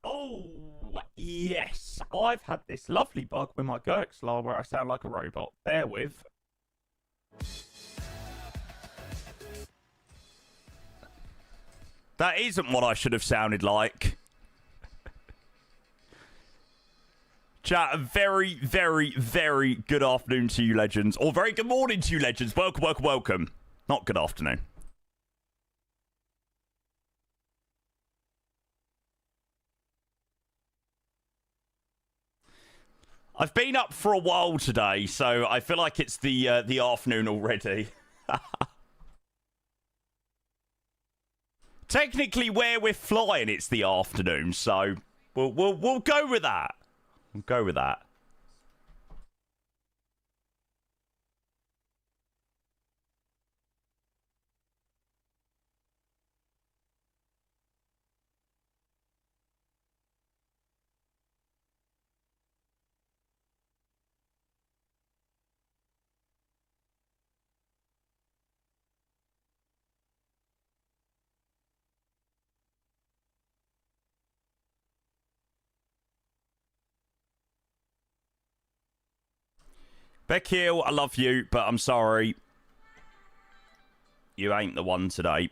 Oh, yes. I've had this lovely bug with my Gurkslar where I sound like a robot. Bear with. That isn't what I should have sounded like. Chat, a very, very, very good afternoon to you, legends. Or very good morning to you, legends. Welcome, welcome, welcome. Not good afternoon. I've been up for a while today, so I feel like it's the afternoon already. Technically, where we're flying, it's the afternoon, so we'll go with that. We'll go with that. Beckhill, I love you, but I'm sorry. You ain't the one today.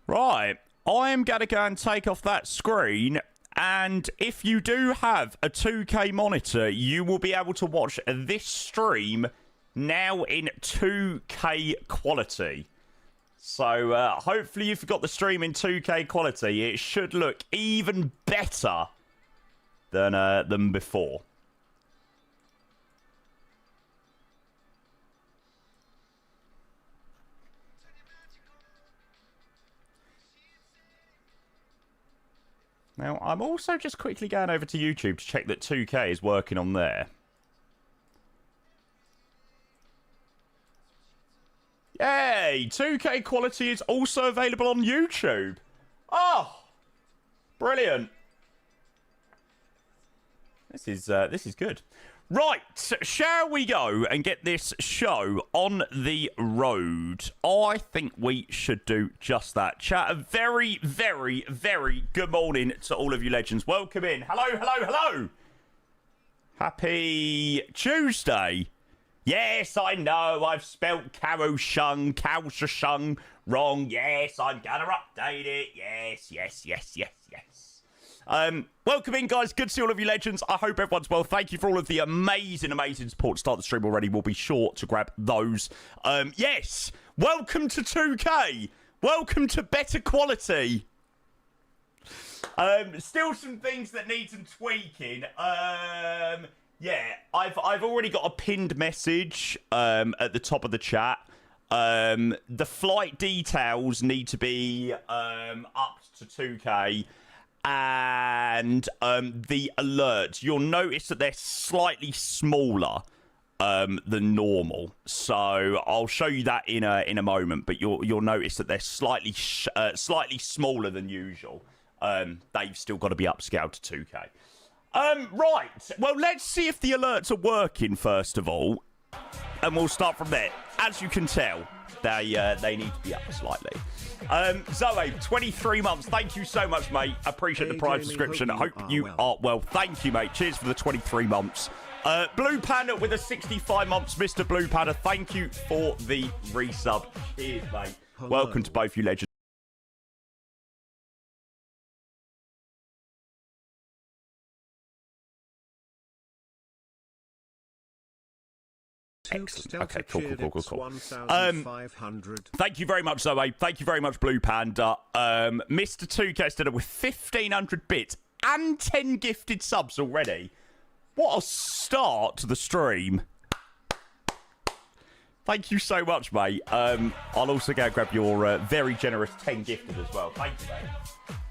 Right, I am going to go and take off that screen, and if you do have a 2K monitor, you will be able to watch this stream now in 2K quality. So, hopefully if you've got the stream in 2K quality, it should look even better than before. Now, I'm also just quickly going over to YouTube to check that 2K is working on there. Yay! 2K quality is also available on YouTube. Oh! Brilliant. This is good. Right, shall we go and get this show on the road? I think we should do just that. Chat, a very, very, very good morning to all of you legends. Welcome in. Hello, hello, hello. Happy Tuesday. Yes, I know, I've spelt Kaioshung wrong. Yes, I'm gonna update it. Yes, yes, yes, yes, yes. Welcome in, guys. Good to see all of you legends. I hope everyone's well. Thank you for all of the amazing, amazing support to start the stream already. We'll be sure to grab those. Yes, welcome to 2K. Welcome to better quality. Still some things that need some tweaking. Yeah, I've already got a pinned message at the top of the chat. The flight details need to be upped to 2K. And the alerts, you'll notice that they're slightly smaller than normal. So I'll show you that in a moment. But you'll notice that they're slightly smaller than usual. They've still got to be upscaled to 2K. Right. Well, let's see if the alerts are working first of all, and we'll start from there. As you can tell, they need to be up slightly. Zoe, 23 months. Thank you so much, mate. Appreciate the Prime subscription. I hope you are well. Thank you, mate. Cheers for the 23 months. Blue Panda with a 65 months. Mr. Blue Panda, thank you for the resub. Cheers, mate. Hello. Welcome to both you legends. Excellent. Okay, cool. Thank you very much, Zoe. Thank you very much, Blue Panda. Mr. 2K Steader with 1,500 bits and 10 gifted subs already. What a start to the stream. Thank you so much, mate. I'll also go grab your very generous 10 gifted as well. Thank you, mate.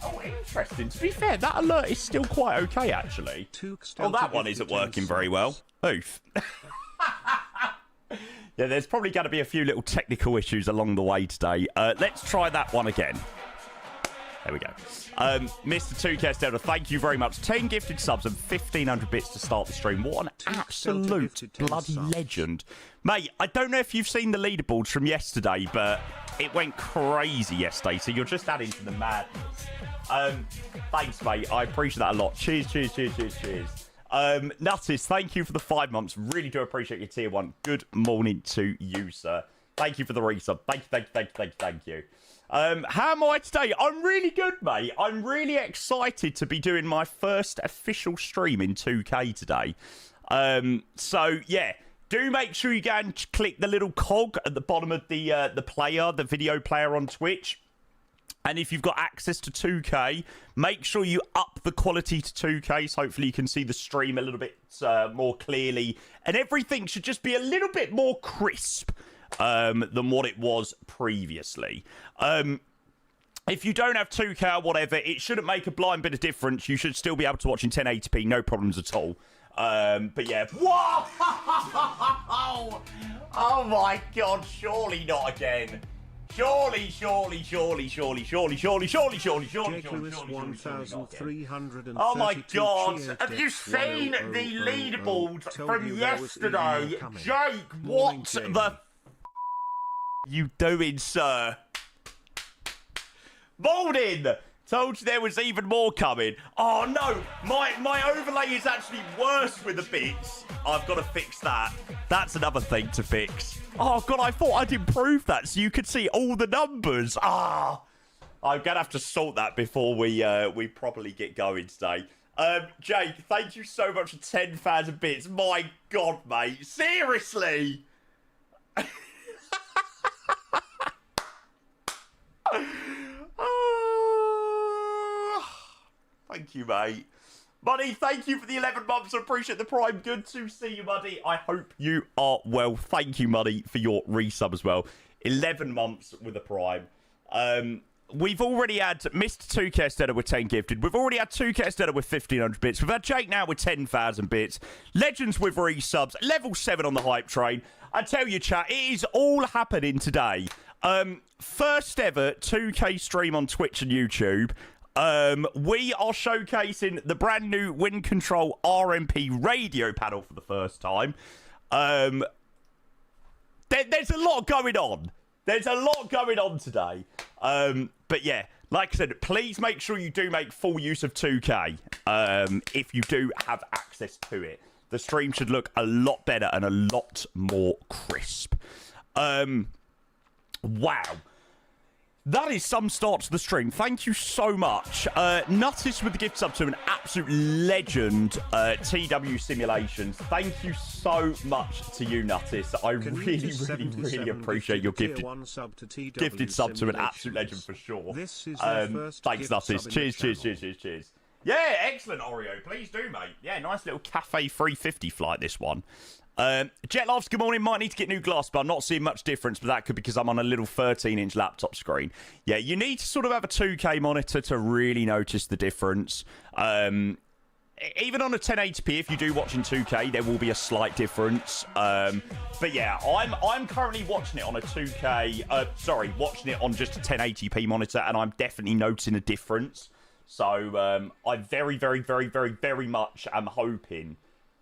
Oh, interesting. To be fair, that alert is still quite okay, actually. Oh, that one isn't working very well. Oof. Yeah, there's probably going to be a few little technical issues along the way today. Let's try that one again. There we go. Mr. 2K Steader, thank you very much. 10 gifted subs and 1,500 bits to start the stream. What an absolute bloody legend. Mate, I don't know if you've seen the leaderboards from yesterday, but it went crazy yesterday, so you're just adding to the madness. Thanks, mate. I appreciate that a lot. Cheers. Nuttis, thank you for the 5 months. Really do appreciate your tier 1. Good morning to you, sir. Thank you for the resub. Thank you. How am I today? I'm really good, mate. I'm really excited to be doing my first official stream in 2K today. So, yeah. Do make sure you go and click the little cog at the bottom of the video player on Twitch. And if you've got access to 2K, make sure you up the quality to 2K, so hopefully you can see the stream a little bit more clearly. And everything should just be a little bit more crisp than what it was previously. If you don't have 2K or whatever, it shouldn't make a blind bit of difference. You should still be able to watch in 1080p, no problems at all. But yeah. Whoa! Oh my God, surely not again. Surely. Oh my God. Have you seen the leaderboard from yesterday? Jake, what the you doing, sir? Morning! Told you there was even more coming. Oh no, my overlay is actually worse with the bits. I've got to fix that. That's another thing to fix. Oh God, I thought I'd improve that so you could see all the numbers. I'm gonna have to sort that before we properly get going today. Jake, thank you so much for 10,000 bits. My God, mate, seriously. Thank you, mate. Buddy, thank you for the 11 months. I appreciate the prime. Good to see you, buddy. I hope you are well. Thank you, buddy, for your resub as well. 11 months with a prime. We've already had Mr. 2K Stella with 10 gifted. We've already had 2K Stella with 1,500 bits. We've had Jake now with 10,000 bits. Legends with resubs. Level 7 on the hype train. I tell you, chat, it is all happening today. First ever 2K stream on Twitch and YouTube. We are showcasing the brand new WINCTRL RMP radio panel for the first time. There's a lot going on. There's a lot going on today. But yeah, like I said, please make sure you do make full use of 2K if you do have access to it. The stream should look a lot better and a lot more crisp. Wow. That is some start to the stream. Thank you so much. Nuttis with the gift sub to an absolute legend, TW Simulations. Thank you so much to you, Nuttis. I really appreciate your gifted sub to an absolute legend for sure. Thanks, Nuttis. Cheers. Yeah, excellent, Oreo. Please do, mate. Yeah, nice little Cafe 350 flight, this one. Jet Loves, good morning. Might need to get new glass, but I'm not seeing much difference, but that could be because I'm on a little 13-inch laptop screen. Yeah, you need to sort of have a 2K monitor to really notice the difference. Even on a 1080p, if you do watch in 2K, there will be a slight difference. But yeah, I'm currently watching it on a 2K, watching it on just a 1080p monitor, and I'm definitely noticing a difference. So I very much am hoping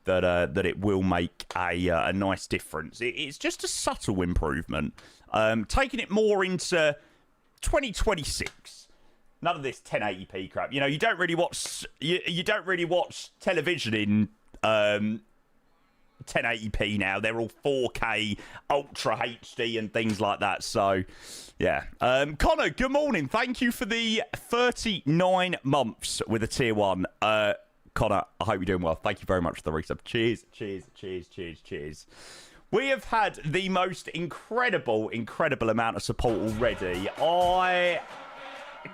that it will make a nice difference. It's just a subtle improvement. Taking it more into 2026. None of this 1080p crap. You know, you don't really watch television in 1080p now. They're all 4K, Ultra HD and things like that. So, yeah. Connor, good morning. Thank you for the 39 months with a tier 1. Connor, I hope you're doing well. Thank you very much for the resub. Cheers. We have had the most incredible amount of support already. I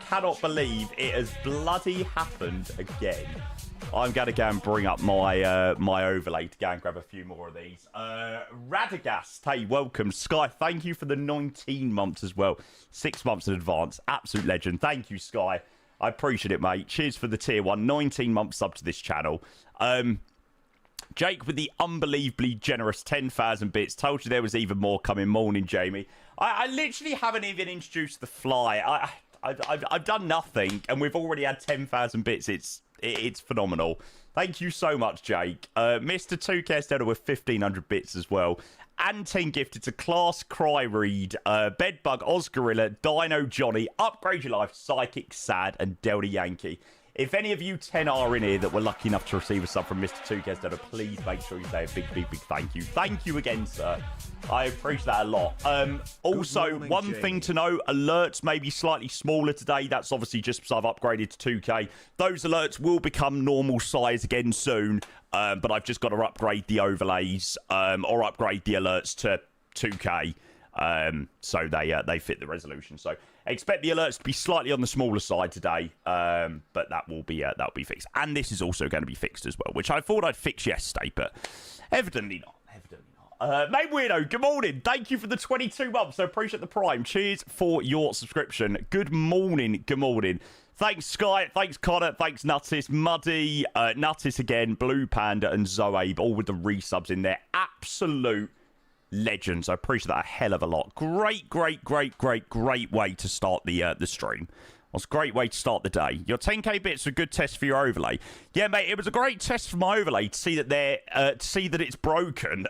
cannot believe it has bloody happened again. I'm going to go and bring up my my overlay to go and grab a few more of these. Radagast, hey, welcome. Sky, thank you for the 19 months as well. 6 months in advance. Absolute legend. Thank you, Sky. I appreciate it, mate. Cheers for the tier 1. 19 months sub to this channel. Jake with the unbelievably generous 10,000 bits. Told you there was even more coming. Morning, Jamie. I literally haven't even introduced the fly. I've done nothing, and we've already had 10,000 bits. It's phenomenal. Thank you so much, Jake. Mr. 2K Stella with 1,500 bits as well. and 10 gifted to Class Cry Reed, Bedbug, Osgorilla, Dino Johnny, Upgrade Your Life, Psychic Sad, and Delta Yankee. If any of you 10 are in here that were lucky enough to receive a sub from Mr. 2K, please make sure you say a big thank you. Thank you again, sir. I appreciate that a lot. Also, morning, one Jamie. thing to know, alerts may be slightly smaller today. That's obviously just because I've upgraded to 2K. Those alerts will become normal size again soon, but I've just got to upgrade the overlays or upgrade the alerts to 2K so they fit the resolution. So expect the alerts to be slightly on the smaller side today, but that'll be fixed. And this is also going to be fixed as well, which I thought I'd fix yesterday, but evidently not. Mate Weirdo, good morning. Thank you for the 22 months. I appreciate the prime. Cheers for your subscription. Good morning. Thanks, Sky. Thanks, Connor. Thanks, Nuttis. Muddy, Nuttis again, Blue Panda, and Zoabe, all with the resubs in there. Absolute legends. I appreciate that a hell of a lot. Great way to start the stream. It was a great way to start the day. Your 10k bits were a good test for your overlay. Yeah, mate, it was a great test for my overlay to see that it's broken.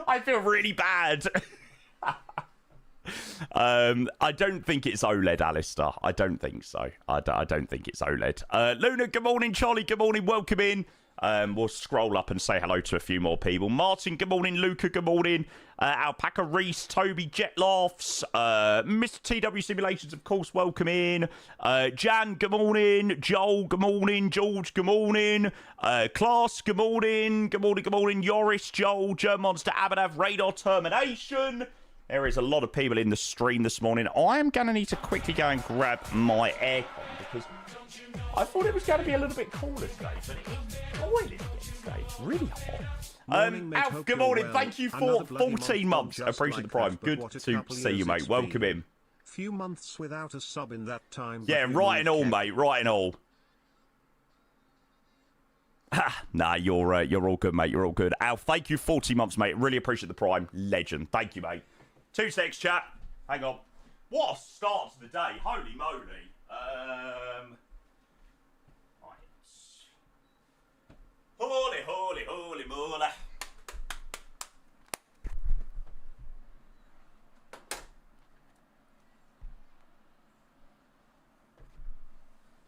I feel really bad. I don't think it's OLED, Alistair. I don't think so. I don't think it's OLED. Luna, good morning. Charlie, good morning. Welcome in. We'll scroll up and say hello to a few more people. Martin, good morning. Luca, good morning. Alpaca Reese, Toby, Jet Laughs, Mr. TW Simulations, of course, welcome in. Jan, good morning. Joel, good morning. George, good morning. Klaas, good morning. Good morning. Yoris, Joel, German Monster, Abadav, Radar Termination. There is a lot of people in the stream this morning. I am going to need to quickly go and grab my aircon because I thought it was going to be a little bit cooler today, but it's boiling again today. It's really hot. Alf, good morning. Thank you for 14 months. I appreciate the prime. Good to see you, mate. Welcome in. Few months without a sub in that time. Yeah, right and all, mate. Right and all. Nah, you're all good, mate. You're all good. Alf, thank you 40 months, mate. Really appreciate the prime. Legend. Thank you, mate. 2 secs, chat. Hang on. What a start to the day. Holy moly. Holy moly.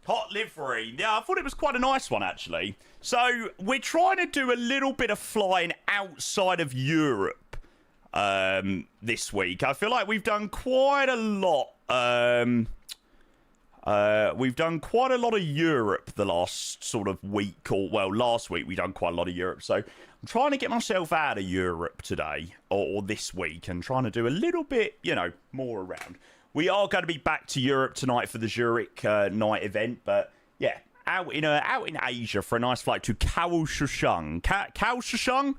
Hot livery. Yeah, I thought it was quite a nice one, actually. So, we're trying to do a little bit of flying outside of Europe this week. I feel like we've done quite a lot. We've done quite a lot of Europe the last sort of week, or well, last week we done quite a lot of Europe. So I'm trying to get myself out of Europe today or this week and trying to do a little bit, more around. We are going to be back to Europe tonight for the Zurich night event, but yeah, out in Asia for a nice flight to Kaioshung. Kaioshung?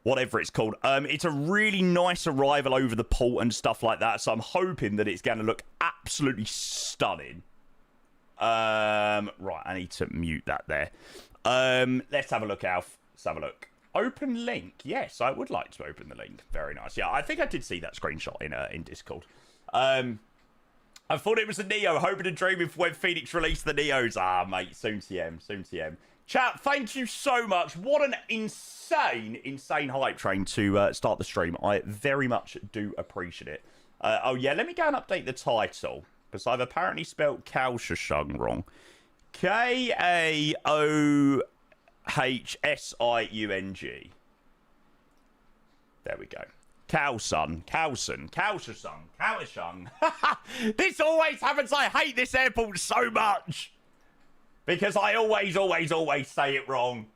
Whatever it's called. It's a really nice arrival over the port and stuff like that, so I'm hoping that it's going to look absolutely stunning. Right, I need to mute that there. Let's have a look, Alf. Let's have a look. Open link. Yes, I would like to open the link. Very nice. Yeah, I think I did see that screenshot in Discord. I thought it was a Neo. Hoping and dreaming for when Phoenix released the Neos. Ah, mate, soon TM. Chat, thank you so much. What an insane hype train to start the stream. I very much do appreciate it. Oh, yeah, let me go and update the title. Because I've apparently spelt Kaioshung wrong. Kaiohsiung. There we go. Kaioshung. This always happens. I hate this airport so much. Because I always say it wrong.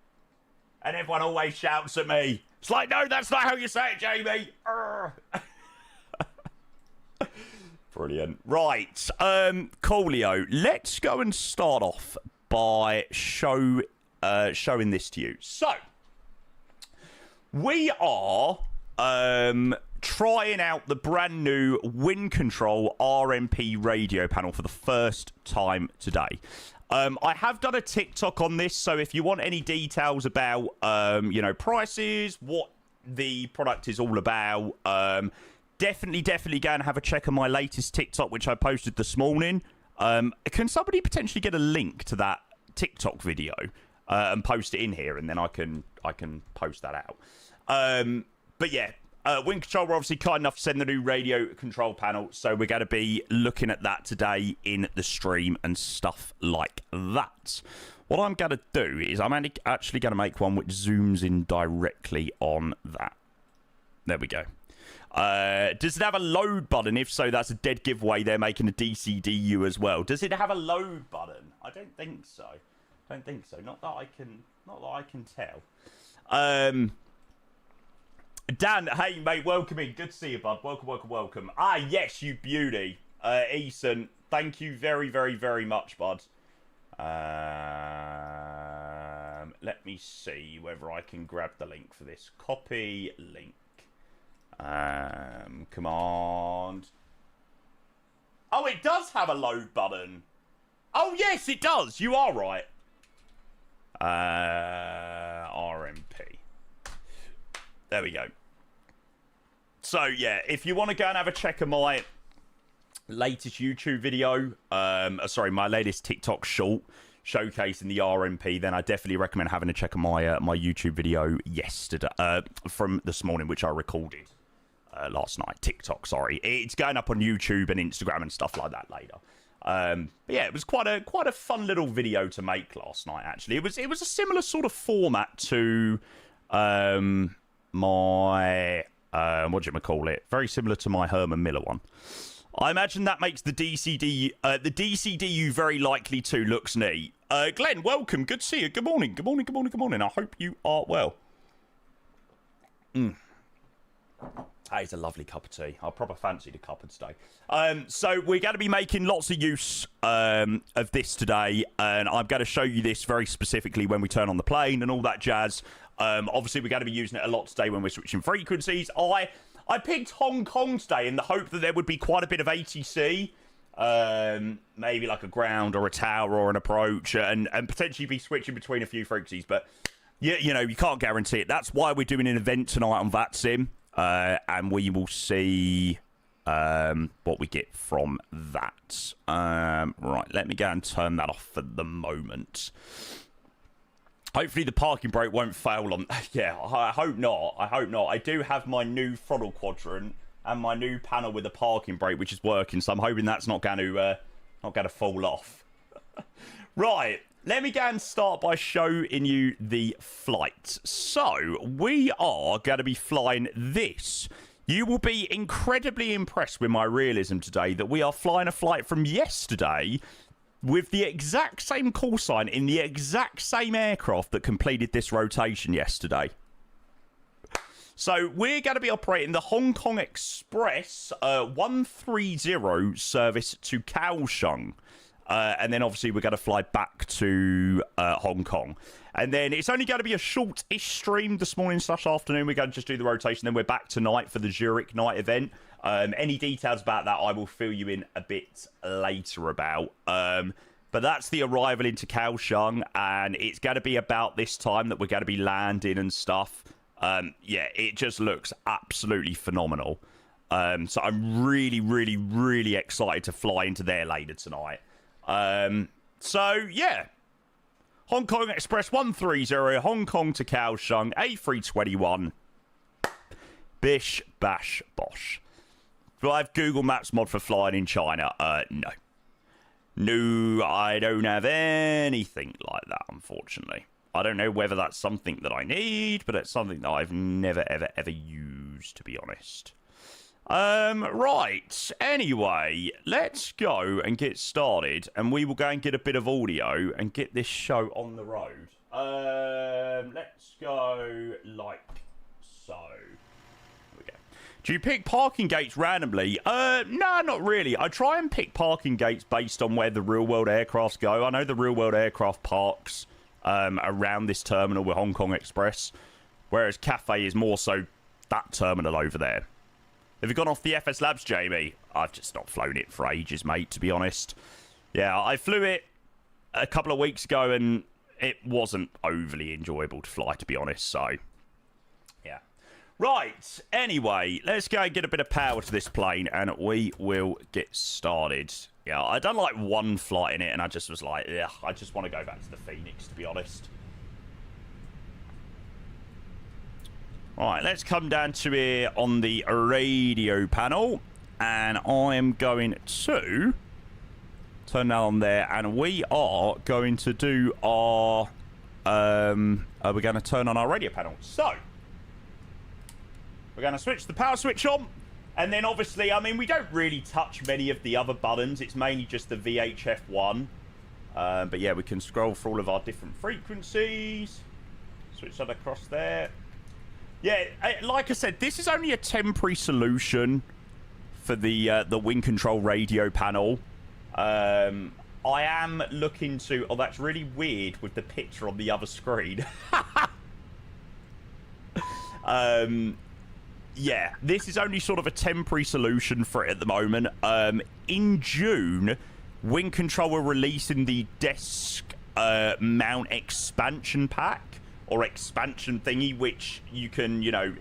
And everyone always shouts at me. It's like, no, that's not how you say it, Jamie. Brilliant. Right. Coolio, let's go and start off by showing this to you. So, we are trying out the brand new WINCTRL RMP radio panel for the first time today. I have done a TikTok on this, so if you want any details about, prices, what the product is all about, definitely go and have a check on my latest TikTok, which I posted this morning. Can somebody potentially get a link to that TikTok video and post it in here, and then I can post that out. But yeah, WINCTRL were obviously kind enough to send the new radio control panel, so we're going to be looking at that today in the stream and stuff like that. What I'm going to do is I'm actually going to make one which zooms in directly on that. There we go. Does it have a load button? If so, that's a dead giveaway. They're making a DCDU as well. Does it have a load button? I don't think so. Not that I can tell. Dan, hey mate, welcome in. Good to see you, bud. Welcome. Ah, yes, you beauty. Eason, thank you very, very, very much, bud. Let me see whether I can grab the link for this. Copy link. Command. Oh, it does have a load button. Oh, yes, it does. You are right. RMP. There we go. So, yeah, if you want to go and have a check of my latest YouTube video, my latest TikTok short showcasing the RMP, then I definitely recommend having a check of my my YouTube video yesterday, from this morning, which I recorded last night. TikTok, sorry. It's going up on YouTube and Instagram and stuff like that later. But yeah, it was quite a fun little video to make last night. Actually, it was a similar sort of format to my what do you call it? Very similar to my Herman Miller one. I imagine that makes the DCDU very likely to. Looks neat. Glenn, welcome. Good to see you. Good morning. I hope you are well. That is a lovely cup of tea. I proper fancied a cuppa today. So we're going to be making lots of use of this today, and I'm going to show you this very specifically when we turn on the plane and all that jazz. Obviously, we're going to be using it a lot today when we're switching frequencies. I picked Hong Kong today in the hope that there would be quite a bit of ATC, maybe like a ground or a tower or an approach, and potentially be switching between a few frequencies. But yeah, you know, you can't guarantee it. That's why we're doing an event tonight on VATSIM. And we will see what we get from that. Right, let me go and turn that off for the moment. Hopefully the parking brake won't fail on... Yeah, I hope not. I do have my new throttle quadrant and my new panel with the parking brake, which is working, so I'm hoping that's not going to fall off. Right. Let me go and start by showing you the flight. So, we are going to be flying this. You will be incredibly impressed with my realism today that we are flying a flight from yesterday with the exact same call sign in the exact same aircraft that completed this rotation yesterday. So, we're going to be operating the Hong Kong Express 130 service to Kaioshung. And then obviously we're going to fly back to Hong Kong. And then it's only going to be a short-ish stream this morning/afternoon. We're going to just do the rotation. Then we're back tonight for the Zurich night event. Any details about that I will fill you in a bit later about. But that's the arrival into Kaiohsiung. And it's going to be about this time that we're going to be landing and stuff. Yeah, it just looks absolutely phenomenal. So I'm really, really, really excited to fly into there later tonight. So, yeah. Hong Kong Express 130, Hong Kong to Kaiohsiung, A321. Bish, bash, bosh. Do I have Google Maps mod for flying in China? No. No, I don't have anything like that, unfortunately. I don't know whether that's something that I need, but it's something that I've never, ever, ever used, to be honest. Right. Anyway, let's go and get started, and we will go and get a bit of audio and get this show on the road. Let's go like so. There we go. Do you pick parking gates randomly? No, not really. I try and pick parking gates based on where the real-world aircrafts go. I know the real-world aircraft parks around this terminal with Hong Kong Express, whereas Cathay is more so that terminal over there. Have you gone off the FS Labs, Jamie? I've just not flown it for ages, mate, to be honest. Yeah, I flew it a couple of weeks ago, and it wasn't overly enjoyable to fly, to be honest, so... Yeah. Right, anyway, let's go and get a bit of power to this plane, and we will get started. Yeah, I done like one flight in it, and I just was like, yeah, I just want to go back to the Phoenix, to be honest. Right, let's come down to here on the radio panel. And I am going to turn that on there. And we are going to do our... we're going to turn on our radio panel. So, we're going to switch the power switch on. And then obviously, I mean, we don't really touch many of the other buttons. It's mainly just the VHF1. But yeah, we can scroll for all of our different frequencies. Switch that across there. Yeah, like I said, this is only a temporary solution for the WINCTRL Radio Panel. I am looking to... Oh, that's really weird with the picture on the other screen. Yeah, this is only sort of a temporary solution for it at the moment. In June, WINCTRL were releasing the desk mount expansion pack. Or expansion thingy, which you can, you know,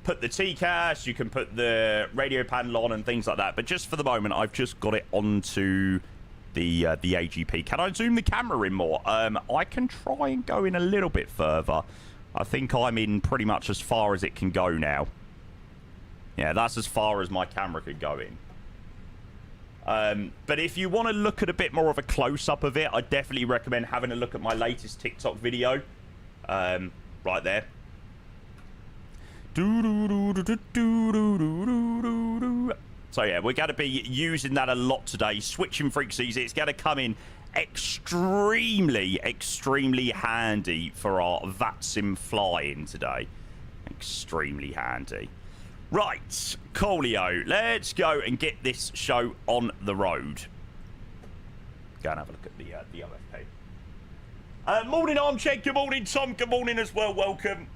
put the TCAS, you can put the radio panel on and things like that. But just for the moment, I've just got it onto the AGP. Can I zoom the camera in more? I can try and go in a little bit further. I think I'm in pretty much as far as it can go now. Yeah, that's as far as my camera could go in. But if you want to look at a bit more of a close-up of it, I definitely recommend having a look at my latest TikTok video. Right there. So yeah, we're going to be using that a lot today. Switching frequencies, it's going to come in extremely handy for our VATSIM fly-in today. Extremely handy. Right, Coolio, let's go and get this show on the road. Go and have a look at the OFP. Morning, Armchair. Good morning, Tom. Good morning as well. Welcome.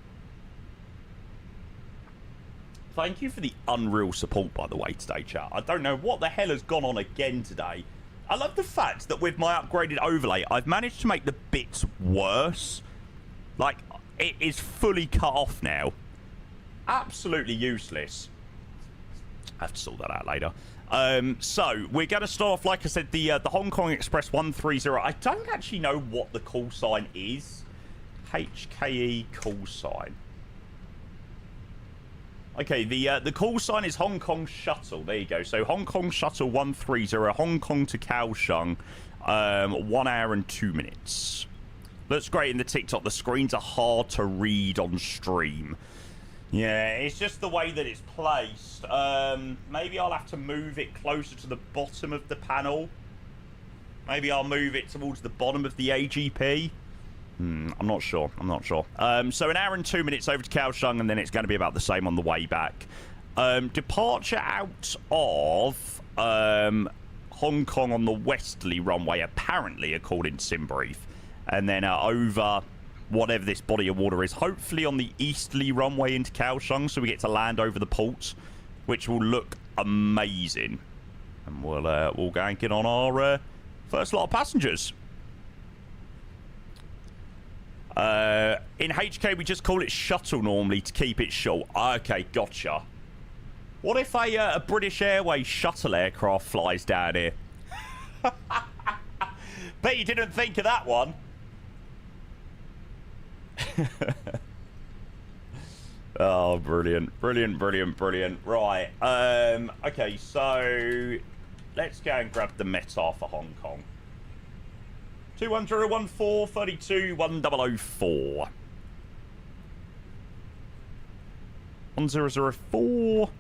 Thank you for the unreal support, by the way, today, chat. I don't know what the hell has gone on again today. I love the fact that with my upgraded overlay, I've managed to make the bits worse. Like, it is fully cut off now. Absolutely useless. I have to sort that out later. So we're going to start off, like I said, the Hong Kong Express 130. I don't actually know what the call sign is. HKE call sign. Okay, the call sign is Hong Kong Shuttle. There you go. So Hong Kong Shuttle 130, Hong Kong to Kaioshung, 1 hour and 2 minutes. Looks great in the TikTok. The screens are hard to read on stream. Yeah, it's just the way that it's placed. Maybe I'll have to move it closer to the bottom of the panel. Maybe I'll move it towards the bottom of the AGP. I'm not sure. I'm not sure. So 1 hour and 2 minutes over to Kaiohsiung, and then it's going to be about the same on the way back. Departure out of Hong Kong on the westerly runway, apparently, according to SimBrief. And then over whatever this body of water is, hopefully on the easterly runway into Kaiohsiung, so we get to land over the port, which will look amazing. And we'll go and get on our first lot of passengers. In HK, we just call it shuttle normally to keep it short. Okay, gotcha. What if a British Airways shuttle aircraft flies down here? Bet you didn't think of that one. Oh, brilliant. Brilliant, brilliant, brilliant. Right. Okay, so let's go and grab the METAR for Hong Kong. 21014 32 1004. 1004.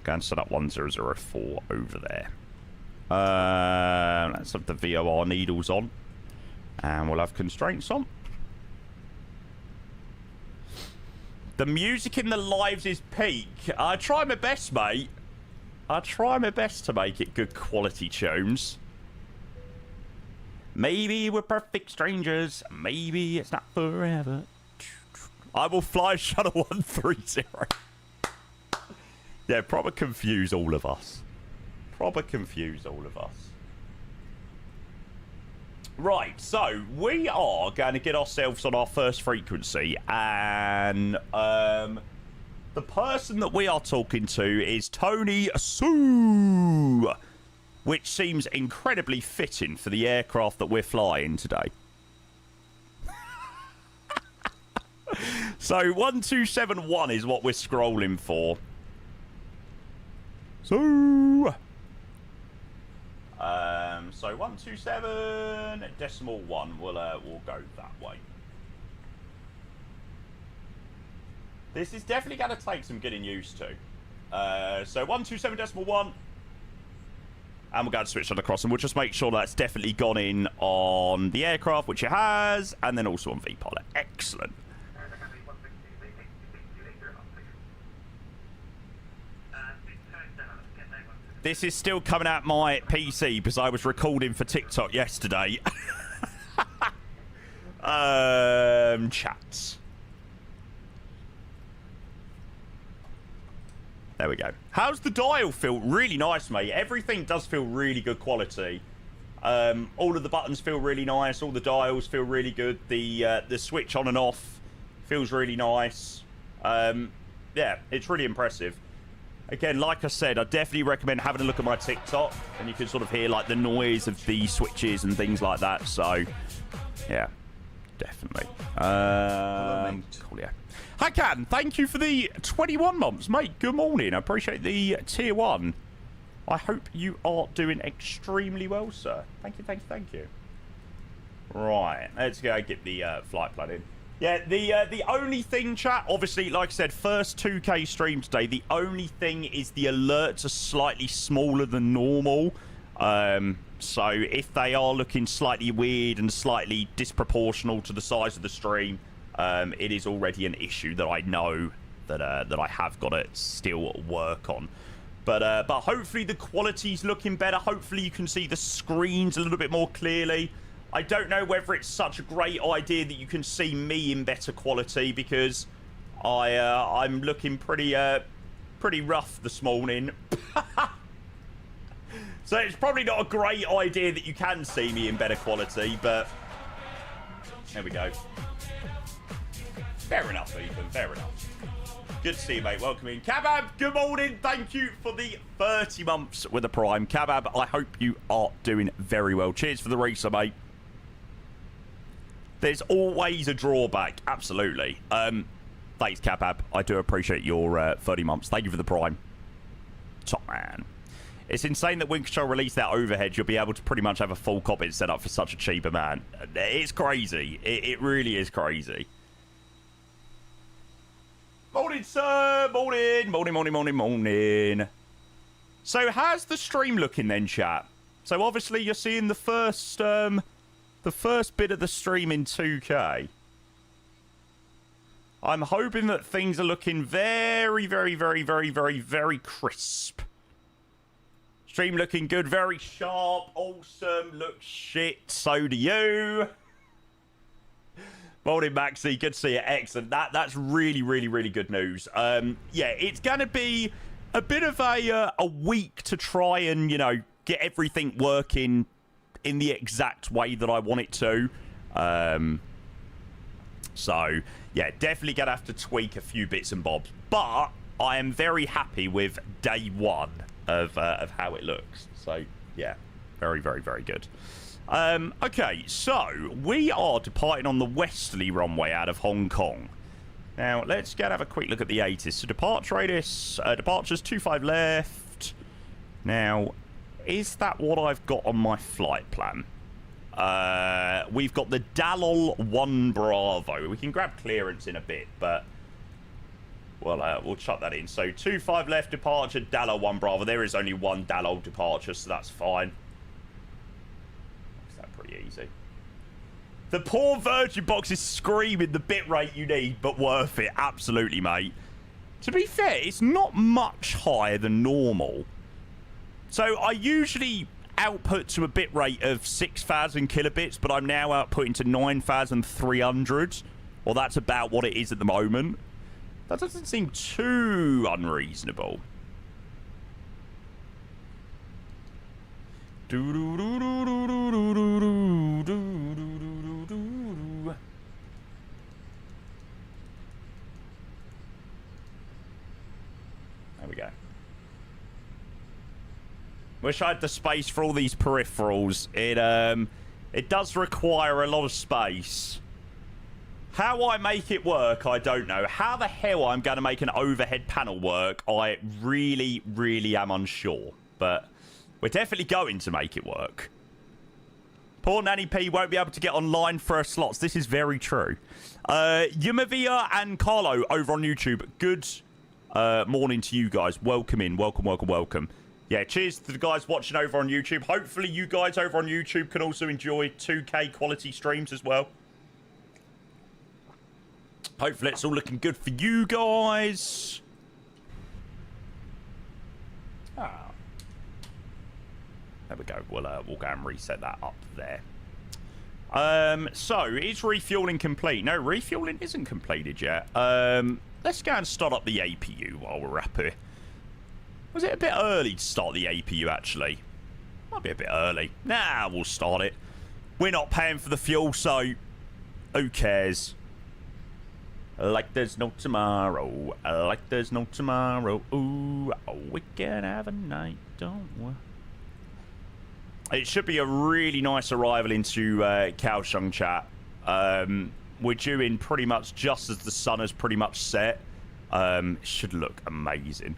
Go and set up 1004 over there. Let's have the VOR needles on. And we'll have constraints on. The music in the lives is peak. I try my best, mate. I try my best to make it good quality tunes. Maybe we're perfect strangers. Maybe it's not forever. I will fly shuttle 130. Yeah, proper confuse all of us. Proper confuse all of us. Right, so we are going to get ourselves on our first frequency, and the person that we are talking to is Tony Sue, which seems incredibly fitting for the aircraft that we're flying today. So 1271 is what we're scrolling for. So 127.1. We'll go that way. This is definitely going to take some getting used to. So 127.1. And we're going to switch that across, and we'll just make sure that's definitely gone in on the aircraft, which it has, and then also on VPilot. Excellent. This is still coming out my PC because I was recording for TikTok yesterday. Chats. There we go. How's the dial feel? Really nice, mate. Everything does feel really good quality. All of the buttons feel really nice. All the dials feel really good. The switch on and off feels really nice. Yeah, it's really impressive. Again, like I said, I definitely recommend having a look at my TikTok, and you can sort of hear like the noise of the switches and things like that. So, yeah, definitely. Cool, yeah. Hi, Cat. Thank you for the 21 months, mate. Good morning. I appreciate the tier 1. I hope you are doing extremely well, sir. Thank you, thank you, thank you. Right, let's go get the flight plan in. Yeah, the only thing, chat, obviously, like I said, first 2K stream today, the only thing is the alerts are slightly smaller than normal. So if they are looking slightly weird and slightly disproportional to the size of the stream, it is already an issue that I know that I have got to still work on. But hopefully the quality's looking better. Hopefully you can see the screens a little bit more clearly. I don't know whether it's such a great idea that you can see me in better quality, because I'm looking pretty rough this morning. So it's probably not a great idea that you can see me in better quality, but there we go. Fair enough, Ethan. Fair enough. Good to see you, mate. Welcome in. Kabab, good morning. Thank you for the 30 months with a Prime. Kabab, I hope you are doing very well. Cheers for the racer, mate. There's always a drawback. Absolutely. Thanks, Kabab. I do appreciate your 30 months. Thank you for the Prime. Top man. It's insane that WINCTRL released that overhead. You'll be able to pretty much have a full cockpit set up for such a cheap amount. It's crazy. It really is crazy. Morning, sir. Morning. Morning, morning, morning, morning. So how's the stream looking then, chat? So obviously you're seeing the first bit of the stream in 2K. I'm hoping that things are looking very, very, very, very, very, very crisp. Stream looking good, very sharp, awesome, looks shit, so do you. Morning, Maxi, good to see you, excellent. That's really, really, really good news. Yeah, it's going to be a bit of a week to try and, you know, get everything working in the exact way that I want it to. So, yeah, definitely going to have to tweak a few bits and bobs. But I am very happy with day one of how it looks. So, yeah, very, very, very good. Okay, so we are departing on the westerly runway out of Hong Kong. Now, let's go and have a quick look at the ATIS. So, departure radius, departures 25 left. Now, is that what I've got on my flight plan? We've got the Dalol 1 Bravo. We can grab clearance in a bit, but we'll chuck that in. So 25 left, departure, Dalol 1 Bravo. There is only one Dalol departure, so that's fine. Makes that pretty easy. The poor Virgin box is screaming the bitrate you need, but worth it. Absolutely, mate. To be fair, it's not much higher than normal. So I usually output to a bit rate of 6,000 kilobits, but I'm now outputting to 9,300. Well, that's about what it is at the moment. That doesn't seem too unreasonable. There we go. Wish I had the space for all these peripherals. It does require a lot of space. How I make it work, I don't know. How the hell I'm going to make an overhead panel work, I really, really am unsure. But we're definitely going to make it work. Poor Nanny P won't be able to get online for her slots. This is very true. Yumavia and Carlo over on YouTube. Good morning to you guys. Welcome in. Welcome, welcome, welcome. Yeah, cheers to the guys watching over on YouTube. Hopefully you guys over on YouTube can also enjoy 2K quality streams as well. Hopefully it's all looking good for you guys. Ah. There we go. We'll go and reset that up there. So, is refueling complete? No, refueling isn't completed yet. Let's go and start up the APU while we're up here. Was it a bit early to start the APU, actually? Might be a bit early. Nah, we'll start it. We're not paying for the fuel, so who cares? Like there's no tomorrow. Like there's no tomorrow. Ooh, oh, we can have a night, don't we? It should be a really nice arrival into Kaioshung chat. We're due in pretty much just as the sun has pretty much set. It should look amazing.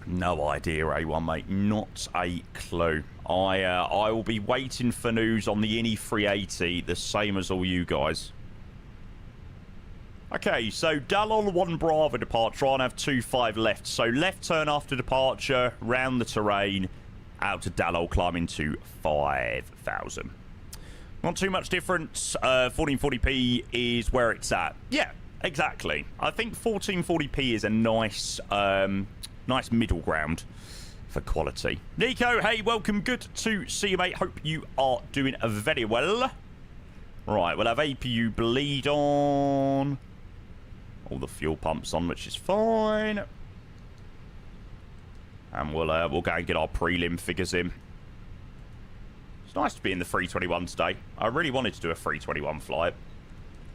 No idea, A1, mate. Not a clue. I will be waiting for news on the INI 380, the same as all you guys. Okay, so Dalol 1 Bravo departure. I have 2-5 left. So left turn after departure, round the terrain, out to Dalol, climbing to 5,000. Not too much difference. 1440p is where it's at. Yeah, exactly. I think 1440p is a nice, nice middle ground for quality. Nico, hey, welcome. Good to see you, mate. Hope you are doing very well. Right, we'll have APU bleed on. All the fuel pumps on, which is fine. And we'll go and get our prelim figures in. It's nice to be in the 321 today. I really wanted to do a 321 flight.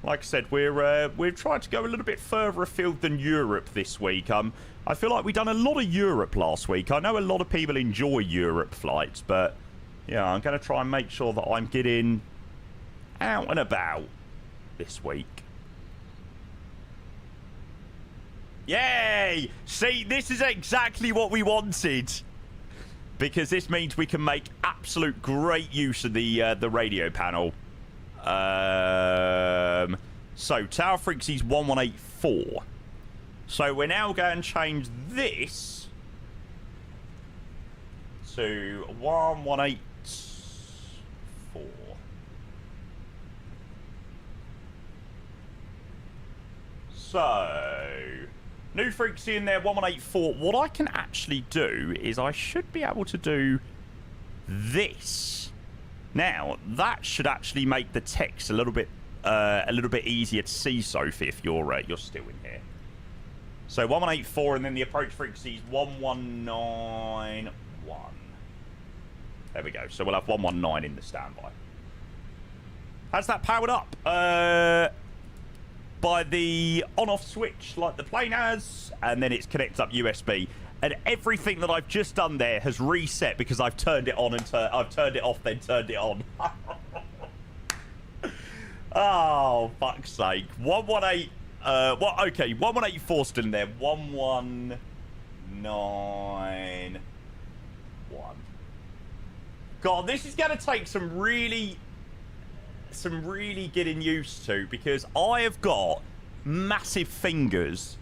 Like I said, we're trying to go a little bit further afield than Europe this week. I feel like we've done a lot of Europe last week. I know a lot of people enjoy Europe flights, but yeah, I'm going to try and make sure that I'm getting out and about this week. Yay! See, this is exactly what we wanted. Because this means we can make absolute great use of the radio panel. So, Tower Frequency's 1184. So, we're now going to change this to 1184. So, new frequency in there, 1184. What I can actually do is I should be able to do this. Now, that should actually make the text a little bit easier to see, Sophie, if you're still in here. So 1184, and then the approach frequency is 1191. There we go. So we'll have 119 in the standby. How's that powered up? By the on-off switch, like the plane has, and then it's connected up USB. And everything that I've just done there has reset because I've turned it on and I've turned it off, then turned it on. Oh, fuck's sake. 118. Okay, 1184 still in there. 1191. God, this is going to take some really getting used to, because I have got massive fingers.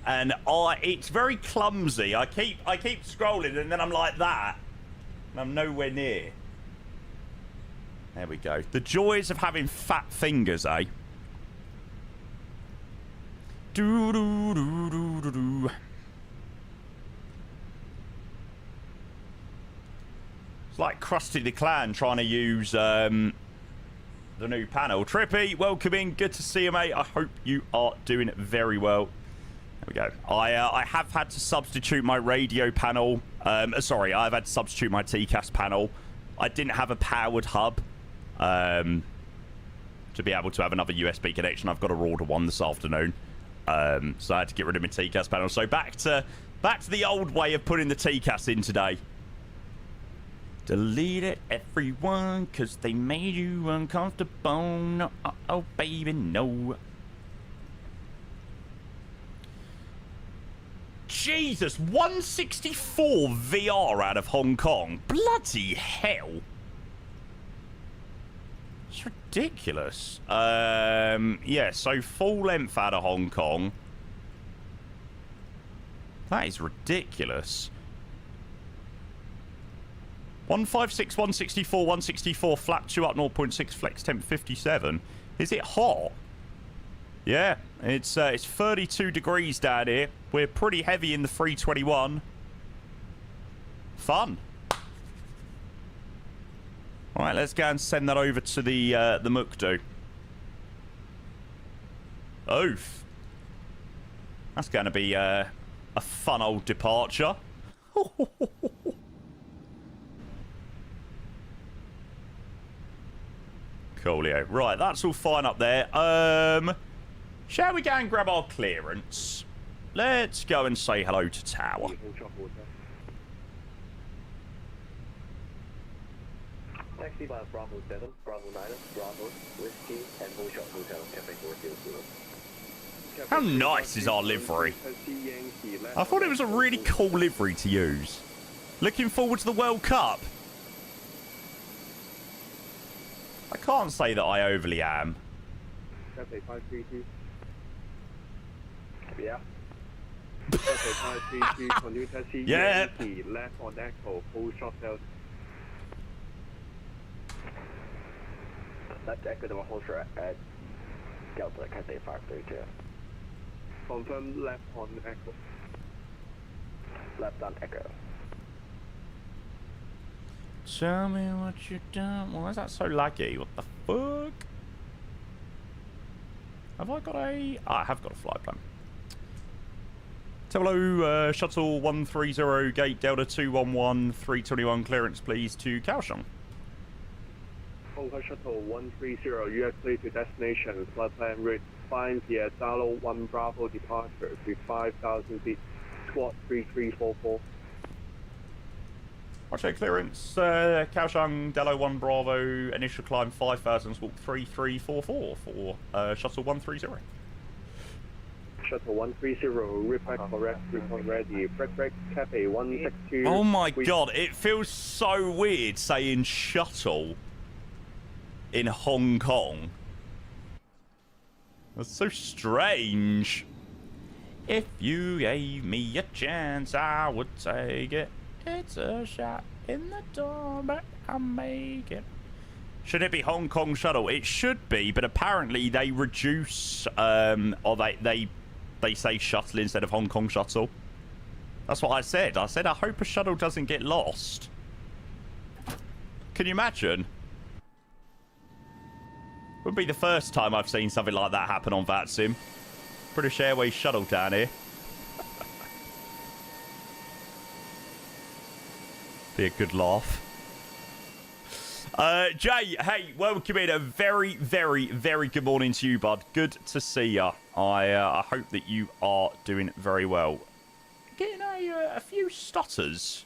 And it's very clumsy. I keep scrolling, and then I'm like that, and I'm nowhere near. There we go. The joys of having fat fingers, eh? Do do do do do do. It's like Krusty the Clan trying to use the new panel. Trippy, welcome in. Good to see you, mate. I hope you are doing very well. There we go. I have had to substitute my radio panel. Sorry, I've had to substitute my TCAS panel. I didn't have a powered hub to be able to have another USB connection. I've got to order one this afternoon. So I had to get rid of my TCAS panel. So back to the old way of putting the TCAS in today. Delete it, everyone, cause they made you uncomfortable. No, oh, baby, no. Jesus, 164 VR out of Hong Kong. Bloody hell. It's ridiculous. Yeah, so full length out of Hong Kong. That is ridiculous. 156, 164, 164, flat 2 up 0.6, flex temp 57. Is it hot? Yeah, it's 32 degrees down here. We're pretty heavy in the 321. Fun. All right, let's go and send that over to the Mukdu. Oof. That's going to be a fun old departure. Coolio. Right, that's all fine up there. Shall we go and grab our clearance? Let's go and say hello to Tower. Taxi by Bravo 7, Bravo 9, Bravo, Whiskey, and Moonshot Hotel, Cafe 400. How nice is our livery? I thought it was a really cool livery to use. Looking forward to the World Cup. I can't say that I overly am. Cafe 532. Yeah. Cafe 532, continue taxi. Yeah. Left on Echo, full shot sales. Left Echo, the whole shot at Delta, Cafe 532. Confirm left on Echo. Left on Echo. Tell me what you done. Why is that so laggy? What the fuck? Have I got a... I have got a flight plan. Tell hello, shuttle 130, gate Delta 211, 321 clearance, please, to Kaioshung. Hong Kong Shuttle 130, US to destination, flight plan route 5 via Dalo 1 Bravo departure to 5,000 feet, squad 3344. Roger, clearance, Kaioshung, Delo 1 Bravo, initial climb 5,000, squawk 3344 for shuttle 130. Shuttle 130, reply correct, report ready, break, Cafe 162. Oh my god, it feels so weird saying shuttle in Hong Kong. That's so strange. If you gave me a chance, I would take it. It's a shot in the door, but I'll make it. Should it be Hong Kong shuttle? It should be, but apparently they reduce, or they say shuttle instead of Hong Kong shuttle. That's what I said. I said I hope a shuttle doesn't get lost. Can you imagine? Would be the first time I've seen something like that happen on VATSIM. British Airways shuttle down here. Be a good laugh. Jay, hey, welcome in. A very, very, very good morning to you, bud. Good to see you. I hope that you are doing very well. Getting a few stutters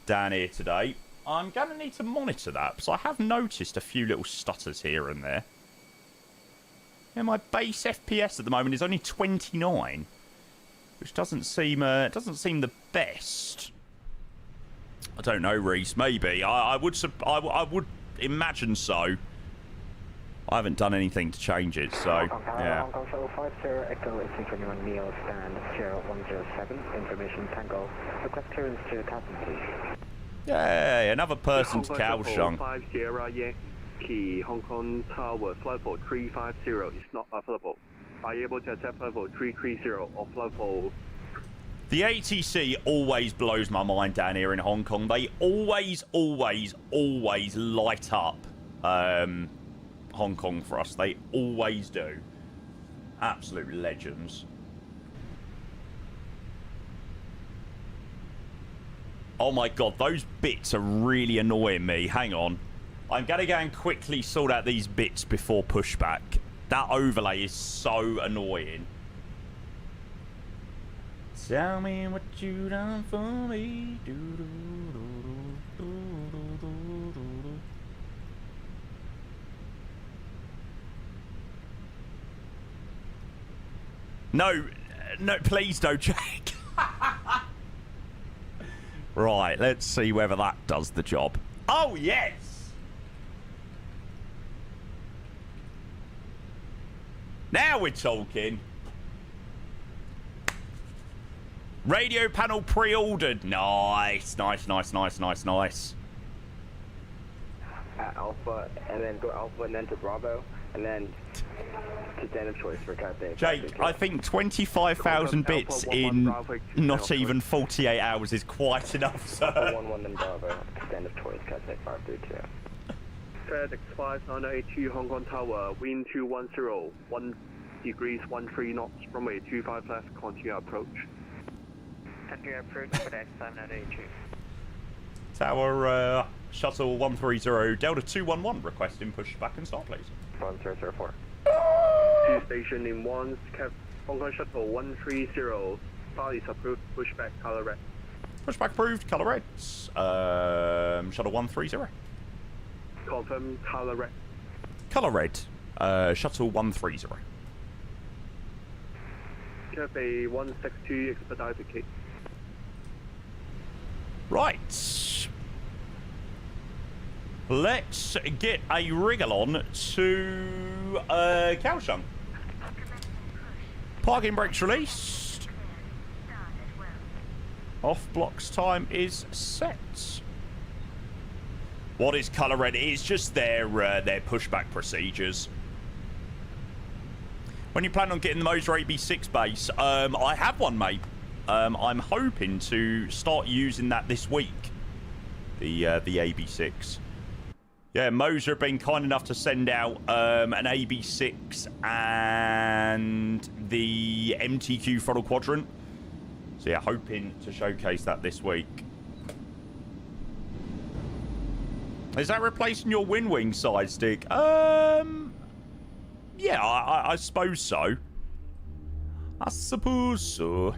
down here today. I'm going to need to monitor that, because I have noticed a few little stutters here and there. Yeah, my base FPS at the moment is only 29, which doesn't seem the best. I don't know, Reese. Maybe I would imagine so. I haven't done anything to change it, so yeah. Hong Kong Shuttle 50 Echo A321 Neo stand 0107 information Tango. Request clearance to Captain, please. Yay, another person to Kaioshung. 50 Yankee Hong Kong Tower flight level 350 is not available. Are you able to accept flight level 330 or flight level? The ATC always blows my mind down here in Hong Kong. They always light up Hong Kong for us. They always do. Absolute legends. Oh my god, those bits are really annoying me. Hang on. I'm going to go and quickly sort out these bits before pushback. That overlay is so annoying. Tell me what you done for me. Do, do, do, do, do, do, do, do. No, please don't check. Right, let's see whether that does the job. Oh, yes. Now we're talking. Radio panel pre-ordered. Nice. At Alpha, and then go Alpha, and then to Bravo, and then to standard choice for Cathay. Jake, I think 25,000 bits in not even 48 hours is quite enough, sir. 11 then Bravo, standard choice, Cathay 532. FedEx 5982 Hong Kong Tower, wind 210, 1 degrees 13 knots, runway 25 left, continue approach. Continue approach, FedEx 5982. Tower, Shuttle 130, Delta 211, requesting pushback and start, please. 1004. 2 station in 1, Hong Kong Shuttle 130, file is approved, pushback, color red. Pushback approved, color red. Shuttle 130. Confirm, color red. Color red, Shuttle 130. Cathay 162, expedite the key. Right. Let's get a wriggle on to Kaioshung. Parking brakes released. Off blocks time is set. What is colour red? It's just their pushback procedures. When you plan on getting the Moser AB6 base, I have one, mate. I'm hoping to start using that this week. The AB6. Yeah, Moser have been kind enough to send out an AB6 and the MTQ throttle quadrant. So yeah, hoping to showcase that this week. Is that replacing your WinWing side stick? Yeah, I suppose so. I suppose so.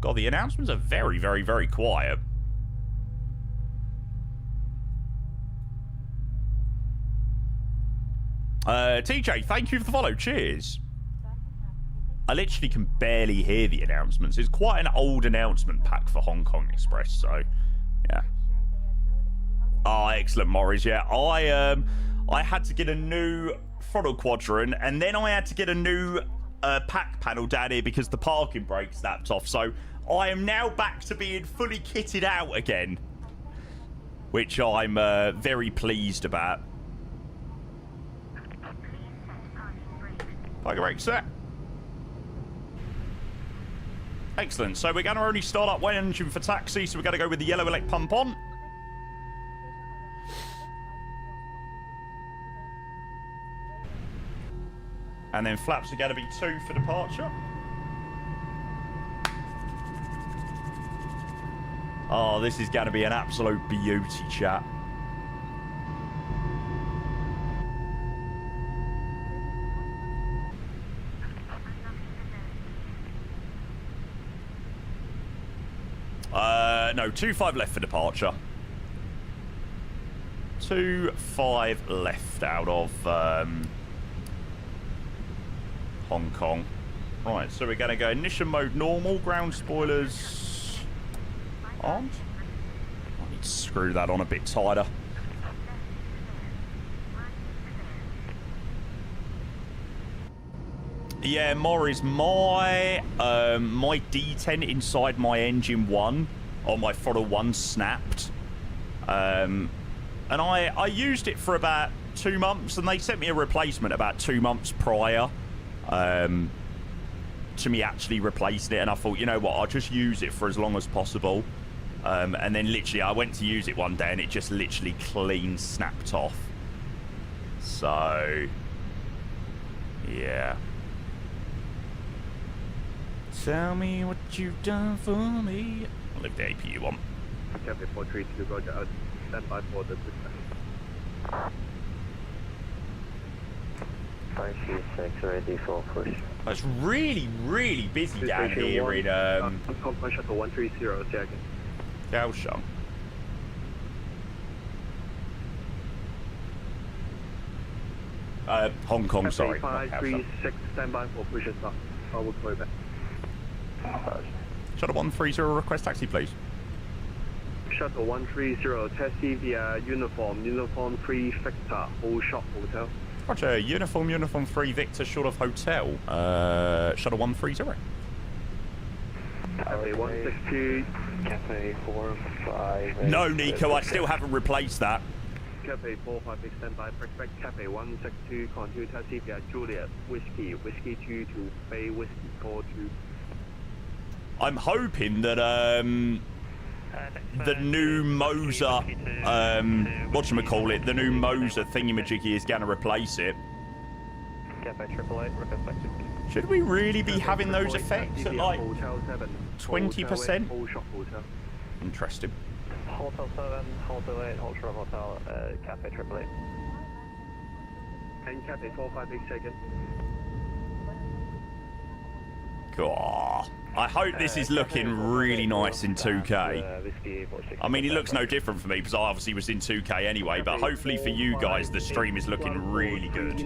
God, the announcements are very, very, very quiet. TJ, thank you for the follow. Cheers. I literally can barely hear the announcements. It's quite an old announcement pack for Hong Kong Express, so yeah. Oh, excellent, Morris. Yeah, I had to get a new throttle quadrant, and then I had to get a new pack panel down here because the parking brake snapped off. So I am now back to being fully kitted out again, which I'm very pleased about. Parking brake set. Excellent. So we're going to only start up one engine for taxi, so we're going to go with the yellow elect pump on. And then flaps are going to be 2 for departure. Oh, this is going to be an absolute beauty, chat. No, 2-5 left for departure. 2-5 left out of Hong Kong. Right, so we're going to go ignition mode normal, ground spoilers armed. I need to screw that on a bit tighter. Yeah, Morris, my D10 inside my engine 1 on my throttle 1 snapped. And I used it for about 2 months, and they sent me a replacement about 2 months prior to me actually replacing it, and I thought, you know what, I'll just use it for as long as possible. And then literally I went to use it one day and it just literally clean snapped off. So yeah. Tell me what you've done for me. I'll leave the APU on. Cafe 432, Roger. Stand by for the system. 536, ready for push. It's really, really busy down here in Company Shuttle 130, say again. Kaioshung. Hong Kong, sorry. Cafe 536, stand by for push and stop. I will call you back. Shuttle 130, request taxi, please. Shuttle 130, taxi via Uniform 3 Victor, Whole Shop Hotel. Roger, Uniform 3 Victor, short of hotel. Shuttle 130. Cafe 162. Cafe 45. No, Nico, I still haven't replaced that. Cafe 456, stand by. Perfect. Cafe 162, continue taxi via Juliet, Whiskey 2 to Bay, Whiskey 42. I'm hoping that the new Moser, whatchamacallit, the new Moser thingamajiggy is going to replace it. Cafe 888, request taxi. Should we really be having those effects at like 20%? Interesting. Hotel 7, Hotel 8, Hotel Hotel, Cafe 888. And Cafe 458, second. God. I hope this is looking really nice in 2K. I mean, it looks no different for me because I obviously was in 2K anyway, but hopefully for you guys, the stream is looking really good.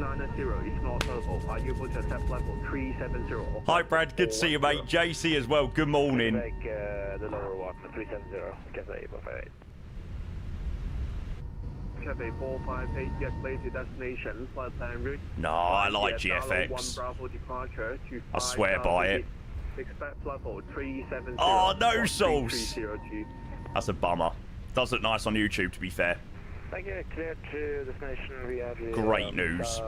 Hi, Brad. Good to see you, mate. JC as well. Good morning. The lower one, 370, Cafe 858. Cafe 458, get late to destination, flight plan route. No, I like GFX. I swear by it. Expect level 370. Oh, no sauce. That's a bummer. Does look nice on YouTube, to be fair. Thank you. Clear to destination. We have the, great news.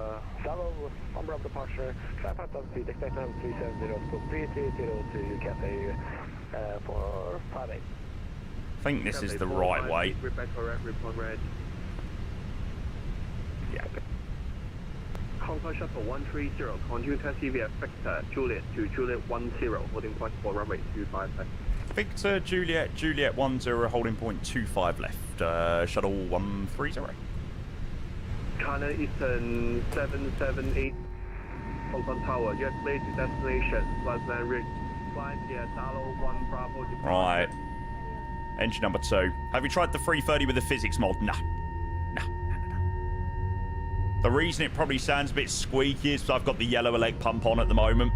Salvo, umbrella departure. Tripod of speed. Expect level 370. Scope 3302 Cafe 458. I think this is the right way. Yeah. Hong Kong Shuttle 130, continue taxi via Victor, Juliet to Juliet 10, holding point for runway 25 left. Victor, Juliet 10, holding point 25 left. Shuttle 130. China Eastern 778, Hong Kong Tower, jet late to destination, flight plan route, flying via Dalo 1 Bravo departure. Right. Engine number 2. Have you tried the 330 with the physics mod? No. The reason it probably sounds a bit squeaky is because I've got the yellow leg pump on at the moment.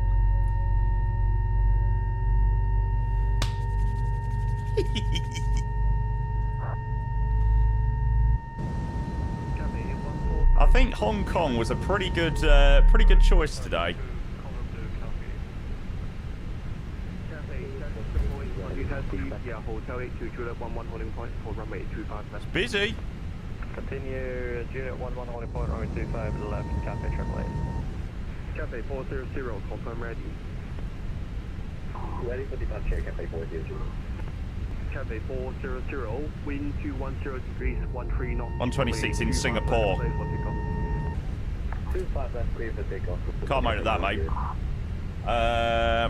I think Hong Kong was a pretty good choice today. It's busy. Continue, Juliet 11 holding point, runway 25 left, Cafe 888. Cafe 400, confirm ready. Ready for departure, Cafe 400. Cafe 400, wind 210 degrees, 13 knots. 126 in Singapore. 25 left, clear for takeoff. Can't moan at that, mate.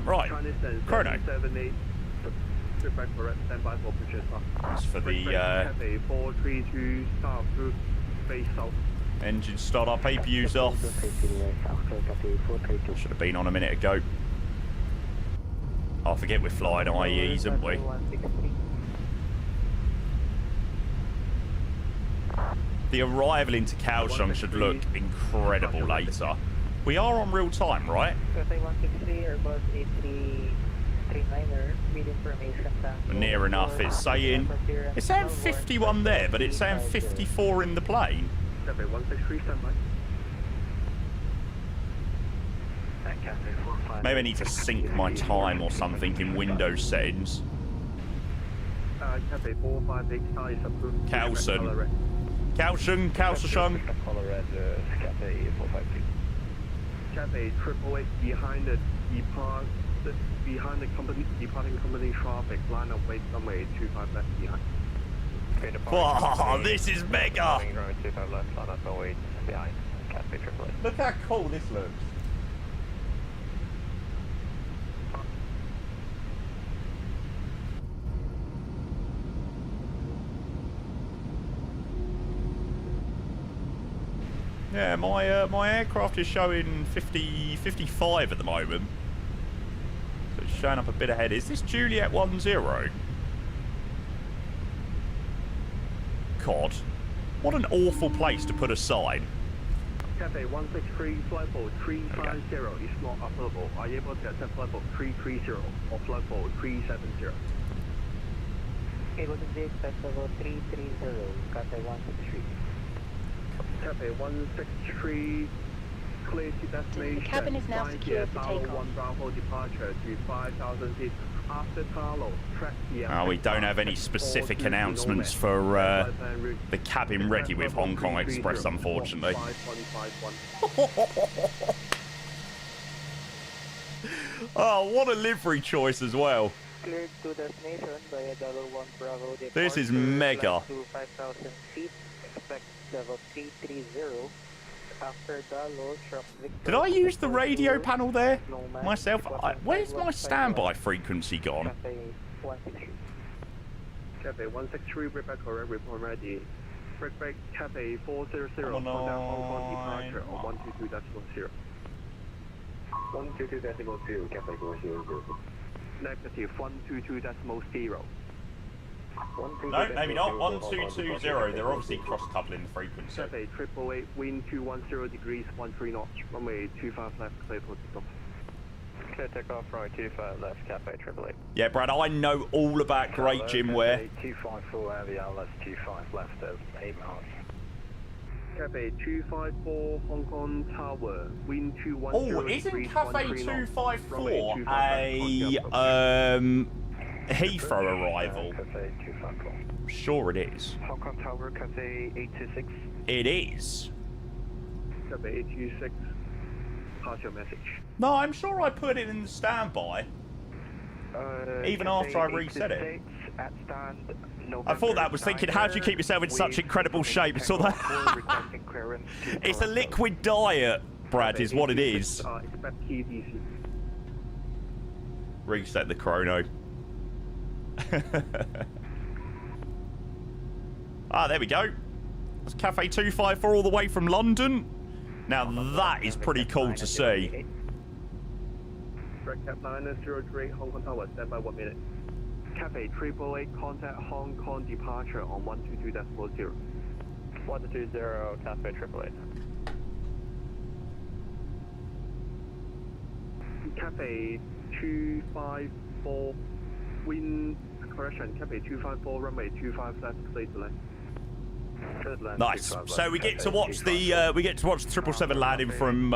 Right. Chrono. That's for the Cafe 432, start through base south. engine start up, APU's off. Should have been on a minute ago. I forget we're flying IEs, haven't we? The arrival into Kaioshung should look incredible later. We are on real time, right? Near enough. It's saying 51 there, but it's saying 54 in the plane. Maybe I need to sync my time or something in Windows settings. Kaioshung. Kaioshung. Cafe 888 behind the departing company traffic, line of wait runway 25 left behind. Oh, this is mega! Look how cool this looks. Yeah, my aircraft is showing 55 at the moment. So it's showing up a bit ahead. Is this Juliet 10? God, what an awful place to put a sign. Cathay 163, flight level 350 is not available. Are you able to accept flight level 330 or flight level 370? Able to take flight level 330, Cathay 163. Cathay 163, clear to destination. The cabin is now secure for takeoff. 1 Bravo departure to 5,000 feet. After Talo, track the We don't have any specific announcements for the cabin ready with Hong Kong Express, unfortunately. Oh, what a livery choice as well. Cleared to destination by a $1 Bravo departure. This is mega. To 5,000 feet, expect level 330. After Dallas from Victor. Did I use the radio panel there myself? Where's my standby frequency gone? Cathay 163, break correct, report ready. Break Cathay 400, contact Hong Kong departure on 122.0. 122.0, Cathay 400. Negative 122.0. No, maybe not. 1220. They're obviously cross-coupling the frequency. Cathay 888, wind 210 degrees, 13 knots, runway 25 left, clear for takeoff. Clear takeoff, runway 25 left, Cathay 888. Yeah, Brad, I know all about Great Gymwear. 254 heavy LS 25 left of 8 miles. Cathay 254, Hong Kong Tower, wind 210 Oh, isn't Cafe 254 a Heathrow arrival? I'm sure it is. Hong Kong Tower, Cathay 826. It is. Cathay 826, pass your message. No, I'm sure I put it in the standby. Even after I reset it. At stand, I thought that was thinking, how do you keep yourself in such incredible shape? It's all that. It's a liquid diet, Brad, is what it is. Reset the chrono. There we go. That's Cafe 254 all the way from London. Now that is pretty cool to see. Red Cap 903, Hong Kong Tower, stand by 1 minute. Cathay 888, contact Hong Kong departure on 122.0. 120, Cathay 888. Cathay 254, wind correction, Cathay 254, runway 25 left, clear to land. Nice. So we get to watch the 777 landing from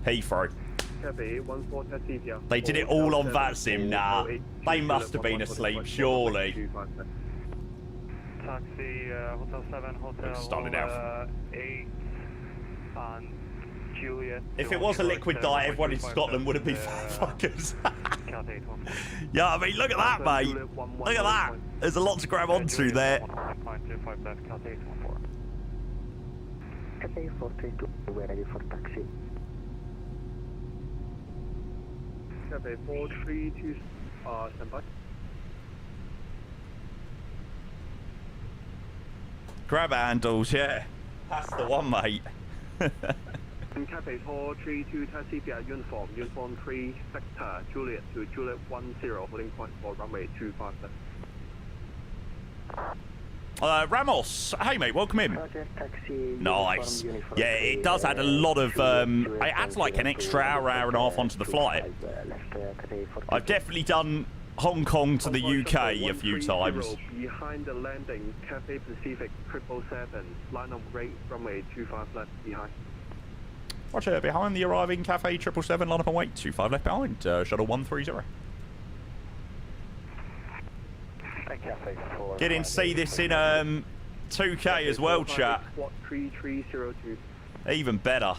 Heathrow. They did it all on VATSIM. Nah, they must have been asleep, surely. Taxi, Hotel 7, Hotel Started out. 8, on Juliet. If it was a liquid diet, everyone in Scotland would have been fuckers. Yeah, I mean, look at that, mate. Look at that. There's a lot to grab onto there. Cathay 432, we're ready for taxi. Cathay 432, stand by. Grab handles, yeah. That's the one, mate. Cathay 432, taxi via uniform 3, Victor, Juliet to Juliet 10, holding point for runway 25 left. Ramos, hey mate, welcome in. Nice. Yeah, it does add a lot of, it adds like an extra hour and a half onto the flight. I've definitely done Hong Kong to the UK a few times. Behind the landing, Cathay Pacific 777, line of rate, runway 25 left behind. Roger, behind the arriving Cafe 777, line up and wait, 25 left behind, shuttle 130. Get in, see this in 2K as well, chat. 3302. Even better.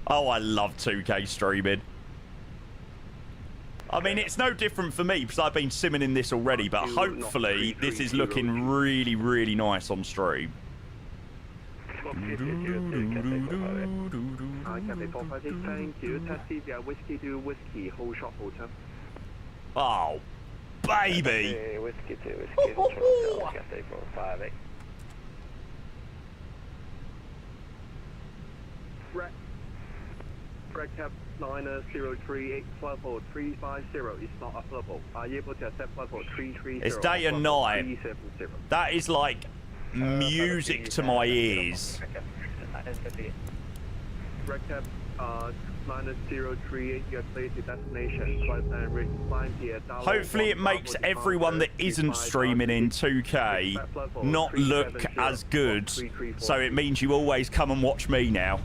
Oh, I love 2K streaming. I mean, it's no different for me because I've been simming in this already, but hopefully this is looking really, really nice on stream. Cathay 456, thank you. Taxi via Whiskey to Whiskey, hold short hotel. Oh, baby. Whiskey to Whiskey, Cathay 458. Red Cap Liner 038 level 350 is not available. Are you able to accept level 330? It's day and night. 370. That is like music to my ears. Red Cap Liner 038, you are clear to destination. Flight plan reach 5 here. Hopefully it makes everyone that isn't streaming in 2K not look as good, so it means you always come and watch me now.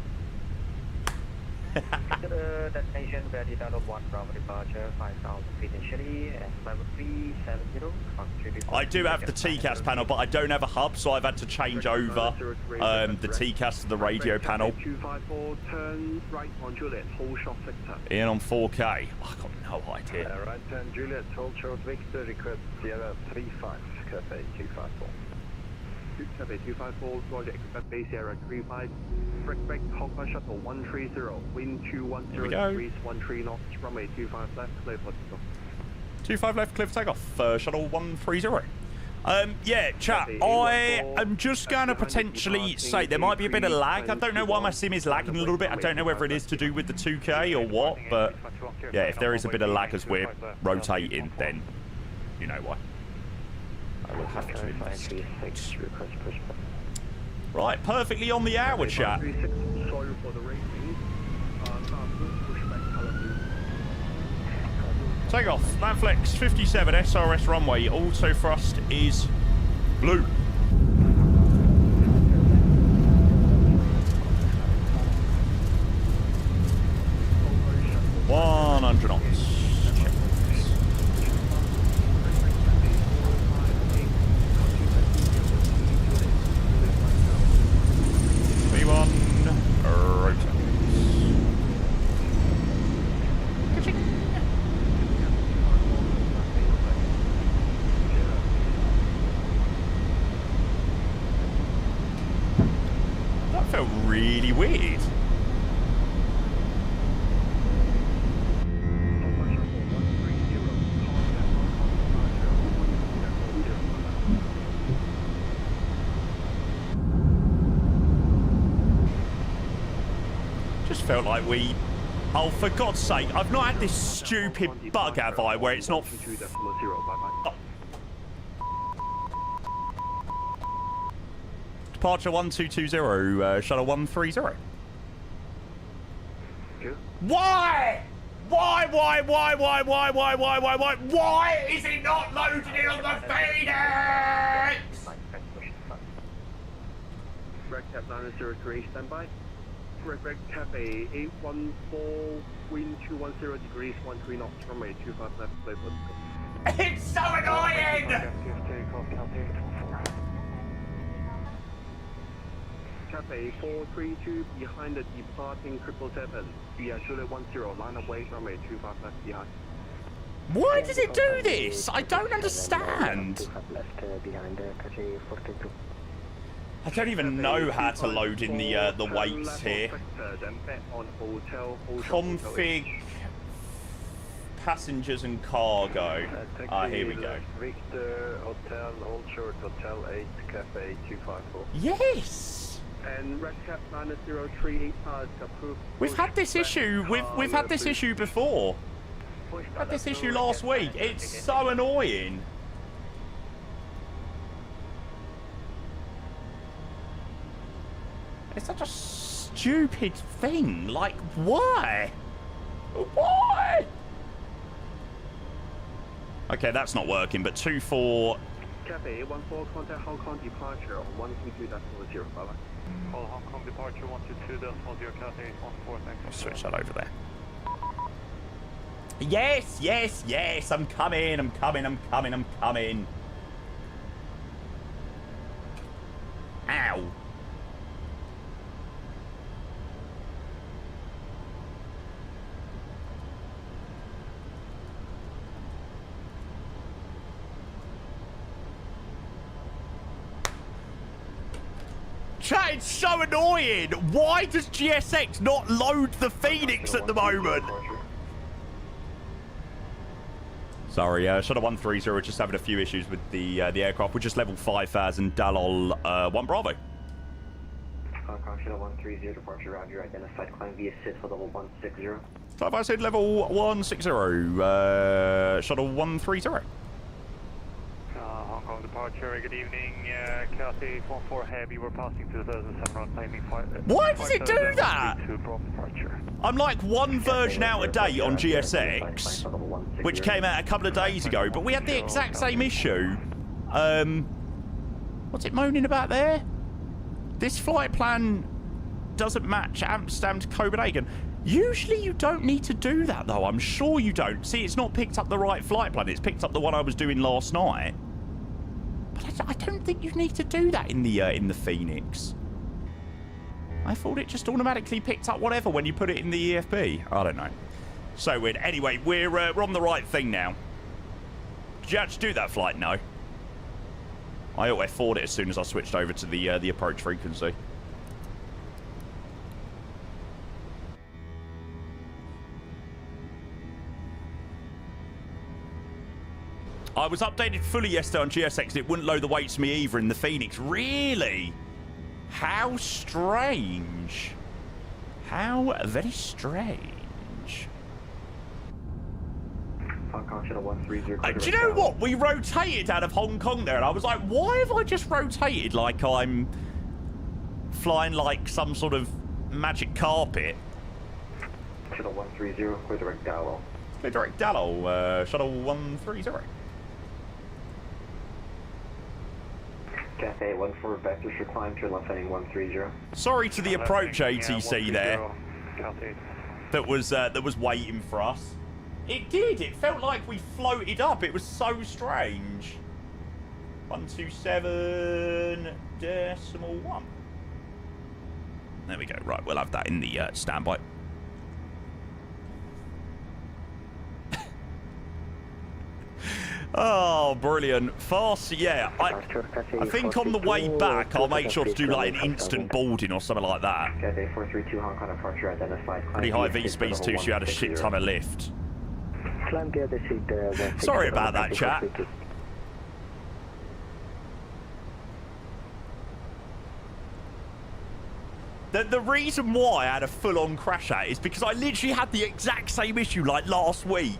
Destination ready download 1 Bravo departure 5,000 feet initially and level 370. I do have the TCAS panel, but I don't have a hub, so I've had to change over the TCAS to the radio panel. 254, turn right on Juliet, hold short Victor. In on 4K. I got no idea. Right turn Juliet, hold short Victor, request Sierra 35, Cafe 254. Cafe 254, Roger, expect base area 35. Break, Hong Kong Shuttle 130, wind 210 degrees, 13 knots, runway 25 left, clear for takeoff. 25 left, clear for takeoff, shuttle 130. Yeah, chat, I am just going to potentially say there might be a bit of lag. I don't know why my sim is lagging a little bit. I don't know whether it is to do with the 2K or what, but yeah, if there is a bit of lag as we're rotating, then you know why. I will have to investigate. Right, perfectly on the hour, chat. Sorry for the rating. Take off. Manflex 57 SRS runway. Auto thrust is blue. 100 knots. V1 rotates. That felt really weird. Just felt like we... Oh, for God's sake, I've not had this stupid bug, have I, where it's not... Departure 1220, shuttle 130. Why? Why is it not loading in on the Phoenix? Red Cap 903, standby. Red Cafe 814, wind 210 degrees, 13 knots, runway 25 left, clear for takeoff. It's so annoying! Cafe 432 behind the departing 777. We are Juliet 10, line of way, runway 25 left behind. Why does it do this? I don't understand. I don't even know how to load in the weights here. Config passengers and cargo. Ah, here we go. Victor Hotel, hold short Hotel 8, Cafe 254. Yes. And Red Cap 903 has approved. We've had this issue. We've had this issue before. Had this issue last week. It's so annoying. It's such a stupid thing. Like, why? Why? Okay, that's not working, but 24... Cafe 14, contact Hong Kong departure on 122.0. Bye-bye. Call Hong Kong departure 122.0, Cafe 14, thanks. I'll switch that over there. Yes, yes, yes, I'm coming, I'm coming, I'm coming, I'm coming. Ow. Chat, it's so annoying. Why does GSX not load the Phoenix at the moment? Sorry, Shuttle 130, just having a few issues with the aircraft. We're just level 5000, Dalol 1 Bravo. Hong Kong Shuttle 130, departure Roger, identified climb via SID for level 160. So I said level 160, shuttle 130. Hong Kong departure, good evening. Cathay 14 Heavy, we're passing to the 2007 claiming flight. Why does it do that? Departure. I'm like one version out of date on GSX, which came out a couple of days ago, but we had the exact same issue. What's it moaning about there? This flight plan doesn't match Amsterdam to Copenhagen. Usually you don't need to do that, though. I'm sure you don't. See, it's not picked up the right flight plan. It's picked up the one I was doing last night. But I don't think you need to do that in the Phoenix. I thought it just automatically picked up whatever when you put it in the EFB. I don't know. So weird. Anyway, we're on the right thing now. Did you actually do that flight? No. I auto-F4'd it as soon as I switched over to the approach frequency. I was updated fully yesterday on GSX and it wouldn't load the weights for me either in the Phoenix. Really? How strange. How very strange. Hong Kong Shuttle 130. Do you know what? We rotated out of Hong Kong there and I was like, why have I just rotated like I'm flying like some sort of magic carpet? Shuttle 130, clear direct Dallo. Clear direct Dallo, shuttle 130. Cathay 14 vectors for climb to left heading 130. Sorry to the approach ATC there. That was waiting for us. It did. It felt like we floated up. It was so strange. 127.1. There we go. Right, we'll have that in the standby. Oh, brilliant. Fast, yeah. I think on the way back, I'll make sure to do like an instant boarding or something like that. Cathay 432 Hong Kong departure identified. Pretty high V-speeds too, so you had a shit ton of lift. Sorry about that, chat. The reason why I had a full-on crash at is because I literally had the exact same issue like last week.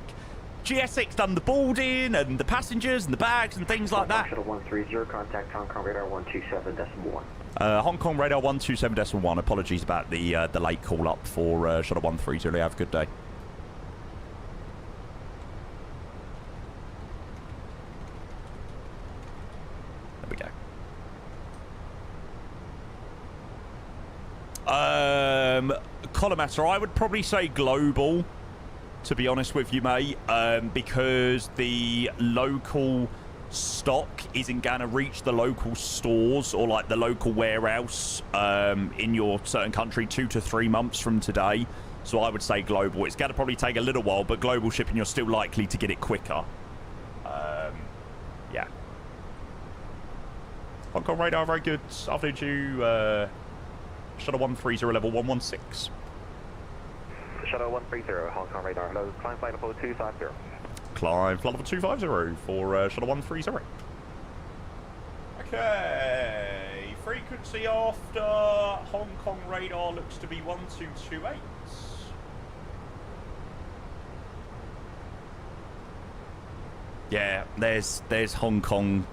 GSX done the boarding and the passengers and the bags and things like that. Shuttle 130, contact Hong Kong radar 127.1. Hong Kong radar 127.1. Apologies about the late call up for Shuttle 130. Have a good day. There we go. Collimator, I would probably say global, to be honest with you, mate, because the local stock isn't going to reach the local stores or like the local warehouse in your certain country 2 to 3 months from today. So I would say global. It's going to probably take a little while, but global shipping, you're still likely to get it quicker. Yeah. Hong Kong radar, very good. Afternoon to you, Shuttle 130 level 116. Shuttle 130, Hong Kong radar, low, climb flight level 250. Climb flight level 250 for Shuttle 130. Okay, frequency after Hong Kong radar looks to be 1228. Yeah, there's Hong Kong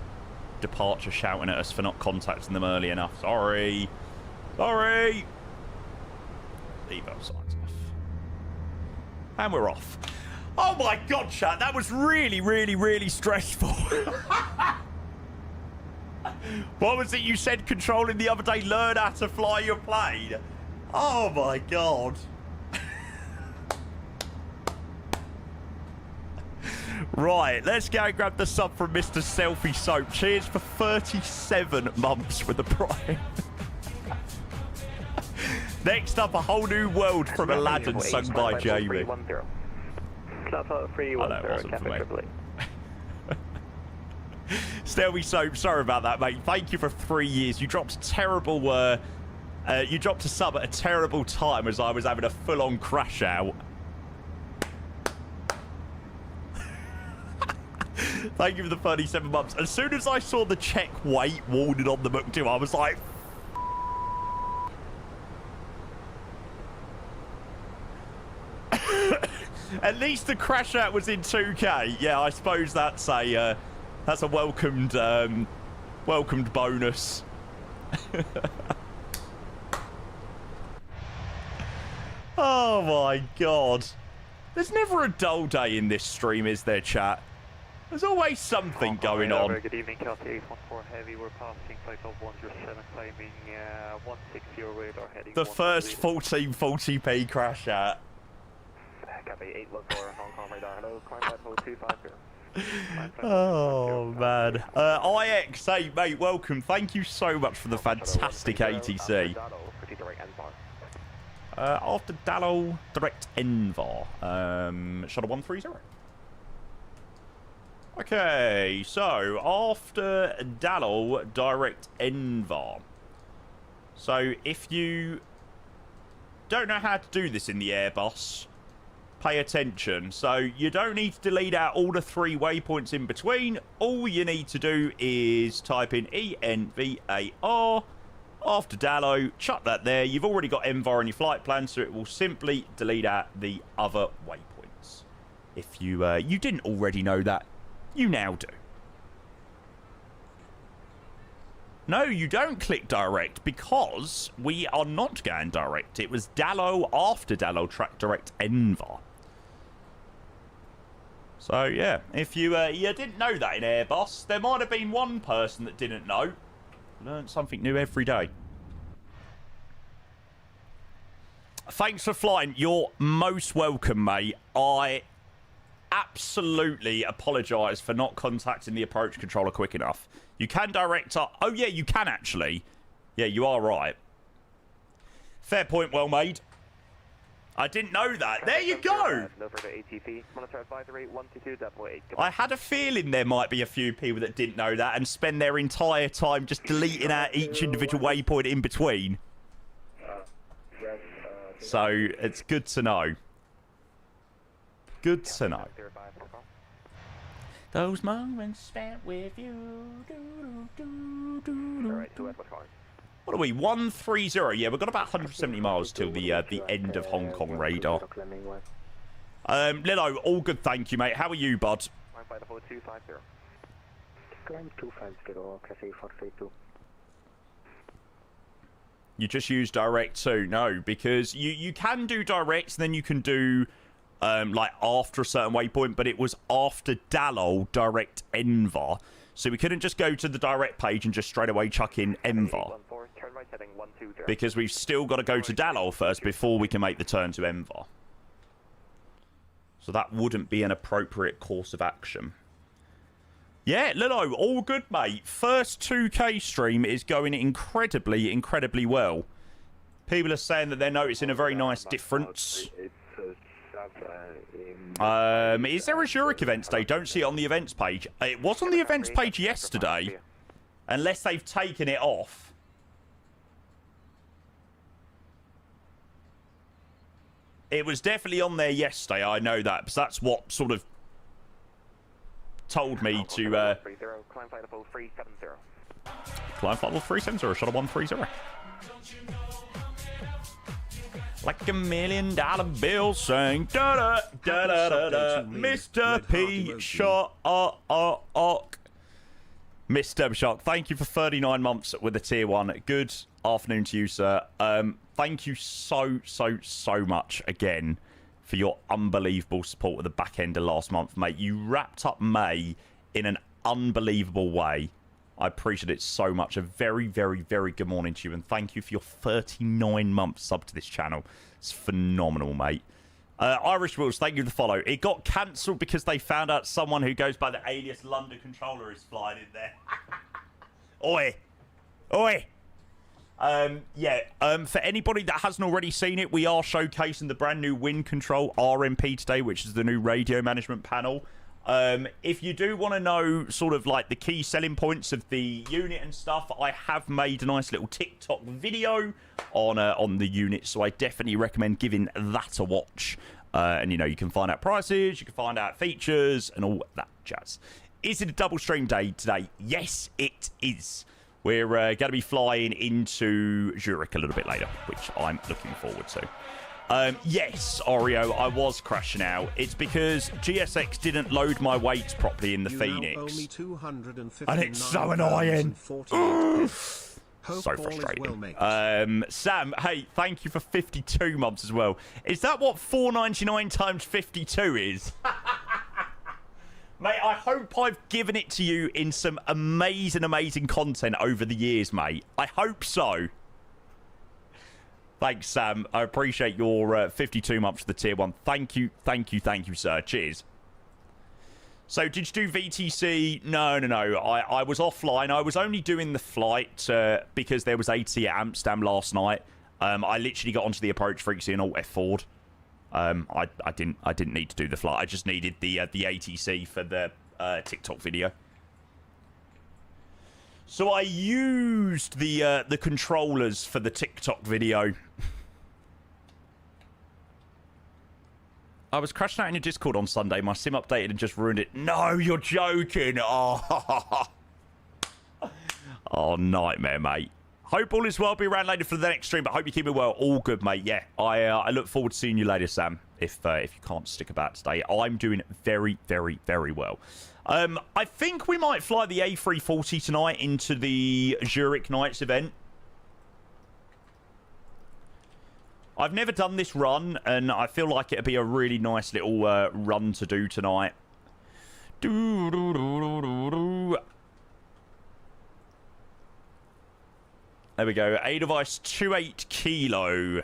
departure shouting at us for not contacting them early enough. Sorry. Sorry. Leave those signs off. And we're off. Oh my god, chat, that was really, really, really stressful. What was it you said controlling the other day? Learn how to fly your plane. Oh my god. Right, let's go and grab the sub from Mr. Selfie Soap. Cheers for 37 months with the Prime. Next up, A Whole New World from Aladdin, sung by Jamie. Club 310, Cafe Tripoli. Selfie Soap, sorry about that, mate. Thank you for 3 years. You dropped a terrible, you dropped a sub at a terrible time as I was having a full-on crash out. Thank you for the 37 months. As soon as I saw the check weight warning on the book too, I was like, At least the crash out was in 2K. Yeah, I suppose that's a welcomed bonus. Oh my god. There's never a dull day in this stream, is there, chat? There's always something going on. Good evening, Calculator 814 Heavy. We're passing flight of 107, climbing 160 radar heading. The first 1440p crash out. Copy 814 Hong Kong radar. Hello, climb that hold 250. Oh man. IX8, mate, welcome. Thank you so much for the fantastic ATC. After Dallo, direct Envar. Shuttle 130. Okay, so after Dallo, direct Envar. So if you don't know how to do this in the Airbus, pay attention. So you don't need to delete out all the 3 waypoints in between. All you need to do is type in ENVAR. After Dallo, chuck that there. You've already got Envar in your flight plan, so it will simply delete out the other waypoints. If you didn't already know that, you now do. No, you don't click direct because we are not going direct. It was Dallo after Dallo track direct Envar. So yeah, if you didn't know that in Airbus, there might have been one person that didn't know. Learn something new every day. Thanks for flying. You're most welcome, mate. I absolutely apologise for not contacting the approach controller quick enough. You can direct up. Oh, yeah, you can actually. Yeah, you are right. Fair point, well made. I didn't know that. There you go. I had a feeling there might be a few people that didn't know that and spend their entire time just deleting out each individual waypoint in between. So it's good to know. Good to know. Those moments spent with you. What are we? 130. Yeah, we've got about 170 miles till the end of Hong Kong radar. Lilo, all good, thank you, mate. How are you, bud? You just use direct too? No, because you can do direct, and then you can do like after a certain waypoint, but it was after Dallo direct Envar. So we couldn't just go to the direct page and just straight away chuck in Envar. Because we've still got to go to Dallo first before we can make the turn to Envar. So that wouldn't be an appropriate course of action. Yeah, Lilo, all good, mate. First 2K stream is going incredibly, incredibly well. People are saying that they're noticing a very nice difference. Is there a Zurich events day? Don't see it on the events page. It was on the events page yesterday. Unless they've taken it off. It was definitely on there yesterday, I know that. Because that's what sort of told me to... Climb flight level 370. Climb flight level 370, shuttle 130. Like $1 million bill saying da da da da da. Mr. P. Shock. Mr. Shock, thank you for 39 months with the tier 1. Good afternoon to you, sir. Thank you so much again for your unbelievable support at the back end of last month, mate. You wrapped up May in an unbelievable way. I appreciate it so much. A very good morning to you, and thank you for your 39 months sub to this channel. It's phenomenal, mate. Irish Wills, thank you for the follow. It got cancelled because they found out someone who goes by the alias London Controller is flying in there. Oi. For anybody that hasn't already seen it, we are showcasing the brand new WINCTRL RMP today, which is the new radio management panel. If you do want to know sort of like the key selling points of the unit and stuff, I have made a nice little TikTok video on the unit, so I definitely recommend giving that a watch. And you can find out prices, you can find out features and all that jazz. Is it a double stream day today? Yes, it is. We're going to be flying into Zurich a little bit later, which I'm looking forward to. Yes, Oreo, I was crashing out. It's because GSX didn't load my weights properly in the Phoenix. And it's so annoying. So frustrating. Sam, hey, thank you for 52 months as well. Is that what 4.99 times 52 is? Mate, I hope I've given it to you in some amazing, amazing content over the years, mate. I hope so. Thanks, Sam. I appreciate your 52 months for the tier 1. Thank you, sir. Cheers. So, did you do VTC? No. I was offline. I was only doing the flight because there was AT at Amsterdam last night. I literally got onto the approach frequency and Alt F forward. I didn't need to do the flight. I just needed the ATC for the TikTok video. So I used the controllers for the TikTok video. I was crashing out in your Discord on Sunday. My sim updated and just ruined it. No, you're joking. Oh, oh, nightmare, mate. Hope all is well. Be around later for the next stream, but hope you keep it well. All good, mate. Yeah, I look forward to seeing you later, Sam. If you can't stick about today, I'm doing very, very, very well. I think we might fly the A340 tonight into the Zurich Nights event. I've never done this run, and I feel like it'd be a really nice little run to do tonight. There we go. A-Device 28 Kilo.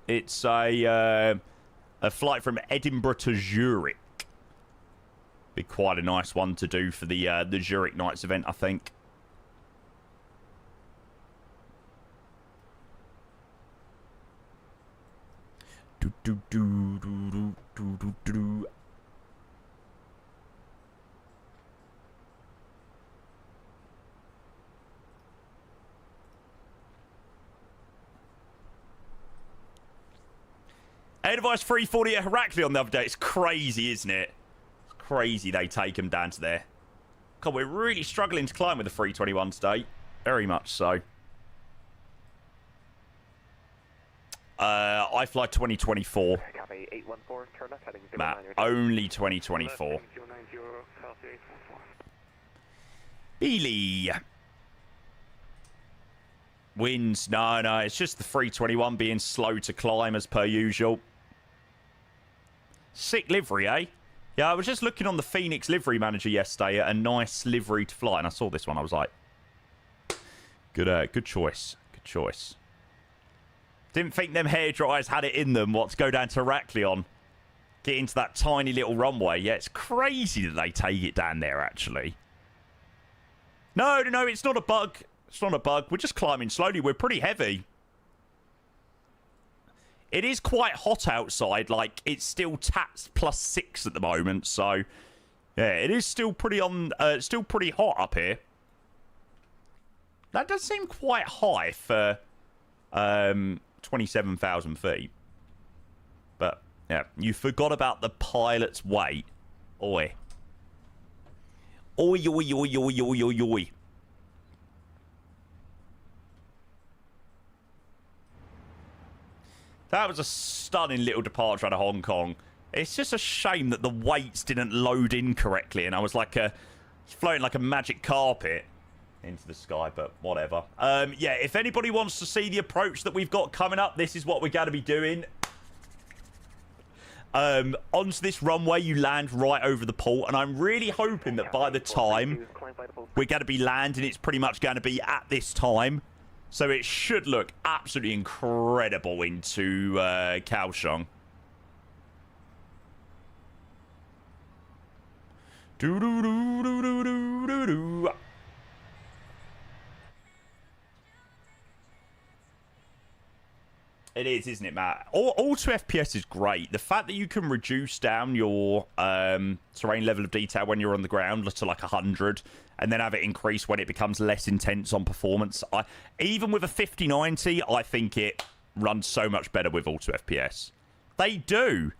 It's a flight from Edinburgh to Zurich. Be quite a nice one to do for the Zurich Nights event, I think. A-Device 340 at Heraklion the other day. It's crazy, isn't it? It's crazy they take them down to there. God, we're really struggling to climb with the 321 today. Very much so. I fly 2024. Matt, only 2024. Beely. Winds. No, it's just the 321 being slow to climb as per usual. Sick livery, eh? Yeah, I was just looking on the Phoenix livery manager yesterday at a nice livery to fly, and I saw this one. I was like, good choice. Good choice. Didn't think them hairdryers had it in them, to go down to Heraklion. Get into that tiny little runway. Yeah, it's crazy that they take it down there, actually. No, it's not a bug. It's not a bug. We're just climbing slowly. We're pretty heavy. It is quite hot outside. Like, it's still tats +6 at the moment. So, yeah, it is still pretty still pretty hot up here. That does seem quite high for 27,000 feet. But, yeah, you forgot about the pilot's weight. Oi. Oi, oi, oi, oi, oi, oi, oi. That was a stunning little departure out of Hong Kong. It's just a shame that the weights didn't load in correctly, and I was like floating like a magic carpet into the sky, but whatever. Yeah, if anybody wants to see the approach that we've got coming up, this is what we're going to be doing. Onto this runway, you land right over the port, and I'm really hoping that by the time we're going to be landing, it's pretty much going to be at this time. So it should look absolutely incredible into Kaioshung. Do-do-do-do-do-do-do-do. It is, isn't it, Matt? Auto FPS is great. The fact that you can reduce down your terrain level of detail when you're on the ground to like 100, and then have it increase when it becomes less intense on performance. Even with a 5090, I think it runs so much better with Auto FPS. They do.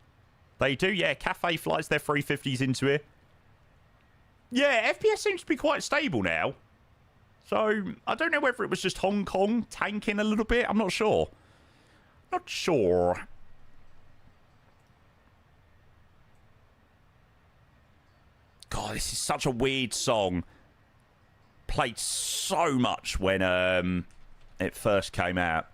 They do, yeah. Cafe flies their 350s into it. Yeah, FPS seems to be quite stable now. So, I don't know whether it was just Hong Kong tanking a little bit. I'm not sure. Not sure. God, this is such a weird song. Played so much when it first came out.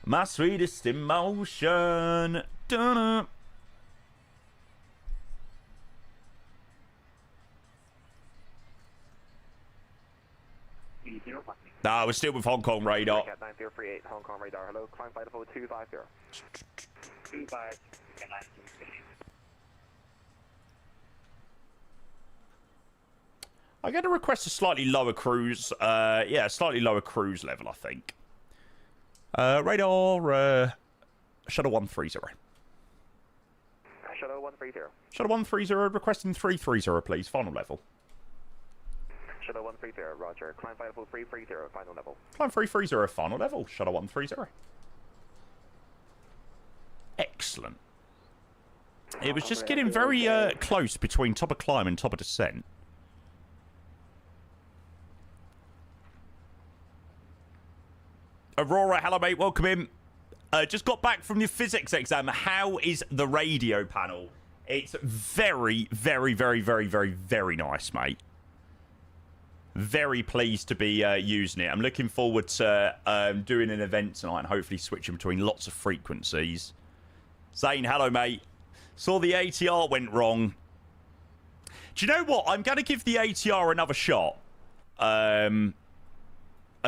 My sweetest emotion. Dun-dun. Nah, we're still with Hong Kong radar. 9038, Hong Kong radar. Hello, climb flight level 250. 25. I'm going to request a slightly lower cruise. Yeah, slightly lower cruise level, I think. Radar, Shuttle 130. Shuttle 130. Shuttle 130, requesting 330, please. Final level. Shuttle 130, roger. Climb flight level 330, final level. Climb 330, final level. Shuttle 130. Excellent. It was just getting very close between top of climb and top of descent. Aurora, hello mate, welcome in. Just got back from your physics exam. How is the radio panel? It's very, very, very, very, very, very nice, mate. Very pleased to be using it. I'm looking forward to doing an event tonight and hopefully switching between lots of frequencies. Zane, hello mate. Saw the ATR went wrong. Do you know what? I'm going to give the ATR another shot at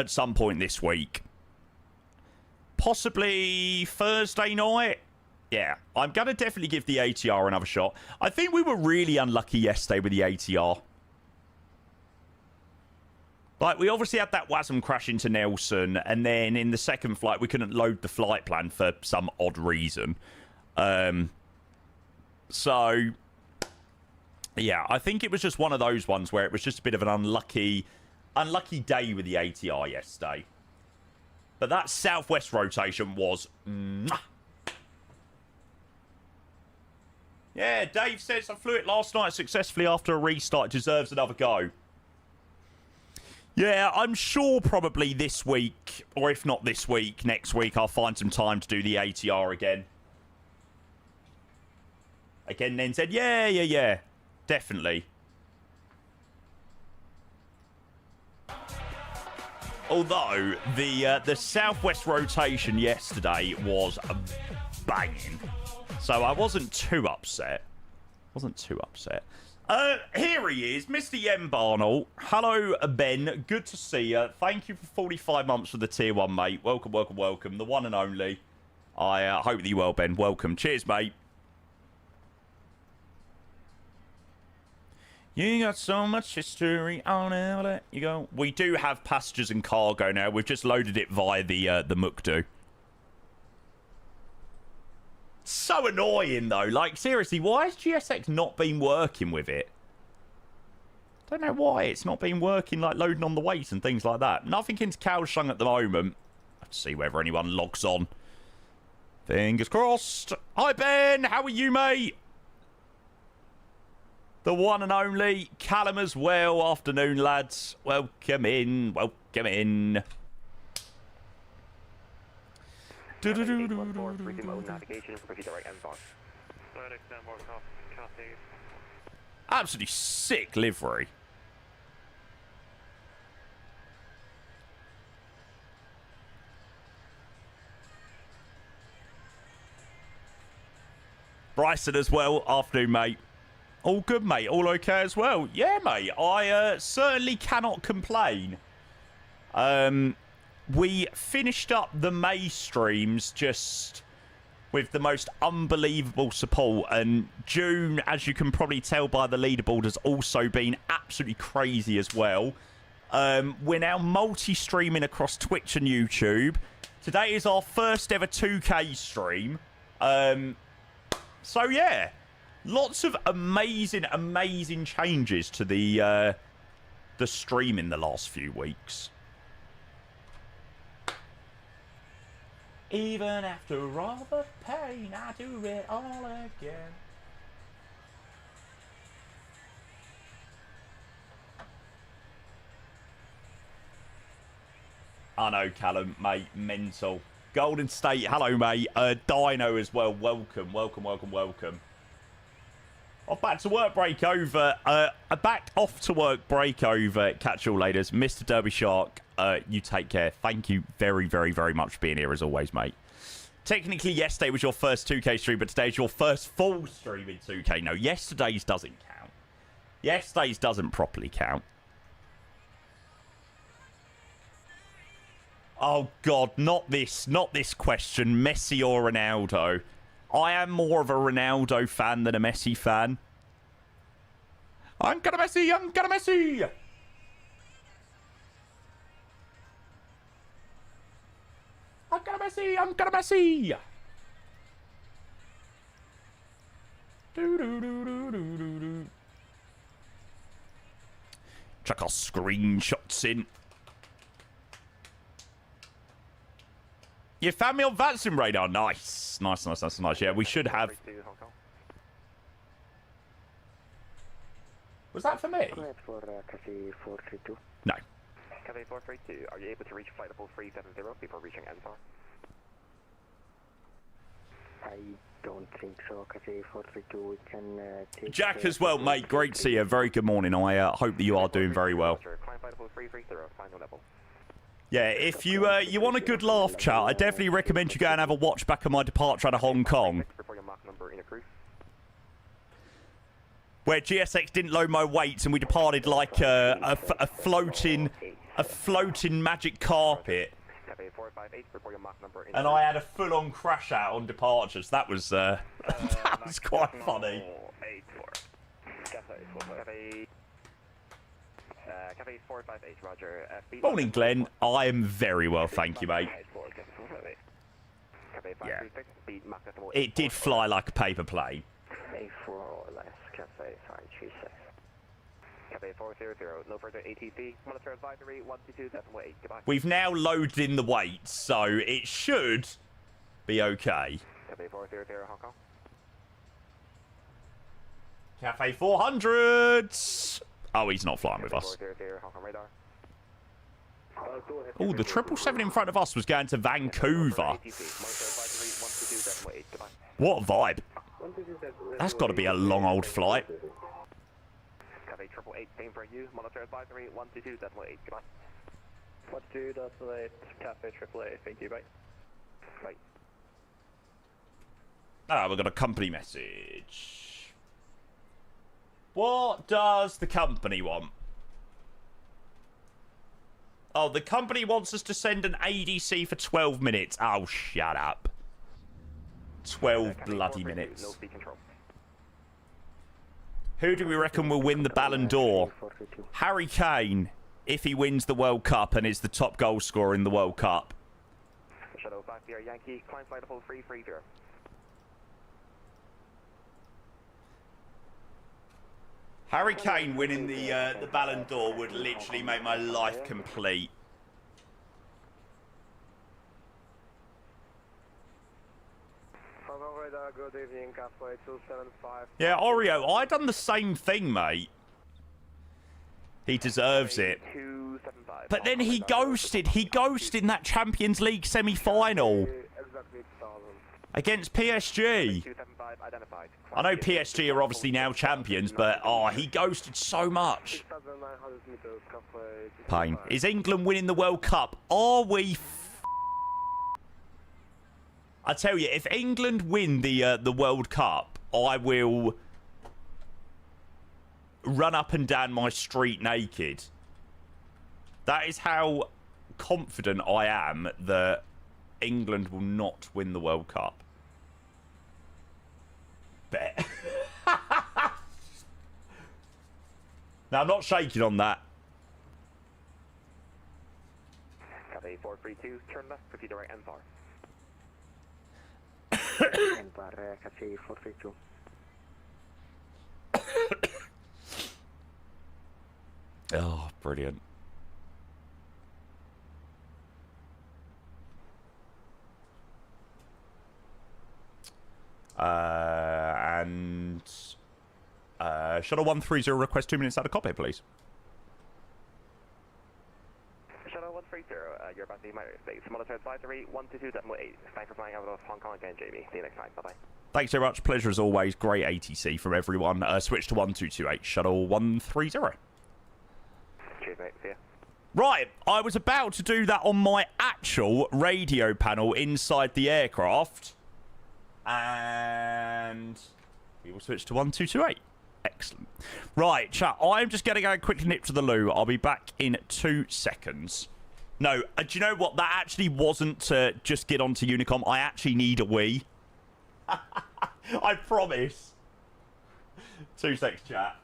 some point this week. Possibly Thursday night. Yeah, I'm going to definitely give the ATR another shot. I think we were really unlucky yesterday with the ATR. Like, we obviously had that WASM crash into Nelson, and then in the second flight, we couldn't load the flight plan for some odd reason. So, yeah, I think it was just one of those ones where it was just a bit of an unlucky day with the ATR yesterday. But that southwest rotation was... Yeah, Dave says I flew it last night successfully after a restart. It deserves another go. Yeah, I'm sure probably this week, or if not this week, next week, I'll find some time to do the ATR again. Again, then said, yeah, definitely. Although, the southwest rotation yesterday was banging. So I wasn't too upset. Here he is, Mr. Yen Barnell. Hello, Ben. Good to see you. Thank you for 45 months for the Tier 1, mate. Welcome, welcome, welcome. The one and only. I hope that you're well, Ben. Welcome. Cheers, mate. You got so much history, I'll never let you go. We do have passengers and cargo now. We've just loaded it via the Mukdu. So annoying, though. Like, seriously, why has GSX not been working with it? Don't know why it's not been working, like, loading on the weights and things like that. Nothing into Kaioshung at the moment. Let's see whether anyone logs on. Fingers crossed. Hi, Ben. How are you, mate? The one and only Callum as well. Afternoon, lads. Welcome in. Welcome in. Absolutely sick livery. Bryson as well. Afternoon, mate. All good, mate. All okay as well. Yeah, mate. I certainly cannot complain. We finished up the May streams just with the most unbelievable support. And June, as you can probably tell by the leaderboard, has also been absolutely crazy as well. We're now multi-streaming across Twitch and YouTube. Today is our first ever 2K stream. So, yeah. Lots of amazing changes to the stream in the last few weeks. Even after all the pain, I do it all again. I know, Callum, mate, mental. Golden State, hello, mate. Dino as well. Welcome, welcome, welcome, welcome. Off back to work break over. Back off to work break over. Catch you all later. Mr. Derby Shark, you take care. Thank you very, very, very much for being here as always, mate. Technically, yesterday was your first 2K stream, but today's your first full stream in 2K. No, yesterday's doesn't count. Yesterday's doesn't properly count. Oh, God, not this question. Messi or Ronaldo? I am more of a Ronaldo fan than a Messi fan. I'm gonna Messi, I'm gonna Messi! I'm gonna Messi, I'm gonna Messi! Do-do-do-do-do-do-do. Check our screenshots in. You found me on Vatsim radar. Nice. Nice, nice, nice, nice. Yeah, we should have... Was that for me? For Cafe 432. No. Cafe 432, are you able to reach flight level 370 before reaching NSAR? I don't think so. Cafe 432, we can take... Jack as well, mate. Great to see you. Very good morning. I hope that you are doing very well. Climb flight level 330, final level. Yeah, if you you want a good laugh, chat, I definitely recommend you go and have a watch back of my departure out of Hong Kong. Where GSX didn't load my weights and we departed like a floating magic carpet. And I had a full-on crash out on departures. That was that was quite funny. Cafe 458, roger. Morning, Glenn. I am very well, thank you, mate. Yeah. It did fly like a paper plane. A4 or less, Cafe 536. Cafe 400, no further ATC. Monitor advisory 122.8. Goodbye. We've now loaded in the weights, so it should be okay. Cafe 400, Hong Kong. Cafe 400. Oh, he's not flying with us. Oh, the 777 in front of us was going to Vancouver. What a vibe. That's got to be a long old flight. Cafe 888, same for you. Monitor advisory 122.8. Goodbye. 122.8, Cafe 888, thank you, bye. Bye. Ah, we've got a company message. What does the company want? Oh, the company wants us to send an ADC for 12 minutes. Oh, shut up. 12 bloody minutes. Who do we reckon will win the Ballon d'Or? Harry Kane, if he wins the World Cup and is the top goal scorer in the World Cup. Shadow 5 Yankee, climb flight level 330. Harry Kane winning the Ballon d'Or would literally make my life complete. Good evening, Cafe 275. Yeah, Oreo, I done the same thing, mate. He deserves it. But then he ghosted. He ghosted in that Champions League semi-final against PSG. I know PSG are obviously now champions, but oh, he ghosted so much. Pain. Is England winning the World Cup? Are we? I tell you, if England win the World Cup, I will run up and down my street naked. That is how confident I am that England will not win the World Cup. Bet. Now, I'm not shaking on that. Cafe 432, turn left, proceed to right and far. Cafe 432. Oh, brilliant. And Shuttle 130 request 2 minutes out of copy, please. Shuttle 130, you're about across the United States. Monitor advisory 122.8. Thanks for flying out of Hong Kong again, Jamie. See you next time. Bye-bye. Thanks so much. Pleasure as always. Great ATC from everyone. Switch to 1228, shuttle 130. Cheers, mate. See ya. Right, I was about to do that on my actual radio panel inside the aircraft. And we will switch to 1228. Excellent. Right, chat, I'm just going to go quickly nip to the loo. I'll be back in 2 seconds. No, do you know what? That actually wasn't to just get onto Unicom. I actually need a wee. I promise. 2 seconds, chat.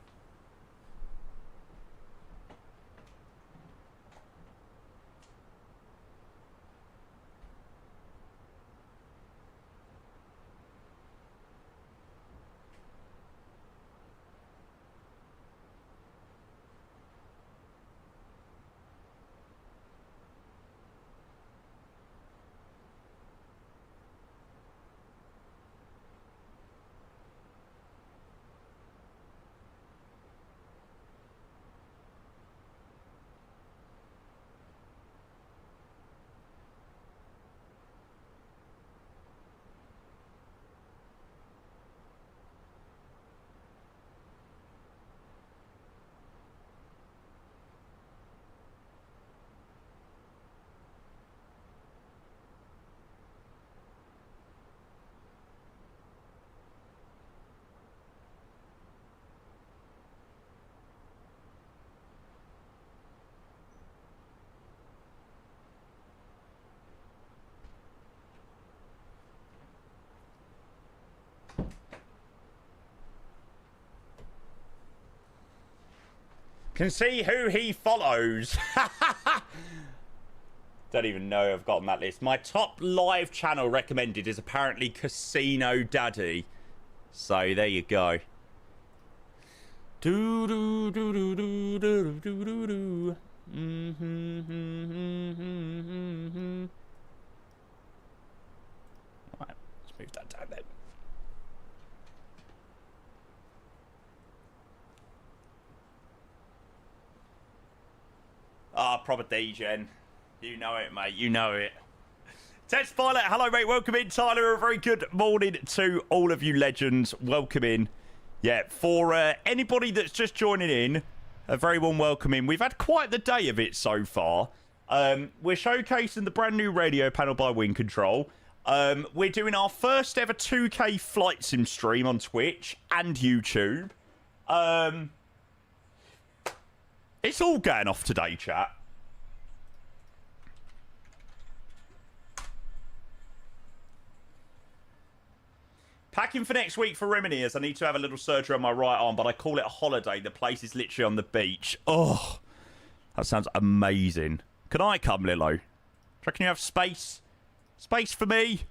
Can see who he follows. Don't even know I've got on that list. My top live channel recommended is apparently Casino Daddy. So there you go. Do do do do do do do do do. Right, let's move that down then. Ah, proper degen. You know it, mate. You know it. Test Pilot, hello, mate. Welcome in, Tyler. A very good morning to all of you legends. Welcome in. Yeah, for anybody that's just joining in, a very warm welcome in. We've had quite the day of it so far. We're showcasing the brand new radio panel by WINCTRL. We're doing our first ever 2K flight sim stream on Twitch and YouTube. It's all going off today, chat. Packing for next week for Rimini as I need to have a little surgery on my right arm, but I call it a holiday. The place is literally on the beach. Oh, that sounds amazing. Can I come, Lilo? Do you reckon you have space? Space for me?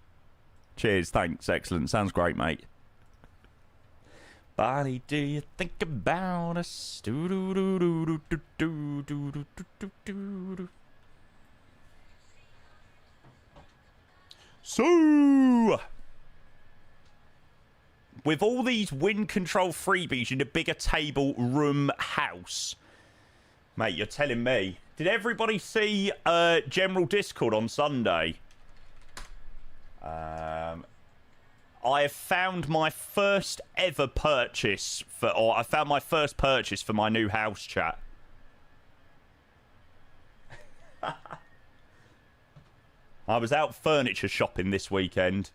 Cheers, thanks, excellent. Sounds great, mate. Body, do you think about us? So, with all these WINCTRL freebies in a bigger table room house, mate, you're telling me. Did everybody see General Discord on Sunday? I have found my first ever purchase I found my first purchase for my new house, chat. I was out furniture shopping this weekend.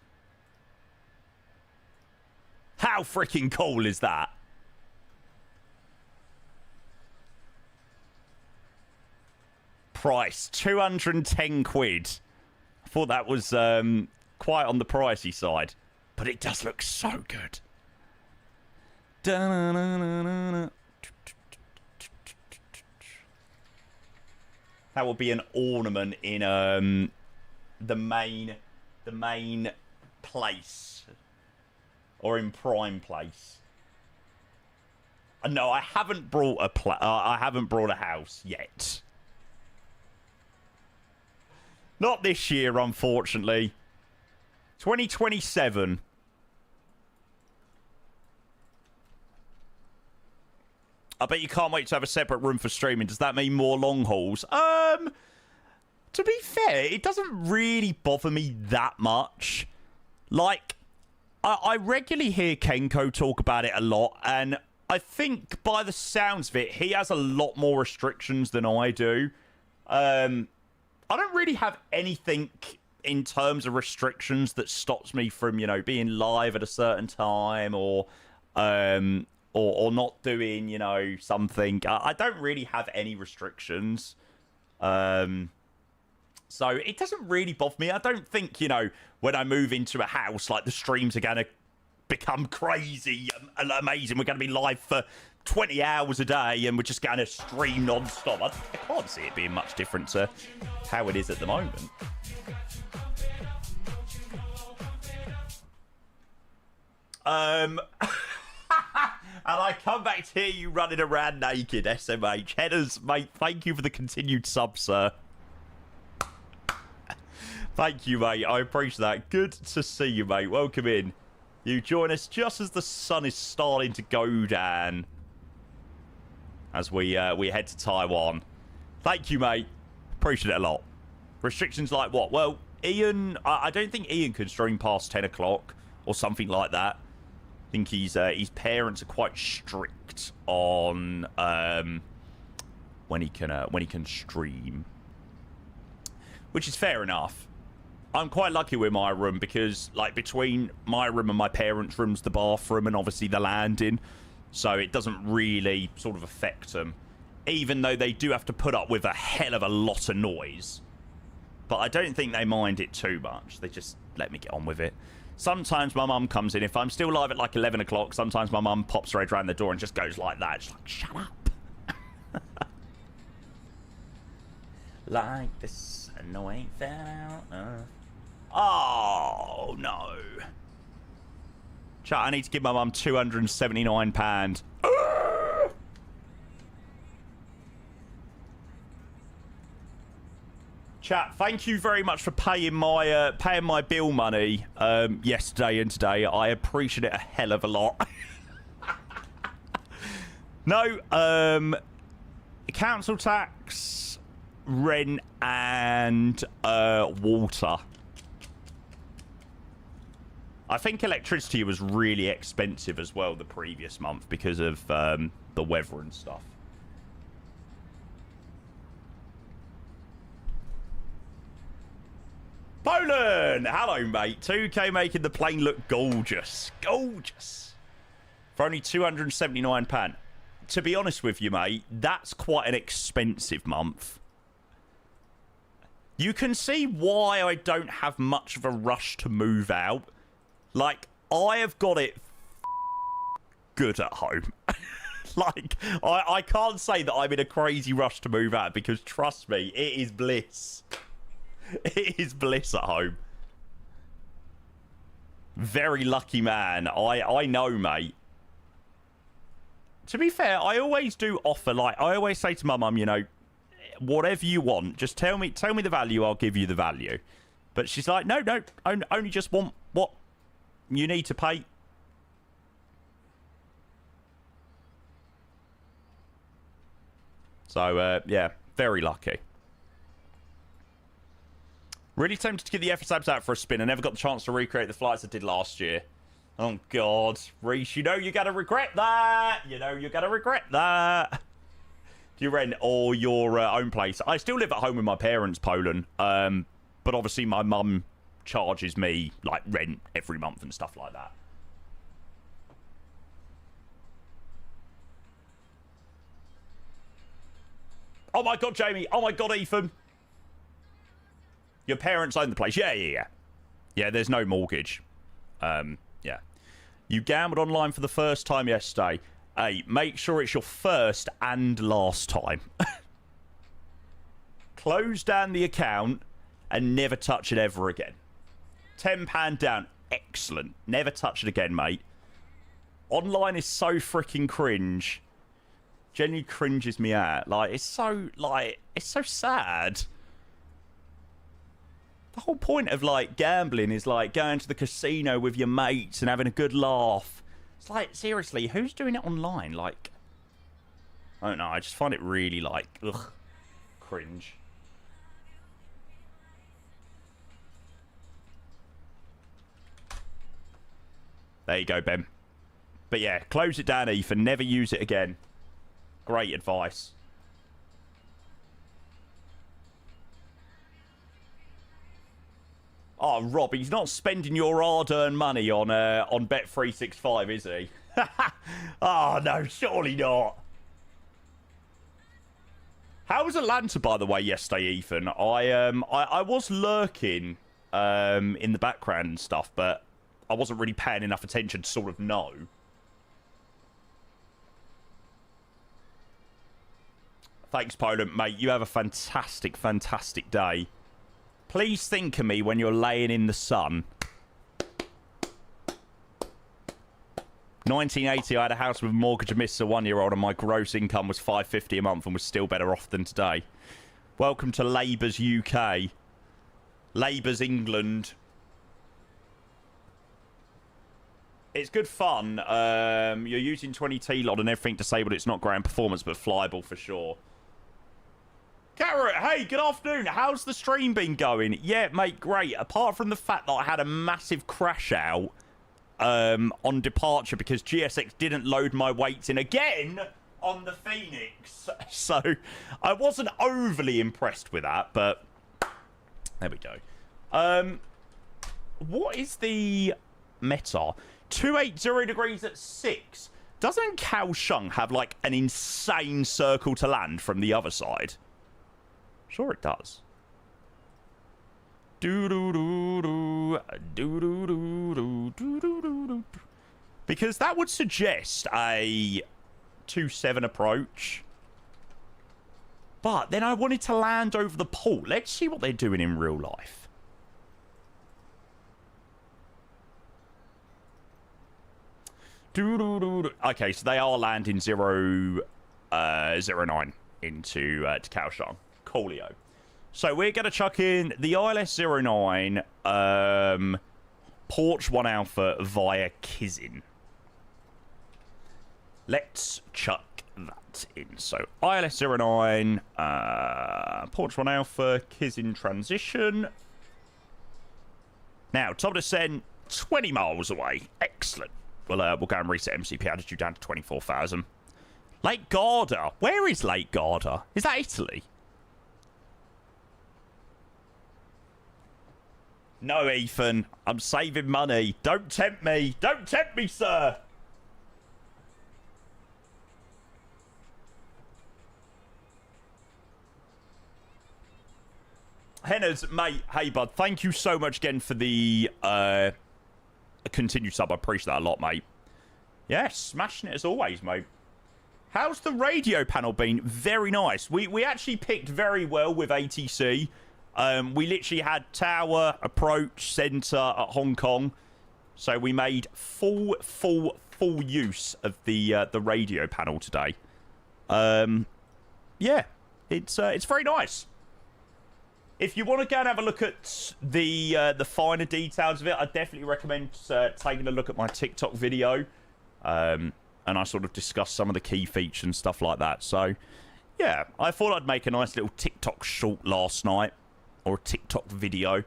How freaking cool is that? Price, 210 quid. I thought that was quite on the pricey side. But it does look so good. That will be an ornament in the main place, or in Prime Place. No, I haven't brought a house yet. Not this year, unfortunately. 2027. I bet you can't wait to have a separate room for streaming. Does that mean more long hauls? To be fair, it doesn't really bother me that much. Like, I regularly hear Kenko talk about it a lot, and I think by the sounds of it, he has a lot more restrictions than I do. I don't really have anything in terms of restrictions that stops me from, you know, being live at a certain time or not doing, you know, something. I don't really have any restrictions. So it doesn't really bother me. I don't think, you know, when I move into a house, like, the streams are going to become crazy and amazing. We're going to be live for 20 hours a day and we're just going to stream non-stop. I can't see it being much different to how it is at the moment. And I come back to hear you running around naked, SMH. Headers, mate, thank you for the continued sub, sir. Thank you, mate. I appreciate that. Good to see you, mate. Welcome in. You join us just as the sun is starting to go down as we head to Taiwan. Thank you, mate. Appreciate it a lot. Restrictions like what? Well, Ian, I don't think Ian can stream past 10 o'clock or something like that. I think his parents are quite strict on when he can stream, which is fair enough. I'm quite lucky with my room because, like, between my room and my parents' room's the bathroom and obviously the landing, so it doesn't really sort of affect them, even though they do have to put up with a hell of a lot of noise. But I don't think they mind it too much. They just let me get on with it. Sometimes my mum comes in. If I'm still live at like 11 o'clock, sometimes my mum pops right around the door and just goes like that. She's like, shut up. Like this, I know I ain't fell out. Oh, no. Chat, I need to give my mum £279. Chat, thank you very much for paying my bill money yesterday and today. I appreciate it a hell of a lot. No, council tax, rent, and water. I think electricity was really expensive as well the previous month because of the weather and stuff. Poland! Hello, mate. 2K making the plane look gorgeous. Gorgeous. For only £279. To be honest with you, mate, that's quite an expensive month. You can see why I don't have much of a rush to move out. Like, I have got it good at home. Like, I can't say that I'm in a crazy rush to move out because, trust me, it is bliss. It is bliss at home. Very lucky man. I know, mate. To be fair, I always do offer, like, I always say to my mum, you know, whatever you want, just tell me the value, I'll give you the value. But she's like, no, only just want what you need to pay. So, yeah, very lucky. Really tempted to give the FSABs out for a spin. I never got the chance to recreate the flights I did last year. Oh, God. Reese, you know you're going to regret that. You know you're going to regret that. Do you rent or your own place? I still live at home with my parents, Poland. But obviously my mum charges me, like, rent every month and stuff like that. Oh, my God, Jamie. Oh, my God, Ethan. Your parents own the place. Yeah. Yeah, there's no mortgage. Yeah. You gambled online for the first time yesterday. Hey, make sure it's your first and last time. Close down the account and never touch it ever again. £10 down. Excellent. Never touch it again, mate. Online is so freaking cringe. Genuinely cringes me out. Like, it's so sad. The whole point of, like, gambling is, like, going to the casino with your mates and having a good laugh. It's like, seriously, who's doing it online? Like, I don't know. I just find it really, like, ugh, cringe. There you go, Ben. But yeah, close it down, Ethan. Never use it again. Great advice. Oh, Rob, he's not spending your hard-earned money on Bet365, is he? Oh, no, surely not. How was Atlanta, by the way, yesterday, Ethan? I was lurking in the background and stuff, but I wasn't really paying enough attention to sort of know. Thanks, Poland, mate. You have a fantastic, fantastic day. Please think of me when you're laying in the sun. 1980, I had a house with a mortgage and missed a 1-year-old, and my gross income was $550 a month and was still better off than today. Welcome to Labour's UK. Labour's England. It's good fun. You're using 20T-Lod and everything disabled. It's not ground performance, but flyable for sure. Carrot, hey, good afternoon. How's the stream been going? Yeah, mate, great. Apart from the fact that I had a massive crash out on departure because GSX didn't load my weights in again on the Phoenix. So I wasn't overly impressed with that, but there we go. What is the meta? 280 degrees at 6. Doesn't Kaioshung have like an insane circle to land from the other side? Sure it does. Because that would suggest a 2-7 approach. But then I wanted to land over the port. Let's see what they're doing in real life. Okay, so they are landing 009 into Kaioshung. Coolio. So we're going to chuck in the ILS-09 Porch 1 Alpha via Kizin. Let's chuck that in. So ILS-09 Porch 1 Alpha Kizin transition. Now, top of descent, 20 miles away. Excellent. We'll go and reset MCP altitude down to 24,000. Lake Garda. Where is Lake Garda? Is that Italy? No, Ethan. I'm saving money. Don't tempt me. Don't tempt me, sir. Henna's, mate. Hey, bud. Thank you so much again for the continued sub. I appreciate that a lot, mate. Yeah, smashing it as always, mate. How's the radio panel been? Very nice. We actually picked very well with ATC. We literally had tower, approach, center at Hong Kong. So we made full use of the radio panel today. Yeah, it's very nice. If you want to go and have a look at the finer details of it, I definitely recommend taking a look at my TikTok video. And I sort of discuss some of the key features and stuff like that. So, yeah, I thought I'd make a nice little TikTok short last night. Or a TikTok video.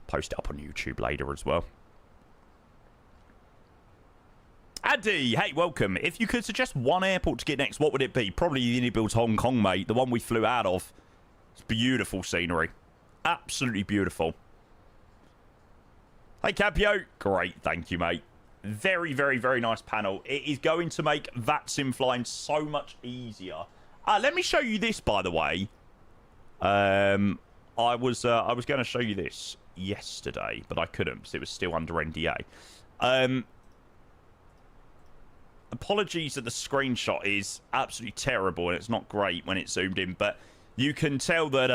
Post it up on YouTube later as well. Addy, hey, welcome. If you could suggest one airport to get next, what would it be? Probably the Unibuild Hong Kong, mate. The one we flew out of. It's beautiful scenery. Absolutely beautiful. Hey, Capio. Great, thank you, mate. Very, very, very nice panel. It is going to make VATSIM flying so much easier. Let me show you this, by the way. I was going to show you this yesterday, but I couldn't because it was still under NDA. Apologies that the screenshot is absolutely terrible and it's not great when it's zoomed in, but you can tell that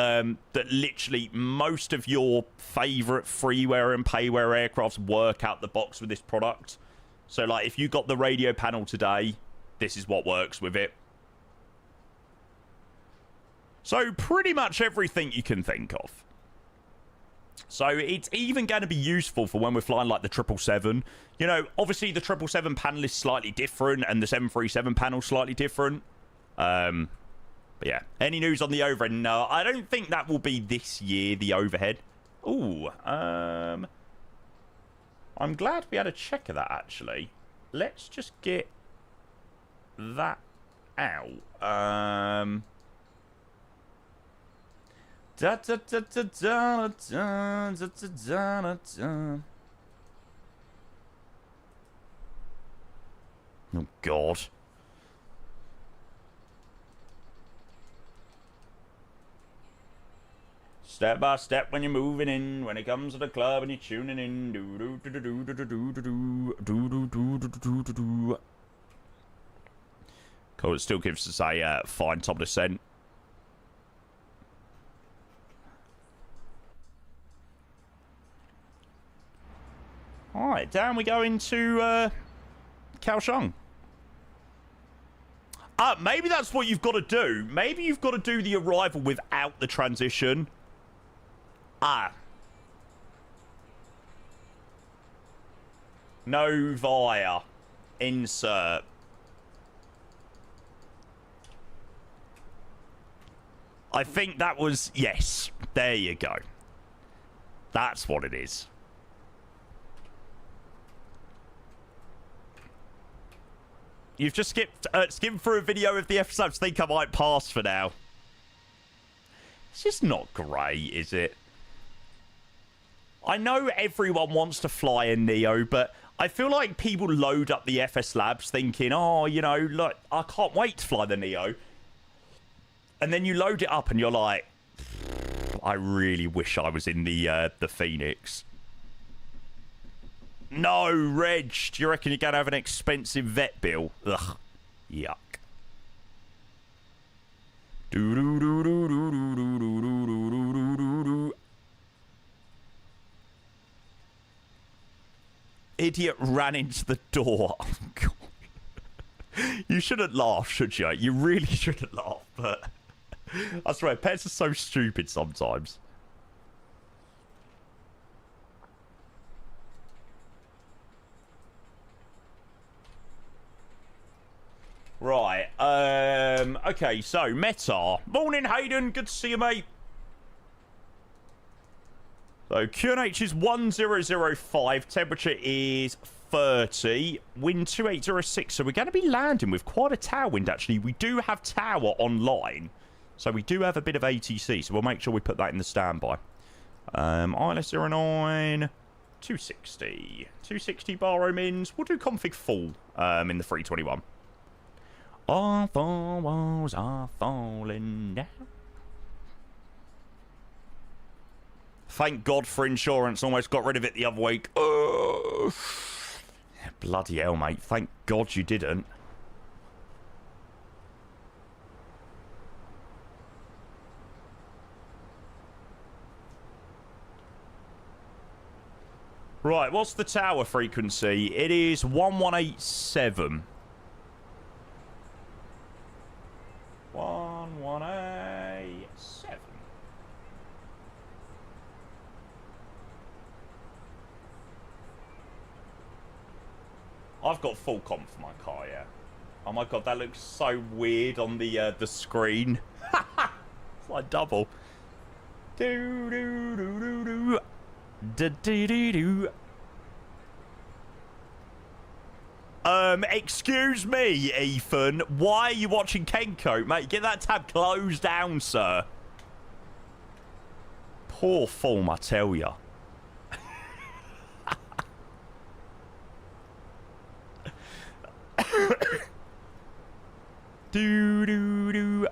that literally most of your favourite freeware and payware aircrafts work out the box with this product. So, like, if you got the radio panel today, this is what works with it. So pretty much everything you can think of. So it's even going to be useful for when we're flying like the 777. You know, obviously the 777 panel is slightly different and the 737 panel slightly different. But yeah, any news on the overhead? No, I don't think that will be this year, the overhead. Ooh, I I'm glad we had a check of that, actually. Let's just get that out. Da da da da da da da da da da. Oh, God. Step by step when you're moving in, when it comes to the club and you're tuning in. Do do do do do do do do do do do do do do do. Cool, it still gives us a fine top descent. Alright, down we go into Kaioshung. Maybe that's what you've got to do. Maybe you've got to do the arrival without the transition. No via. Insert. I think that was... Yes. There you go. That's what it is. You've just skimmed through a video of the episodes. Think I might pass for now. It's just not great, is it? I know everyone wants to fly a Neo, but I feel like people load up the FS Labs thinking, oh, you know, look, I can't wait to fly the Neo. And then you load it up and you're like, I really wish I was in the Phoenix. No, Reg, do you reckon you're going to have an expensive vet bill? Ugh, yuck. Idiot ran into the door. Oh, God. You shouldn't laugh, should you? You really shouldn't laugh, but I swear, pets are so stupid sometimes. Right, okay, so, Meta. Morning, Hayden, good to see you, mate. So, QNH is 1005, temperature is 30, wind 2806, so we're going to be landing with quite a tower wind, actually. We do have tower online, so we do have a bit of ATC, so we'll make sure we put that in the standby. ILS 09, 260. 260 baro mins. We'll do config full in the 321. All four walls are falling down. Thank God for insurance. Almost got rid of it the other week. Bloody hell, mate. Thank God you didn't. Right, what's the tower frequency? It is 1187. 1187. I've got full comp for my car, yeah. Oh my God, that looks so weird on the screen. It's like double. Do do do do do. Do do do do. Excuse me, Ethan. Why are you watching Kenko? Mate, get that tab closed down, sir. Poor form, I tell ya. Do do do.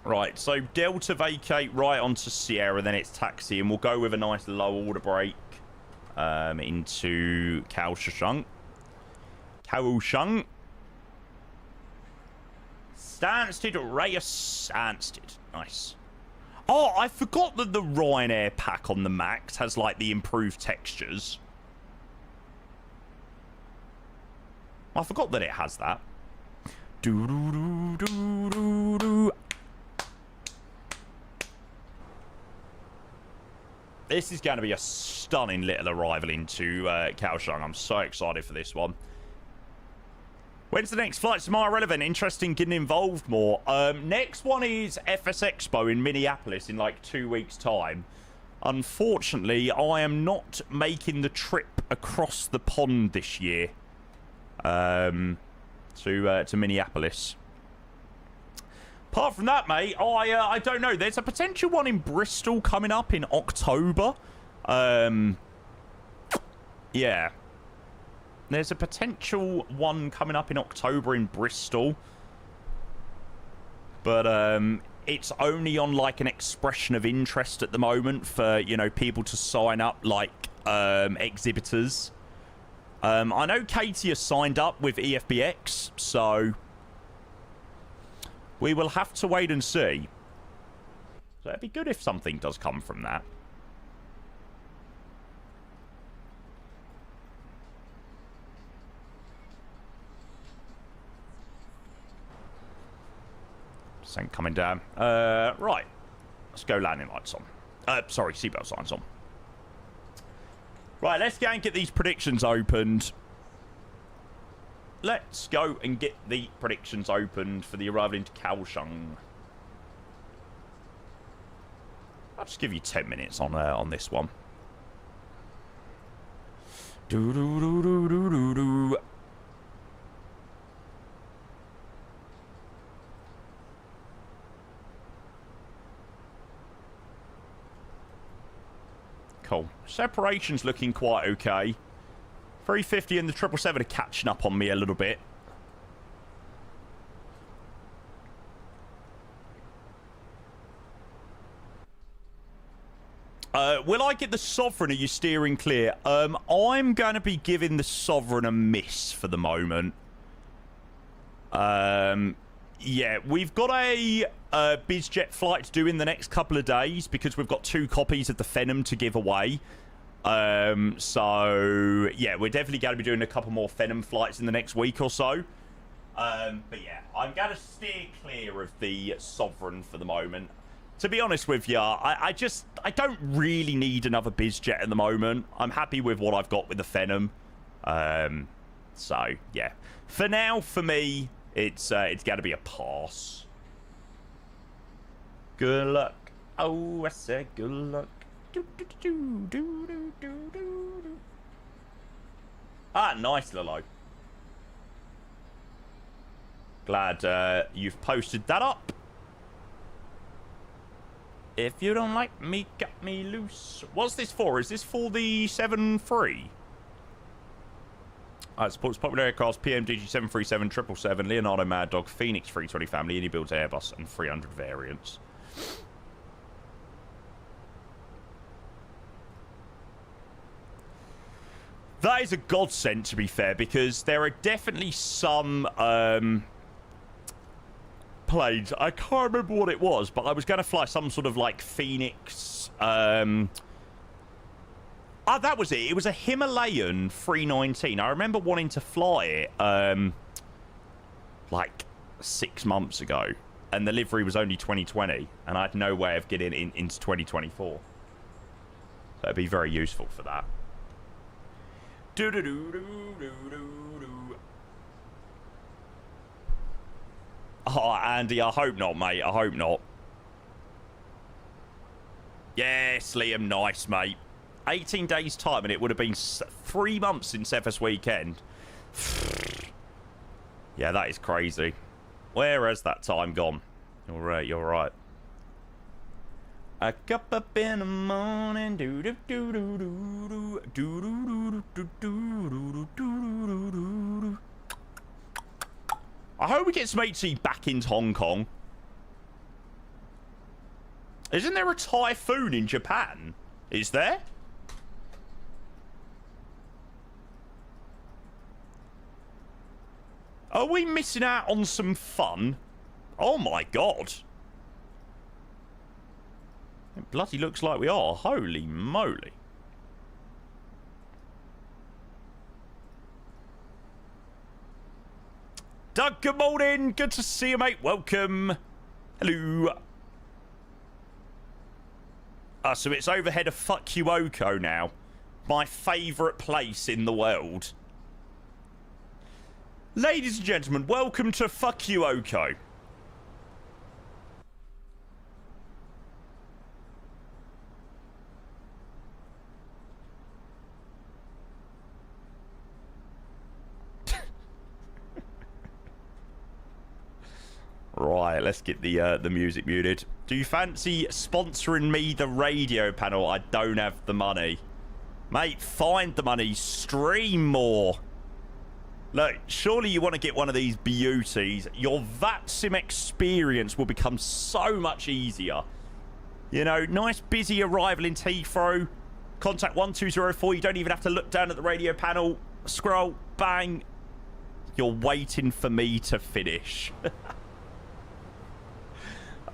Right, so Delta vacate right onto Sierra, then it's taxi, and we'll go with a nice low order brake into Kaioshung. Kaioshung. Stansted, Reyes Stansted. Nice. Oh, I forgot that the Ryanair pack on the Max has, like, the improved textures. I forgot that it has that. Do do do do do do. This is going to be a stunning little arrival into Kaioshung. I'm so excited for this one. When's the next flight? Tomorrow relevant. Interesting getting involved more. Next one is FS Expo in Minneapolis in like 2 weeks' time. Unfortunately, I am not making the trip across the pond this year to Minneapolis. Apart from that, mate, I don't know. There's a potential one in Bristol coming up in October. Yeah. There's a potential one coming up in October in Bristol. But it's only on, like, an expression of interest at the moment for, you know, people to sign up, like, exhibitors. I know Katie has signed up with EFBX, so we will have to wait and see. So it'd be good if something does come from that. Ain't coming down. Right. Let's go landing lights on. Sorry, seatbelt signs on. Right, let's go and get these predictions opened. Let's go and get the predictions opened for the arrival into Kaioshung. I'll just give you 10 minutes on this one. Do do do do do do do. Cool. Separation's looking quite okay. 350 and the 777 are catching up on me a little bit. Will I get the Sovereign? Are you steering clear? I'm going to be giving the Sovereign a miss for the moment. Yeah, we've got a BizJet flight to do in the next couple of days because we've got 2 copies of the Phenom to give away. So, yeah, we're definitely going to be doing a couple more Phenom flights in the next week or so. But, yeah, I'm going to steer clear of the Sovereign for the moment. To be honest with you, I don't really need another BizJet at the moment. I'm happy with what I've got with the Phenom. So, yeah. For now, for me, it's got to be a pass. Good luck. Oh, I said good luck. Ah, nice, Lolo. Glad you've posted that up. If you don't like me, cut me loose. What's this for? Is this for the 7-3? It supports popular aircraft, PMDG 737, 777, Leonardo Mad Dog, Phoenix 320 family, and he builds Airbus and 300 variants. That is a godsend, to be fair, because there are definitely some planes. I can't remember what it was, but I was going to fly some sort of like Phoenix. Ah, that was it. It was a Himalayan 319. I remember wanting to fly it like 6 months ago, and the delivery was only 2020, and I had no way of getting it into 2024. So it'd be very useful for that. Oh, Andy, I hope not, mate. I hope not. Yes, Liam, nice, mate. 18 days' time, and it would have been 3 months since FS weekend. Yeah, that is crazy. Where has that time gone? You're right, you're right. I got up in the morning, do do do do do do do do do do do do. I hope we get some HC back into Hong Kong. Isn't there a typhoon in Japan? Is there? Are we missing out on some fun? Oh my god. It bloody looks like we are. Holy moly. Doug, good morning. Good to see you, mate. Welcome. Hello. So it's overhead of Fukuoka now. My favourite place in the world. Ladies and gentlemen, welcome to Fukuoka. Right, let's get the music muted. Do you fancy sponsoring me the radio panel? I don't have the money. Mate, find the money. Stream more. Look, surely you want to get one of these beauties. Your VATSIM experience will become so much easier. You know, nice busy arrival in Heathrow. Contact 1204. You don't even have to look down at the radio panel. Scroll. Bang. You're waiting for me to finish.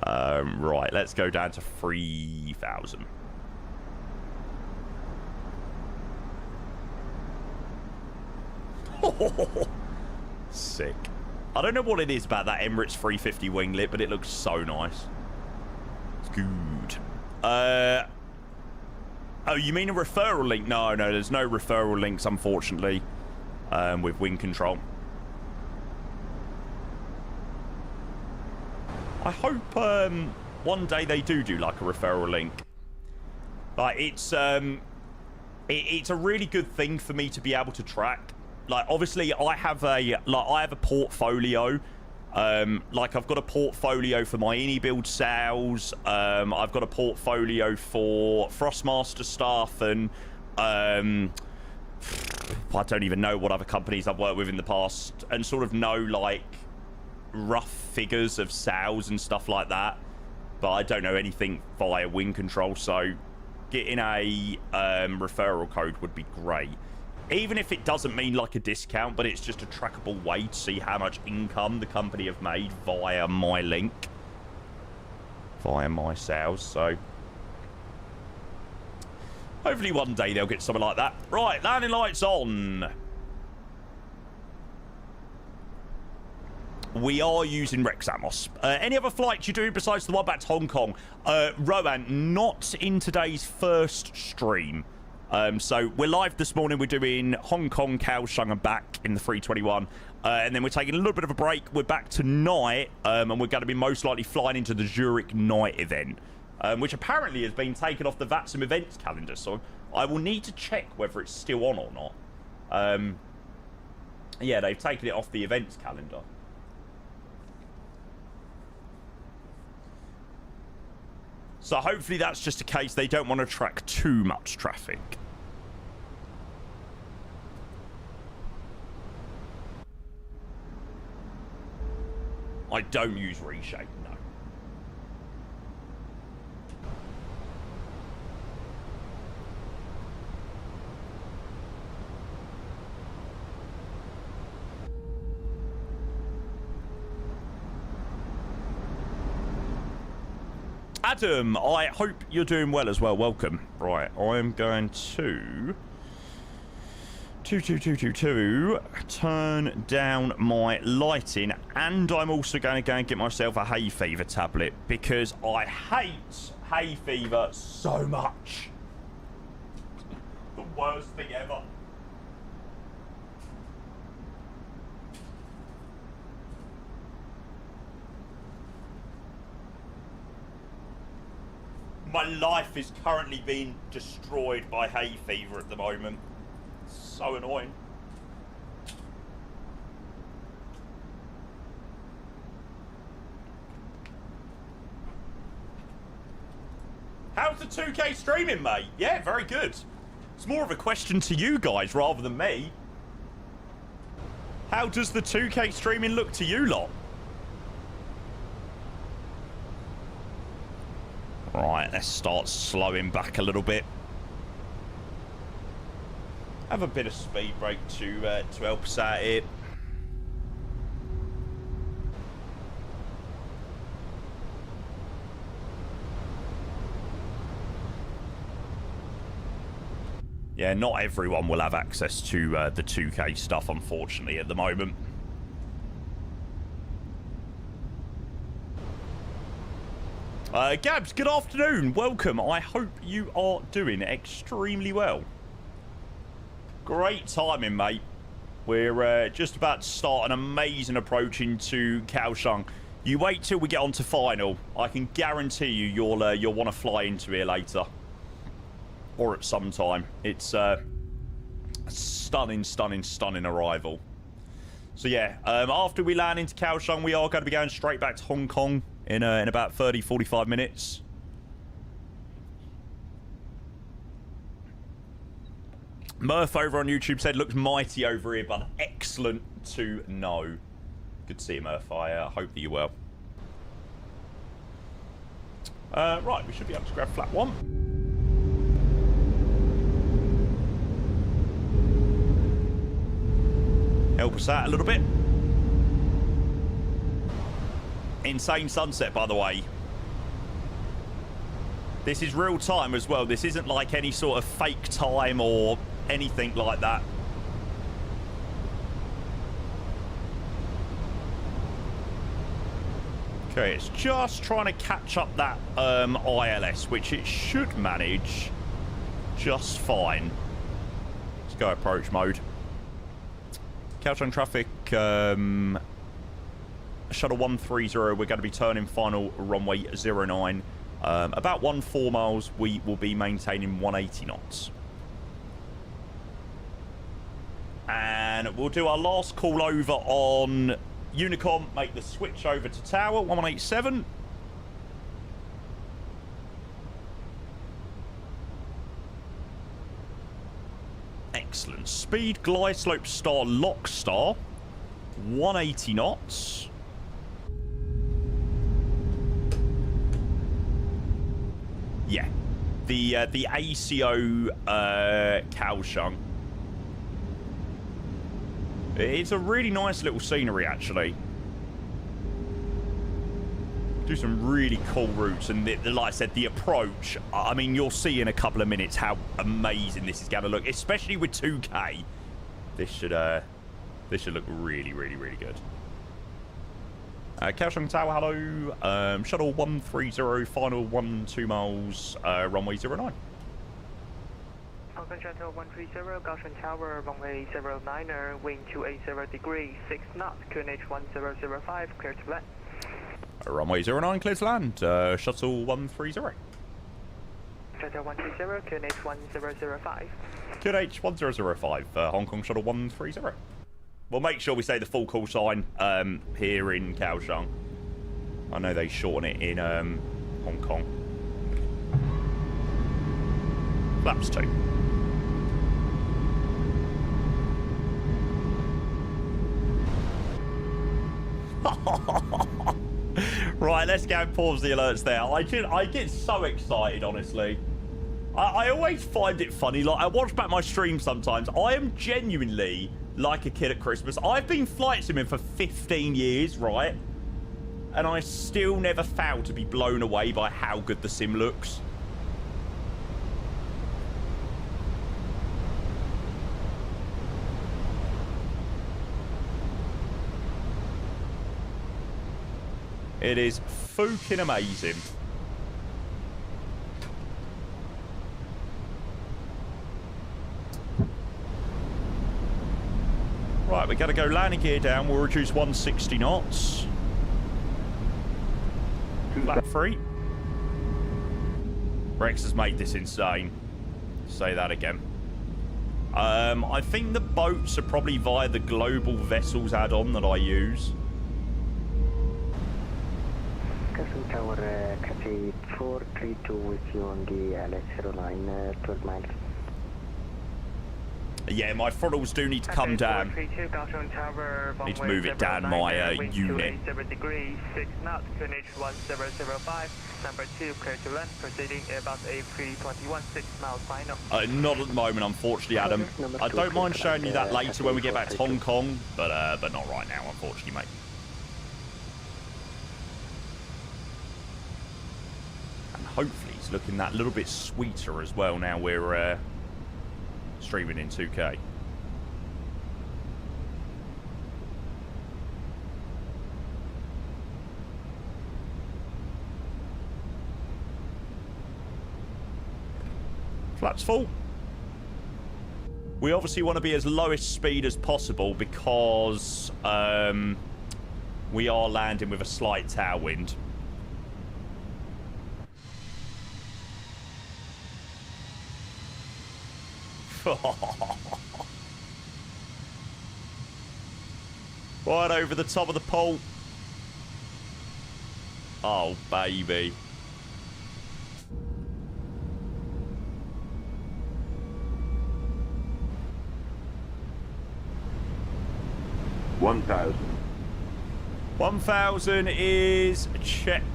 Right, let's go down to 3,000. Sick. I don't know what it is about that Emirates 350 winglet, but it looks so nice. It's good. Oh, you mean a referral link? No, there's no referral links, unfortunately, with WINCTRL. I hope one day they do like a referral link. Like, it's a really good thing for me to be able to track. Like, obviously, I have a portfolio. Like, I've got a portfolio for my build sales. I've got a portfolio for Frostmaster stuff, and I don't even know what other companies I've worked with in the past, and sort of know like rough figures of sales and stuff like that. But I don't know anything via WINCTRL, so getting a referral code would be great. Even if it doesn't mean like a discount, but it's just a trackable way to see how much income the company have made via my link, via my sales. So hopefully one day they'll get something like that. Right, landing lights on. We are using Rex Amos. Any other flights you do besides the one back to Hong Kong? Rowan, not in today's first stream. So we're live this morning. We're doing Hong Kong, Kaioshung and back in the 321. And then we're taking a little bit of a break. We're back tonight, and we're going to be most likely flying into the Zurich night event, which apparently has been taken off the VATSIM events calendar. So I will need to check whether it's still on or not. Yeah, they've taken it off the events calendar. So hopefully that's just a case they don't want to track too much traffic. I don't use Reshape, no. Adam, I hope you're doing well as well. Welcome. Right, I'm going to... 22222 turn down my lighting, and I'm also going to go and get myself a hay fever tablet because I hate hay fever so much. The worst thing ever. My life is currently being destroyed by hay fever at the moment. So annoying. How's the 2K streaming, mate? Yeah, very good. It's more of a question to you guys rather than me. How does the 2K streaming look to you lot? Right, let's start slowing back a little bit. Have a bit of speed brake to help us out here. Yeah, not everyone will have access to the 2K stuff, unfortunately, at the moment. Gabs, good afternoon. Welcome. I hope you are doing extremely well. Great timing, mate. We're just about to start an amazing approach into Kaioshung. You wait till we get on to final. I can guarantee you you'll want to fly into here later. Or at some time. It's a stunning, stunning, stunning arrival. So yeah, after we land into Kaioshung, we are going to be going straight back to Hong Kong in about 30-45 minutes. Murph over on YouTube said, looks mighty over here, but excellent to know. Good to see you, Murph. I hope that you're well. Right, we should be able to grab flat 1. Help us out a little bit. Insane sunset, by the way. This is real time as well. This isn't like any sort of fake time or anything like that. Okay, it's just trying to catch up that ILS, which it should manage just fine. Let's go approach mode. Kaioshung traffic, shuttle 130, we're going to be turning final runway 09. About 14 miles, we will be maintaining 180 knots. And we'll do our last call over on Unicom, make the switch over to tower 1187. Excellent. Speed, glide slope, star, lock star. 180 knots. Yeah. The ACO Kaioshung. It's a really nice little scenery, actually. Do some really cool routes, and like I said, the approach, I mean, you'll see in a couple of minutes how amazing this is going to look, especially with 2K. This should look really, really, really good. Kaioshung Tower, hello. Shuttle 130, final 12 miles, runway 09. Hong Kong Shuttle 130, Kaioshung Tower, runway 09, wind 280 degrees, 6 knots, QNH 1005, clear to land. Runway 09, clear to land. Shuttle 130. Shuttle 130, QNH 1005. QNH 1005, Hong Kong Shuttle 130. We'll make sure we say the full call sign here in Kaioshung. I know they shorten it in Hong Kong. Flaps 2. Right, let's go and pause the alerts there. I get so excited, honestly. I always find it funny. Like, I watch back my stream sometimes. I am genuinely like a kid at Christmas. I've been flight simming for 15 years, right? And I still never fail to be blown away by how good the sim looks. It is fucking amazing. Right, we got to go landing gear down. We'll reduce 160 knots. Flat 3. Rex has made this insane. Say that again. I think the boats are probably via the Global Vessels add-on that I use. Kaioshung Tower, Cathay 432 with you on the LS09, 12 miles. Yeah, my throttles do need to come down. Need to move it down my unit. 7 degrees, 6 knots, QNH 1005, number 2, clear to land, proceeding about A321, 6 miles final. Not at the moment, unfortunately, Adam. I don't mind showing you that later when we get back to Hong Kong, but not right now, unfortunately, mate. And hopefully it's looking that little bit sweeter as well now we're streaming in 2K. Flaps full. We obviously want to be as lowest speed as possible because we are landing with a slight tailwind. Right over the top of the pole. Oh, baby. $1,000. 1,000 is checked.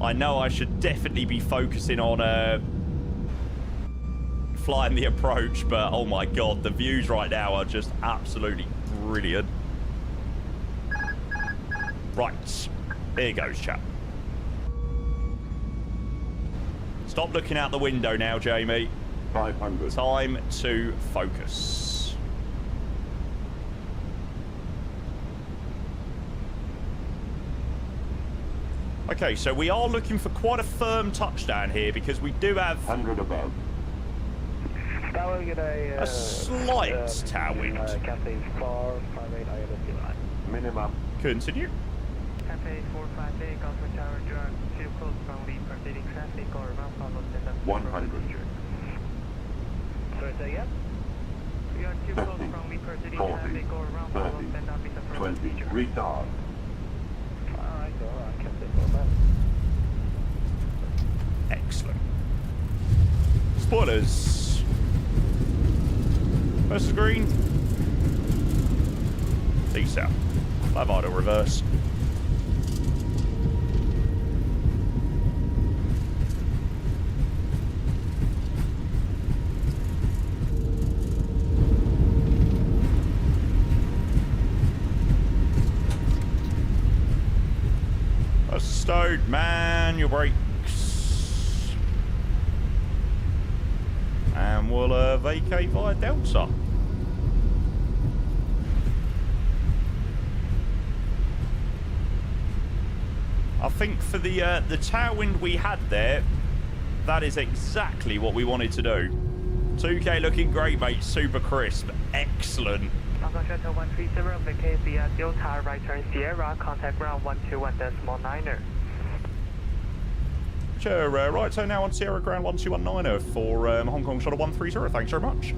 I know I should definitely be focusing on flying the approach, but oh my god, the views right now are just absolutely brilliant. Right, here goes, chap. Stop looking out the window now, Jamie. 500. Time to focus. Okay, so we are looking for quite a firm touchdown here because we do have 100 above. a slight tailwind. Minimum. Continue. Cafe 458, Gulf Tower, John, too close from lead proceeding traffic or around follow stand up. 100. Sorry, say again? We are too close 50, from lead proceeding 40, traffic or around follow 30, stand up is a 20. Retard. Alright, Cafe 458. Excellent. Spoilers. Versus green. East out. Live auto reverse. Stowed, man, your brakes. And we'll vacate via Delta. I think for the tailwind we had there, that is exactly what we wanted to do. 2K looking great, mate. Super crisp. Excellent. Falcon Shuttle 130, vacate via Delta, right turn Sierra, contact ground 121.9er. Sure, right turn now on Sierra ground 1219er for Hong Kong Shuttle 130. Thanks very much.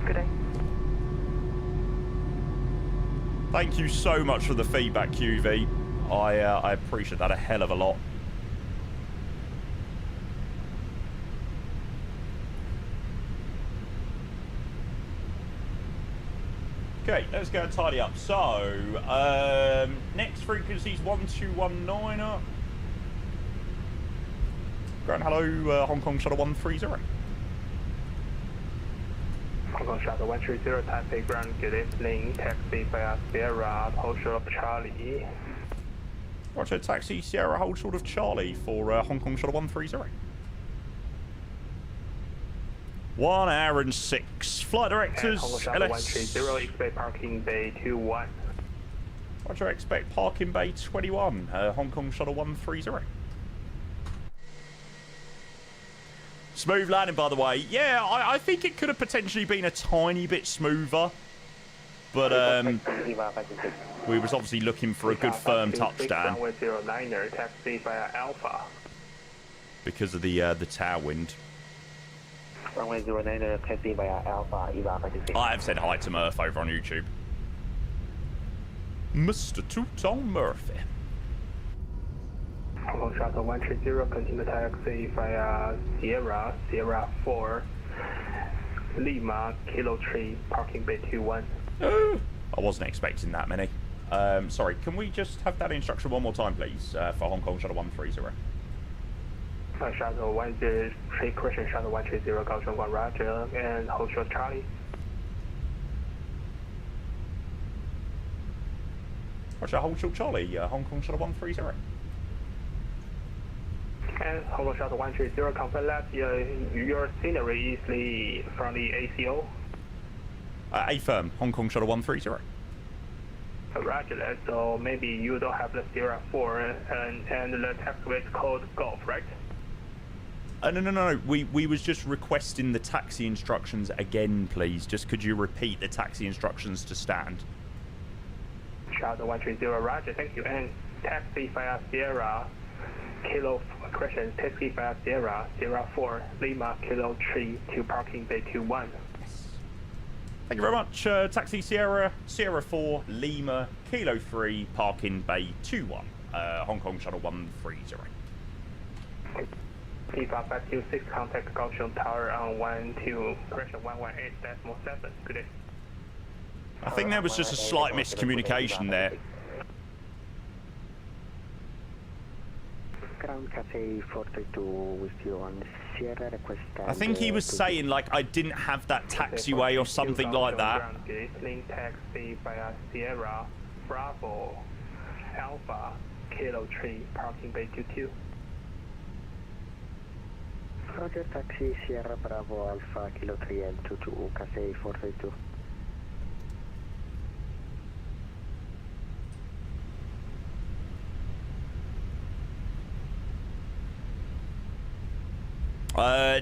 Good day. Thank you so much for the feedback, QV. I appreciate that a hell of a lot. Okay, let's go and tidy up. So, next frequency is 1219er. Ground hello, Hong Kong Shuttle 130. Hong Kong Shuttle 130, Taipei ground, good evening, taxi via Sierra, hold short of Charlie. Roger, taxi Sierra, hold short of Charlie for Hong Kong Shuttle 130. 1 hour and 6. Flight directors, Hong Kong Shuttle LS. 130, expect parking bay 21. Roger, expect parking bay 21, Hong Kong Shuttle 130. Smooth landing, by the way. Yeah, I think it could have potentially been a tiny bit smoother. But we was obviously looking for a good firm touchdown. Taxi via Alpha. Because of the tailwind. Runway 09, taxi via Alpha, EVA 56. I have said hi to Murph over on YouTube. Mr. Tooton Murphy. Hong Kong Shuttle 130, continue taxi via Sierra, Sierra 4, Lima, Kilo 3, parking bay 21. I wasn't expecting that many. Sorry, can we just have that instruction one more time, please, for Hong Kong Shuttle 130? Shuttle 103, correction, Shuttle 130, Kaioshung 1, Roger, and hold short Charlie. Roger, hold short Charlie, Hong Kong Shuttle 130. And Hong Kong Shuttle 130, confirm that your scenery is from the ACO. A firm, Hong Kong Shuttle 130. Roger that, so maybe you don't have the Sierra 4 and the taxiway is called Golf, right? No. We was just requesting the taxi instructions again, please. Just could you repeat the taxi instructions to stand? Charter 130, roger, thank you. And taxi via Sierra, Kilo, correction, taxi via Sierra, Sierra 4, Lima, Kilo 3 to parking bay 21. Thank you very much. Taxi Sierra, Sierra 4, Lima, Kilo 3, parking bay 21. Hong Kong Shuttle 130. P5526, contact Kaioshung Tower on 118.7. Good day. I think there was just a slight miscommunication there. Ground Cafe 432 with you on Sierra request. I think he was saying, like, I didn't have that taxiway or something like that. Link taxi via Sierra, Bravo, Alpha, Kilo 3, parking bay 22. Roger, taxi Sierra Bravo Alpha Kilo 3 and 22 Cafe 432.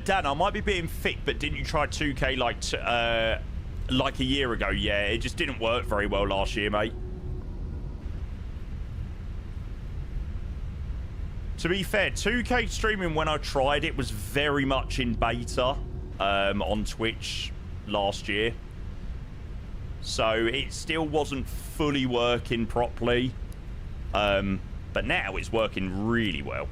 Dan, I might be being thick, but didn't you try 2K like a year ago? Yeah, it just didn't work very well last year, mate. To be fair, 2K streaming when I tried it was very much in beta on Twitch last year. So it still wasn't fully working properly. But now it's working really well.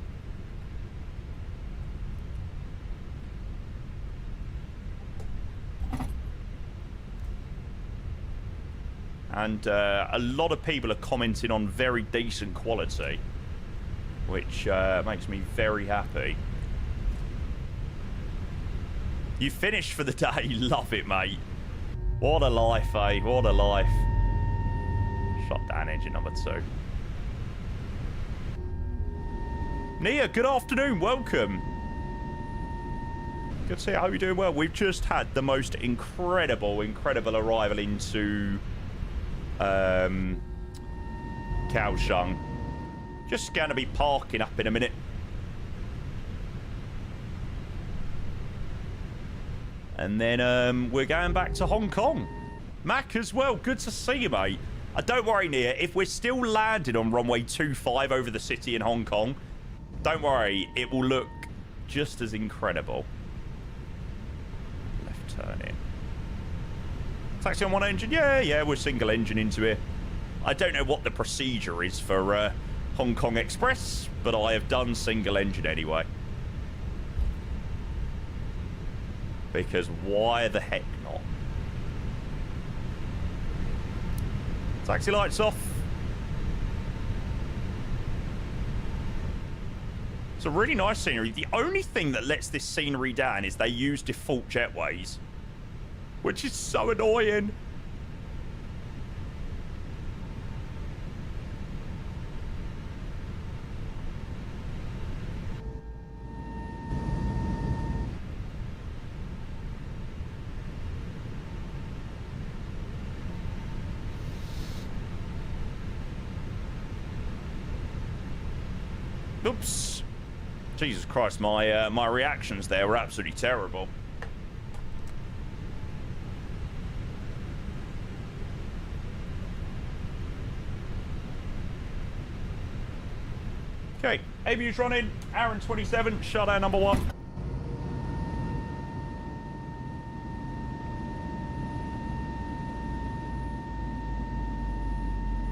And a lot of people are commenting on very decent quality, which makes me very happy. You finished for the day. Love it, mate. What a life, eh? What a life. Shot down engine number 2. Nia, good afternoon. Welcome. Good to see you. I hope you're doing well. We've just had the most incredible arrival into Kaioshung. Just going to be parking up in a minute. And then we're going back to Hong Kong. Mac as well. Good to see you, mate. Don't worry, Nia. If we're still landed on runway 25 over the city in Hong Kong, don't worry. It will look just as incredible. Left turn in. Taxi on one engine? Yeah, we're single engine into here. I don't know what the procedure is for Hong Kong Express, but I have done single engine anyway. Because why the heck not? Taxi lights off. It's a really nice scenery. The only thing that lets this scenery down is they use default jetways, which is so annoying. Oops. Jesus Christ, my reactions there were absolutely terrible. Okay, ABU's running, Aaron 27, shutdown number 1.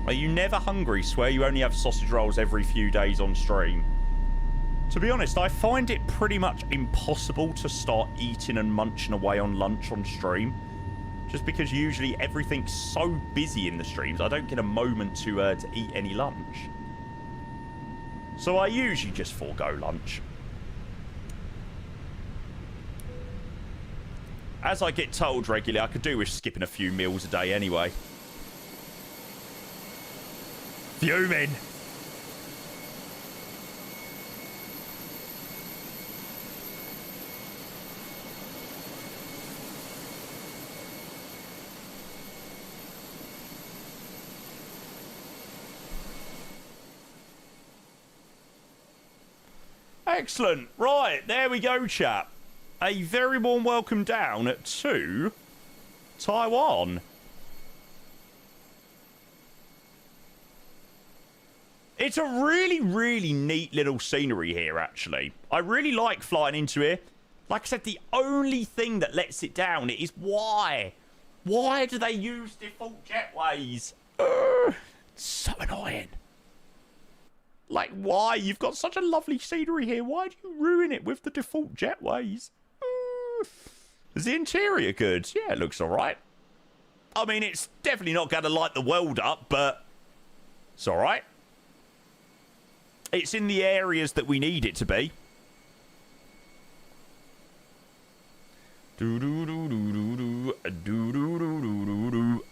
Are you never hungry? Swear you only have sausage rolls every few days on stream. To be honest, I find it pretty much impossible to start eating and munching away on lunch on stream. Just because usually everything's so busy in the streams, I don't get a moment to eat any lunch. So I usually just forego lunch. As I get told regularly, I could do with skipping a few meals a day anyway. Fuming. Excellent. Right, there we go, chap. A very warm welcome down to Taiwan. It's a really, really neat little scenery here, actually. I really like flying into here. Like I said, the only thing that lets it down is why? Why do they use default jetways? It's so annoying. Like, why? You've got such a lovely scenery here. Why do you ruin it with the default jetways? Is the interior good? Yeah, it looks all right. I mean, it's definitely not going to light the world up, but it's all right. It's in the areas that we need it to be. Do do do do do do do do do do do.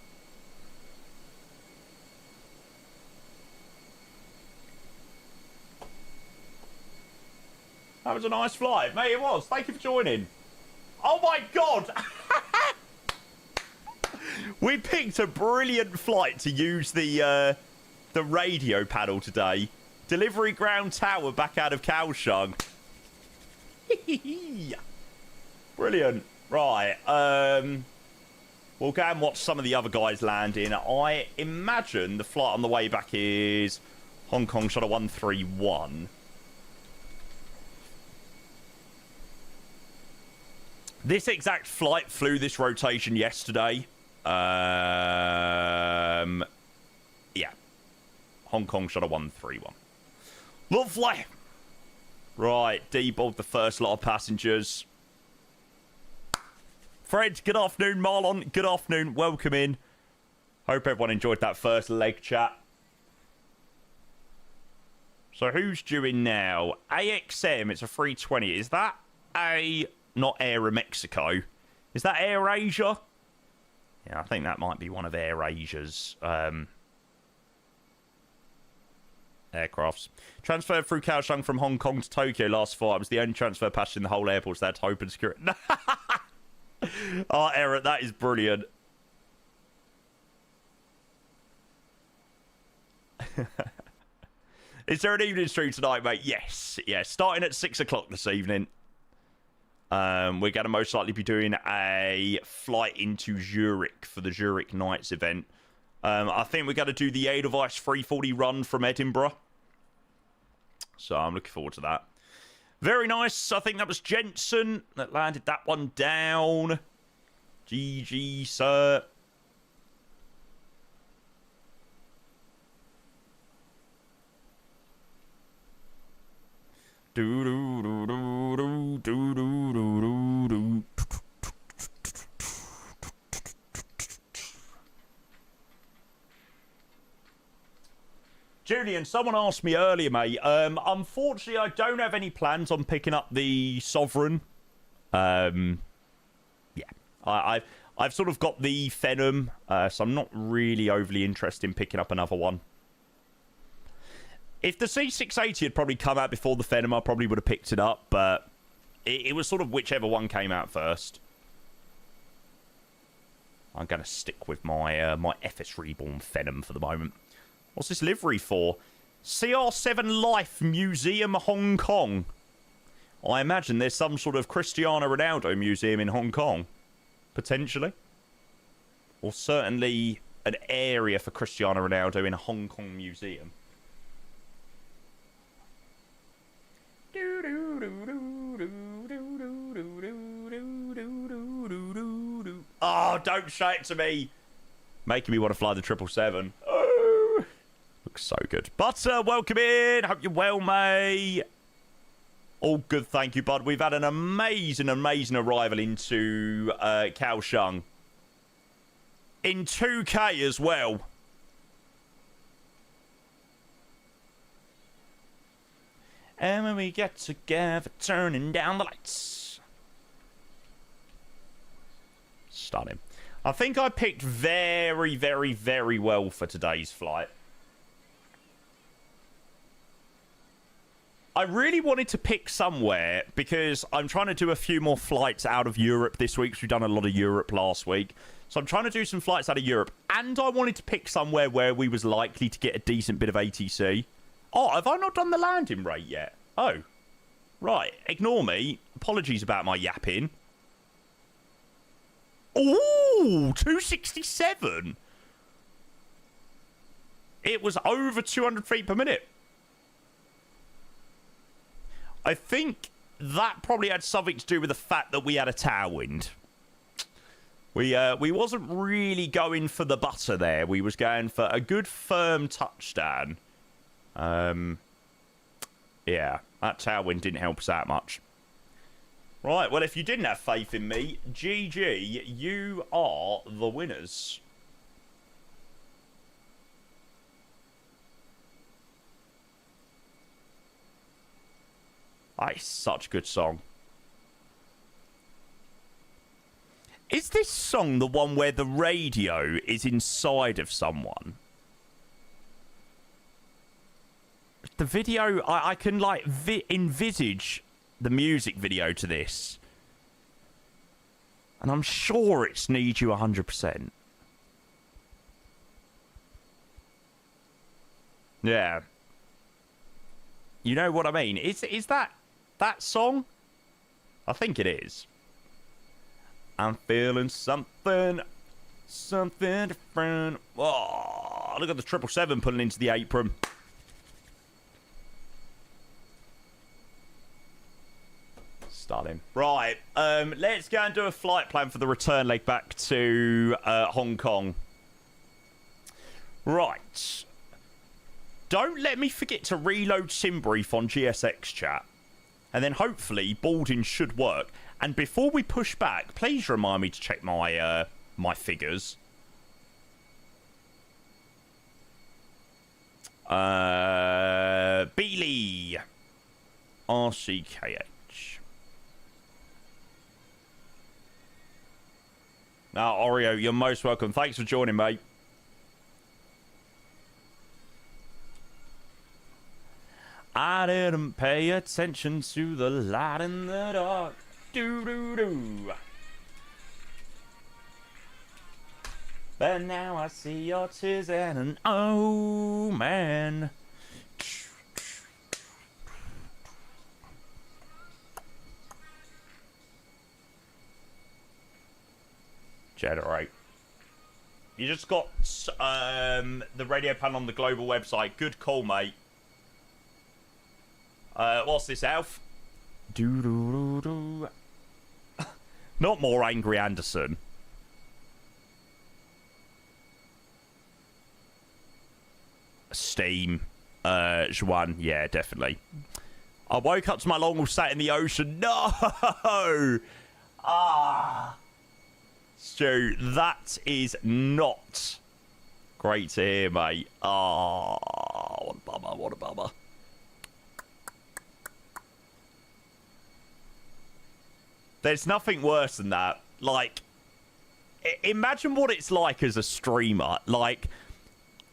That was a nice flight, mate. It was. Thank you for joining. Oh my god! We picked a brilliant flight to use the radio panel today. Delivery ground tower back out of Kaioshung. Brilliant. Right. We'll go and watch some of the other guys land in. I imagine the flight on the way back is Hong Kong Shuttle 131. This exact flight flew this rotation yesterday. Yeah. Hong Kong Shuttle 131. Lovely. Right, deboard the first lot of passengers. Fred, good afternoon. Marlon, good afternoon. Welcome in. Hope everyone enjoyed that first leg chat. So who's due in now? AXM, it's a 320. Is that not Air Mexico? Is that Air Asia? Yeah, I think that might be one of Air Asia's aircrafts. Transferred through Kaiohsiung from Hong Kong to Tokyo last flight. It was the only transfer passenger in the whole airport, so they had to open security. Oh, Eric, that is brilliant. Is there an evening stream tonight, mate? Yes. Yeah, starting at 6 o'clock this evening. We're going to most likely be doing a flight into Zurich for the Zurich Nights event. I think we're going to do the Edelweiss 340 run from Edinburgh. So I'm looking forward to that. Very nice. I think that was Jensen that landed that one down. GG, sir. Do do do do do do do do do. Julian, someone asked me earlier, mate. Unfortunately, I don't have any plans on picking up the Sovereign. Yeah, I've sort of got the Phenom, so I'm not really overly interested in picking up another one. If the C680 had probably come out before the Phenom, I probably would have picked it up, but it was sort of whichever one came out first. I'm going to stick with my my FS Reborn Phenom for the moment. What's this livery for? CR7 Life Museum Hong Kong. I imagine there's some sort of Cristiano Ronaldo museum in Hong Kong. Potentially. Or certainly an area for Cristiano Ronaldo in a Hong Kong museum. Oh, don't show it to me. Making me want to fly the 777. Oh, looks so good. Butter, welcome in. Hope you're well, mate. All good, thank you, bud. We've had an amazing arrival into Kaiohsiung. In 2K as well. And when we get together, turning down the lights. Stunning. I think I picked very, very, very well for today's flight. I really wanted to pick somewhere because I'm trying to do a few more flights out of Europe this week. We've done a lot of Europe last week. So I'm trying to do some flights out of Europe. And I wanted to pick somewhere where we was likely to get a decent bit of ATC. Oh, have I not done the landing rate yet? Oh. Right. Ignore me. Apologies about my yapping. Ooh, 267. It was over 200 feet per minute. I think that probably had something to do with the fact that we had a tailwind. We wasn't really going for the butter there. We was going for a good firm touchdown. Yeah, that tailwind didn't help us out much. Right, well, if you didn't have faith in me, GG, you are the winners. That is such a good song. Is this song the one where the radio is inside of someone? The video, I can like envisage the music video to this. And I'm sure it's Need You 100%. Yeah. You know what I mean? Is that song? I think it is. I'm feeling something different. Oh, look at the 777 pulling into the apron. Starting. Right, let's go and do a flight plan for the return leg back to Hong Kong. Right. Don't let me forget to reload SimBrief on GSX chat. And then hopefully boarding should work. And before we push back, please remind me to check my my figures. Beely. RCKH. Now, Oreo, you're most welcome. Thanks for joining, mate. I didn't pay attention to the light in the dark. Do-do-do. But now I see your tears and an oh man. Generate. You just got the radio panel on the global website. Good call, mate. What's this, Alf? Do-do-do-do. Not more Angry Anderson. Steam. Juan. Yeah, definitely. I woke up to my long haul sat in the ocean. No! Ah. Stu, that is not great to hear, mate. Ah, what a bummer, what a bummer. There's nothing worse than that. Like, imagine what it's like as a streamer. Like,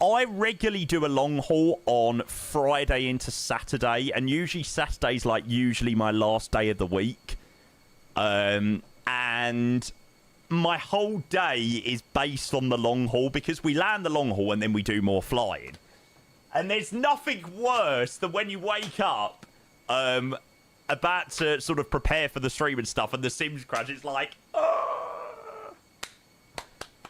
I regularly do a long haul on Friday into Saturday, and usually Saturday's like usually my last day of the week. And my whole day is based on the long haul because we land the long haul and then we do more flying. And there's nothing worse than when you wake up about to sort of prepare for the stream and stuff, and the Sims crash. It's like, oh.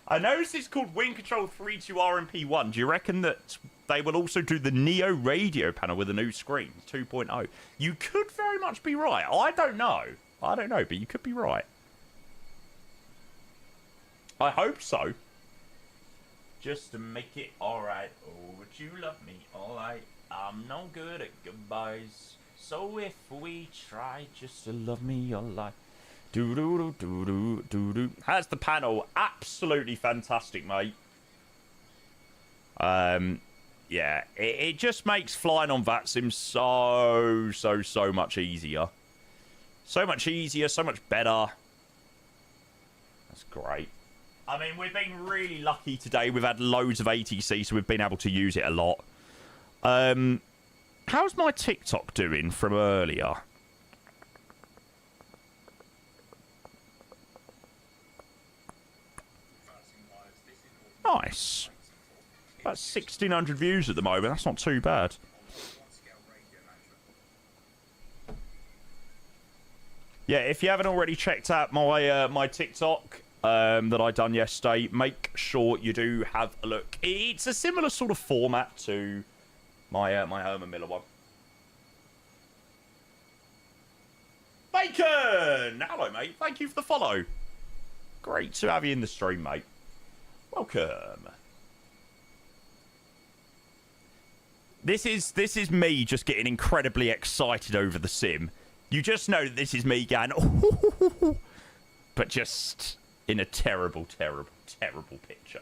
I noticed it's called WINCTRL 32RMP1. Do you reckon that they will also do the Neo radio panel with a new screen, 2.0? You could very much be right. I don't know, but you could be right. I hope so. Just to make it alright. Oh, would you love me? Alright. I'm no good at goodbyes. So if we try just to love me your life. Do-do-do-do-do-do-do. How's the panel? Absolutely fantastic, mate. Yeah, it just makes flying on VATSIM so much easier. So much easier, so much better. That's great. I mean, we've been really lucky today. We've had loads of ATC, so we've been able to use it a lot. How's my TikTok doing from earlier? Nice. About 1,600 views at the moment. That's not too bad. Yeah, if you haven't already checked out my my TikTok that I done yesterday, make sure you do have a look. It's a similar sort of format to my my Herman Miller one. Bacon! Hello, mate. Thank you for the follow. Great to have you in the stream, mate. Welcome. This is me just getting incredibly excited over the sim. You just know that this is me going, oh, but just in a terrible, terrible, terrible picture.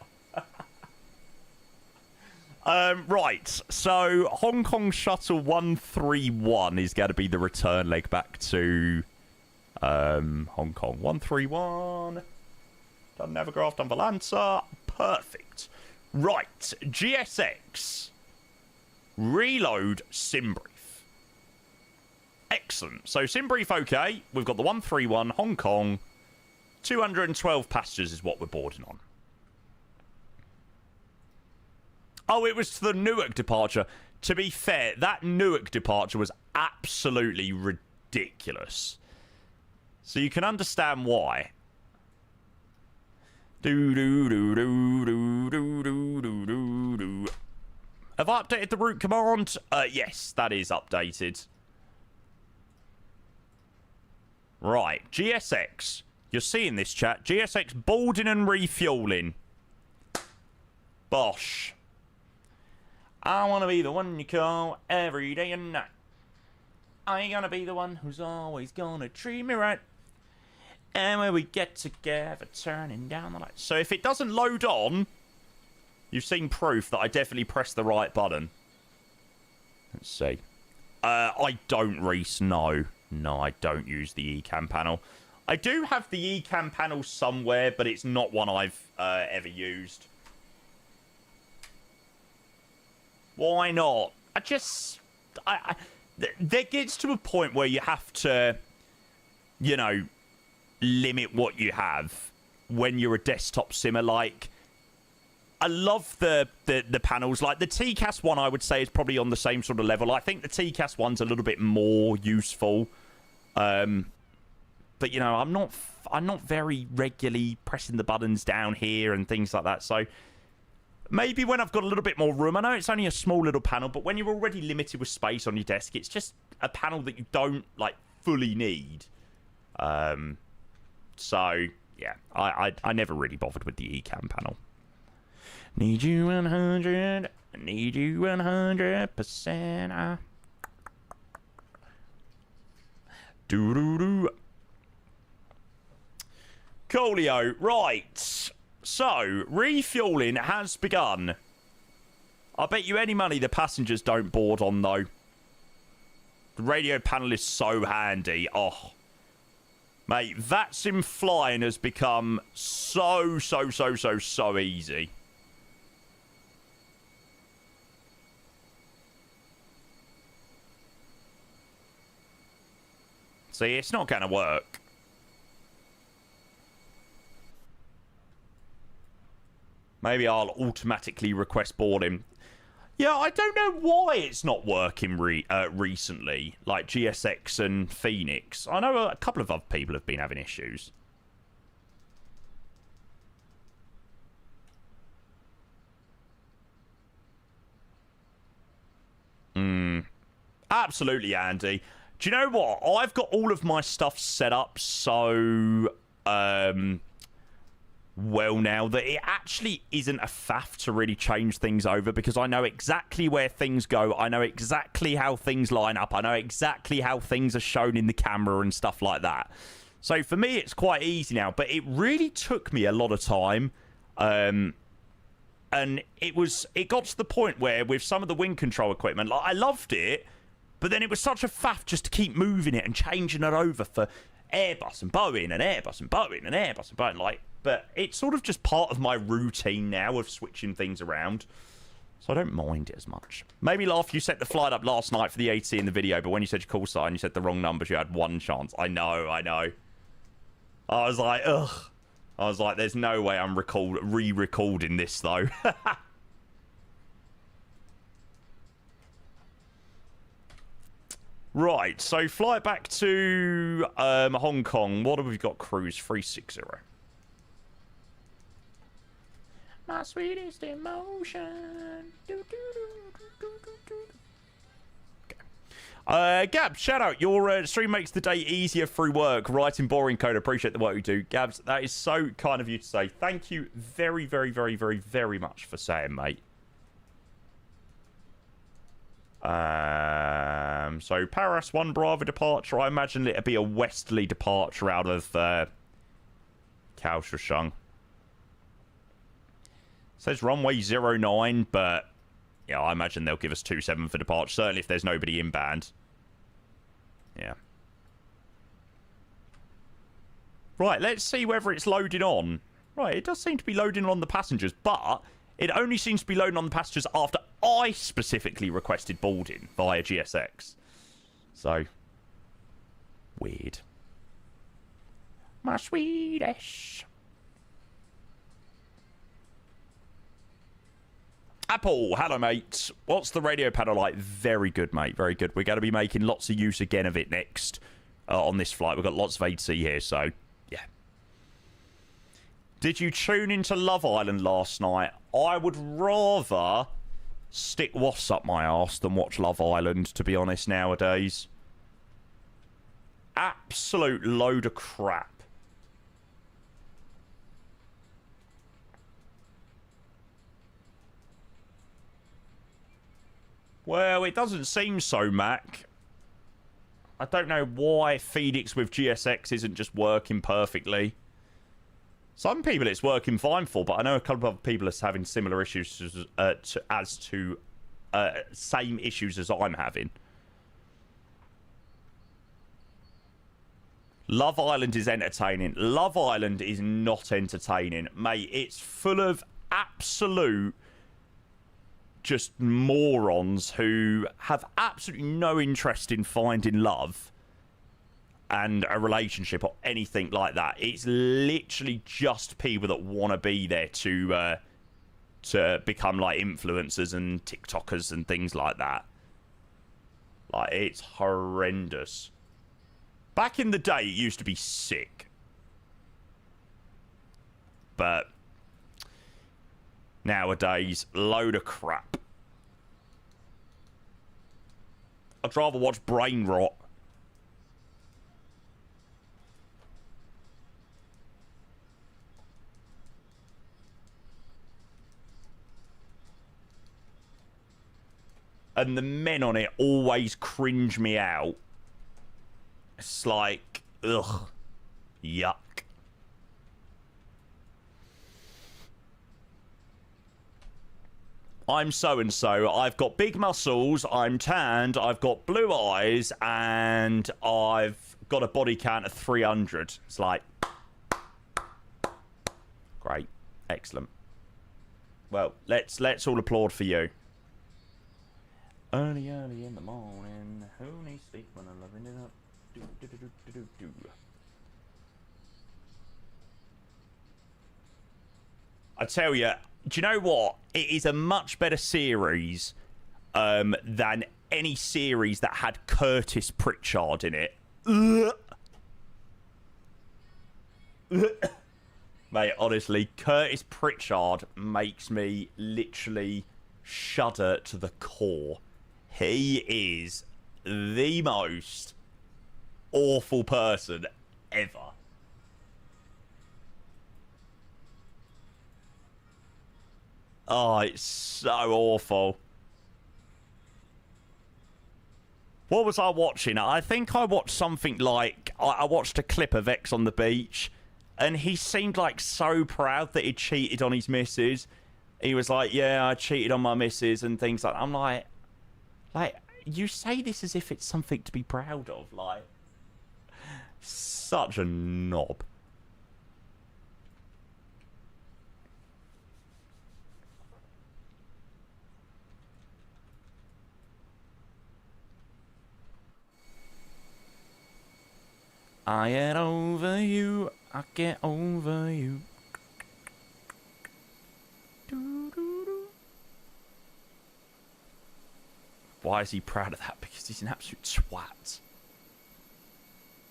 Right, so Hong Kong Shuttle 131 is going to be the return leg back to Hong Kong. 131. Done Navigraph, done Valanza. Perfect. Right, GSX. Reload sim brief. Excellent. So sim brief okay. We've got the 131 Hong Kong. 212 passengers is what we're boarding on. Oh, it was to the Newark departure. To be fair, that Newark departure was absolutely ridiculous. So you can understand why. Have I updated the route command? Yes, that is updated. Right, GSX. You're seeing this, chat. GSX boarding and refueling. Bosh. I want to be the one you call every day and night. I ain't gonna be the one who's always gonna treat me right. And when we get together, turning down the lights. So if it doesn't load on, you've seen proof that I definitely pressed the right button. Let's see. I don't, Reese. No, I don't use the eCam panel. I do have the eCam panel somewhere, but it's not one I've ever used. Why not? There gets to a point where you have to, you know, limit what you have when you're a desktop simmer. Like, I love the panels. Like, the TCAS one, I would say, is probably on the same sort of level. I think the TCAS one's a little bit more useful. But, you know, I'm not very regularly pressing the buttons down here and things like that. So maybe when I've got a little bit more room. I know it's only a small little panel, but when you're already limited with space on your desk, it's just a panel that you don't, like, fully need. So, yeah, I never really bothered with the eCam panel. Need you 100, need you 100%. Doo-doo-doo. Coolio, right. So, refueling has begun. I bet you any money the passengers don't board on, though. The radio panel is so handy. Oh. Mate, that sim flying has become so easy. See, it's not going to work. Maybe I'll automatically request boarding. Yeah, I don't know why it's not working recently, like GSX and Phoenix. I know a couple of other people have been having issues. Absolutely, Andy. Do you know what? I've got all of my stuff set up so well now that it actually isn't a faff to really change things over, because I know exactly where things go. I know exactly how things line up. I know exactly how things are shown in the camera and stuff like that. So for me, it's quite easy now, but it really took me a lot of time. And it got to the point where with some of the wind control equipment, like, I loved it, but then it was such a faff just to keep moving it and changing it over for Airbus and Boeing and Airbus and Boeing and Airbus and Boeing. Like, but it's sort of just part of my routine now of switching things around. So I don't mind it as much. Maybe laugh, you set the flight up last night for the AT in the video, but when you said your call sign, you said the wrong numbers, you had one chance. I know. I was like, ugh. I was like, there's no way I'm re-recording this, though. Right, so flight back to Hong Kong. What have we got? Cruise 360. My sweetest emotion. Okay. Gabs, shout out. Your stream makes the day easier through work. Writing boring code. Appreciate the work you do. Gabs, that is so kind of you to say. Thank you very, very, very, very, very much for saying, mate. So Paris 1 Bravo departure. I imagine it'd be a westerly departure out of Kaioshung. Says runway 09, but yeah, I imagine they'll give us 27 for departure. Certainly if there's nobody inbound. Yeah. Right, let's see whether it's loading on. Right, it does seem to be loading on the passengers, but it only seems to be loading on the passengers after I specifically requested boarding via GSX. So, weird. My Swedish. Apple, hello, mate. What's the radio panel like? Very good, mate. Very good. We're going to be making lots of use again of it next on this flight. We've got lots of AC here, so, yeah. Did you tune into Love Island last night? I would rather stick wasps up my arse than watch Love Island, to be honest, nowadays. Absolute load of crap. Well, it doesn't seem so, Mac. I don't know why Phoenix with GSX isn't just working perfectly. Some people it's working fine for, but I know a couple of other people are having similar issues as to same issues as I'm having. Love Island is entertaining. Love Island is not entertaining. Mate, it's full of absolute just morons who have absolutely no interest in finding love and a relationship or anything like that. It's literally just people that want to be there to become like influencers and TikTokers and things like that. Like, it's horrendous. Back in the day, it used to be sick. But nowadays, load of crap. I'd rather watch Brain Rot. And the men on it always cringe me out. It's like, ugh, yuck. I'm so-and-so, I've got big muscles, I'm tanned, I've got blue eyes, and I've got a body count of 300. It's like, great, excellent. Well, let's all applaud for you. Early in the morning, who needs sleep when I'm loving it up? Do. I tell you, do you know what? It is a much better series than any series that had Curtis Pritchard in it. Mate, honestly, Curtis Pritchard makes me literally shudder to the core. He is the most awful person ever. Oh, it's so awful. What was I watching? I think I watched something like... I watched a clip of X on the beach, and he seemed like so proud that he cheated on his missus. He was like, yeah, I cheated on my missus and things like that. I'm like, you say this as if it's something to be proud of. Like, such a knob. I get over you, I get over you. Why is he proud of that? Because he's an absolute twat.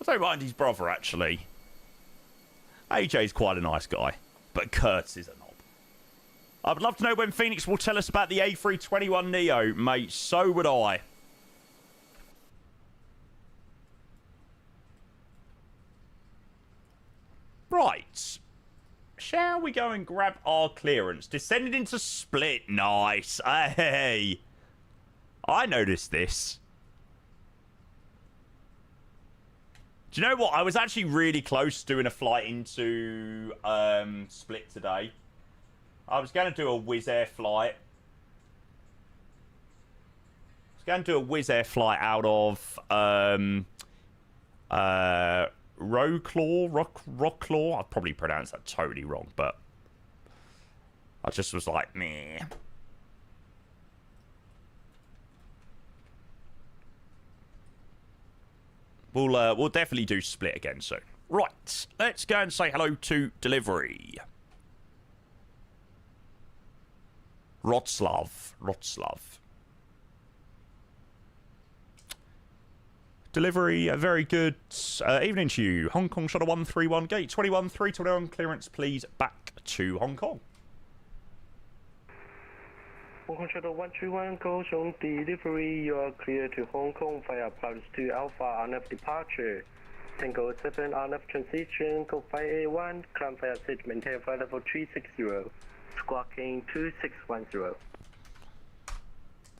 I don't mind his brother, actually. AJ's quite a nice guy, but Kurtz is a knob. I would love to know when Phoenix will tell us about the A321neo, mate. So would I. Right. Shall we go and grab our clearance? Descended into split. Nice. Hey. I noticed this. Do you know what? I was actually really close to doing a flight into split today. I was going to do a Wizz Air flight. I was going to do a Wizz Air flight out of Rocklaw. I probably pronounced that totally wrong, but I just was like, meh. We'll definitely do split again soon. Right, let's go and say hello to delivery. Wroclaw. Delivery, a very good evening to you. Hong Kong Shuttle 131, gate 21, 321, clearance please back to Hong Kong. Hong Kong Shuttle 131, Kaioshung delivery, you are clear to Hong Kong via +2 Alpha RNF departure. Tango 7 RNF transition, code 5A1, climb via seat, maintain flight level 360, squawking 2610.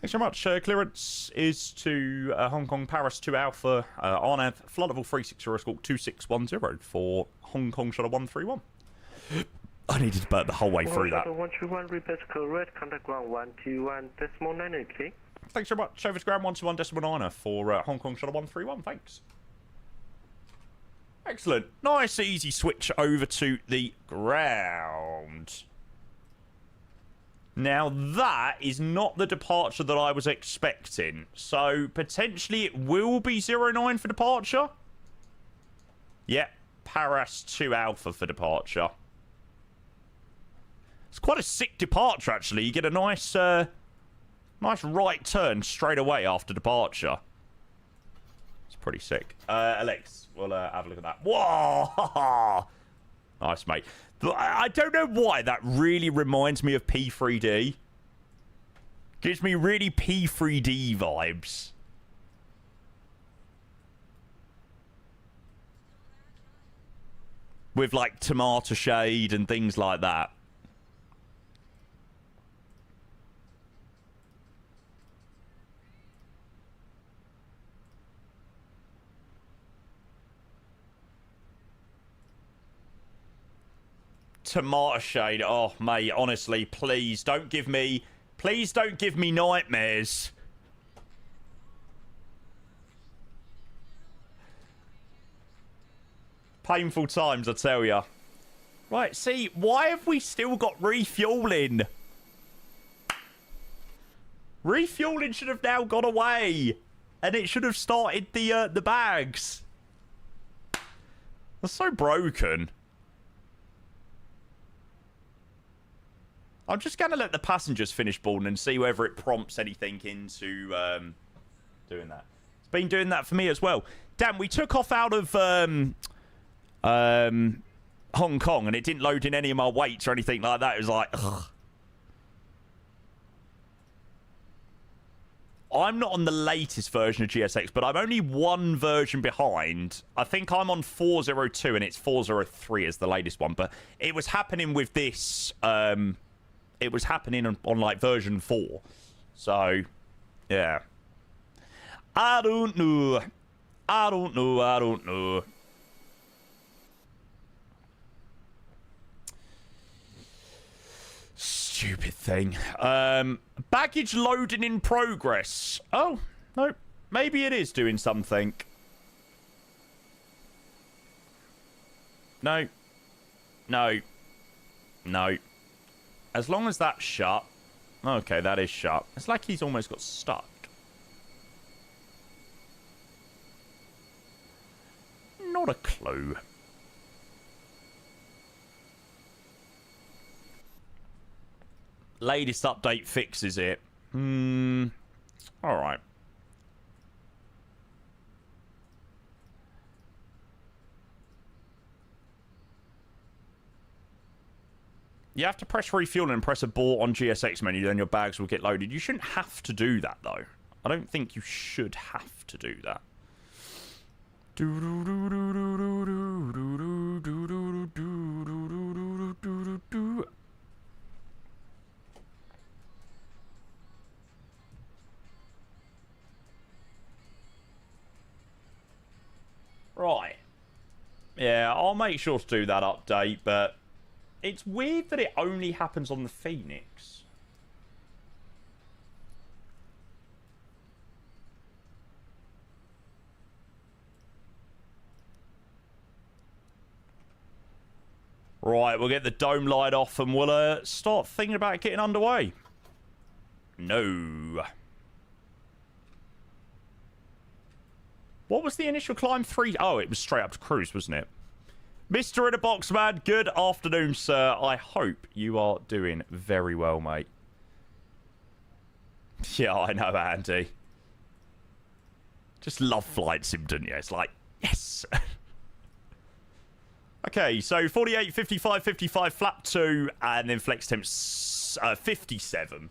Thanks very much. Clearance is to Hong Kong Paris 2 Alpha, RNAV, flight level 360, escort 2610 for Hong Kong Shuttle 131. I needed to burp the whole way through that. 131, repeat correct, contact ground 121.9, okay? Thanks very much. Over to ground 121.9 for Hong Kong Shuttle 131. Thanks. Excellent. Nice, easy switch over to the ground. Now, that is not the departure that I was expecting. So, potentially it will be 09 for departure. Yep, Paris 2 Alpha for departure. It's quite a sick departure, actually. You get a nice nice right turn straight away after departure. It's pretty sick. Alex, we'll have a look at that. Whoa! Nice, mate. I don't know why that really reminds me of P3D. Gives me really P3D vibes. With, like, tomato shade and things like that. Tomato shade. Oh, mate, honestly, please don't give me nightmares. Painful times, I tell ya. Right, see, why have we still got refueling? Refueling should have now gone away. And it should have started the bags. That's so broken. I'm just going to let the passengers finish boarding and see whether it prompts anything into doing that. It's been doing that for me as well. Damn, we took off out of Hong Kong and it didn't load in any of my weights or anything like that. It was like, ugh. I'm not on the latest version of GSX, but I'm only one version behind. I think I'm on 402 and it's 403 as the latest one. But it was happening with this... it was happening on like version 4. So, yeah. I don't know. Stupid thing. Baggage loading in progress. Oh, no. Maybe it is doing something. No. As long as that's shut. Okay, that is shut. It's like he's almost got stuck. Not a clue. Latest update fixes it. Alright. You have to press refuel and press abort on GSX menu, then your bags will get loaded. You shouldn't have to do that, though. I don't think you should have to do that. Right. Yeah, I'll make sure to do that update, but it's weird that it only happens on the Phoenix. Right, we'll get the dome light off and we'll start thinking about getting underway. No. What was the initial climb? 3? Oh, it was straight up to cruise, wasn't it? Mr. In a Box Man, good afternoon, sir. I hope you are doing very well, mate. Yeah, I know, Andy. Just love flight sim, don't you? It's like, yes. Okay, so 48, 55, 55, flap 2, and then flex temps 57.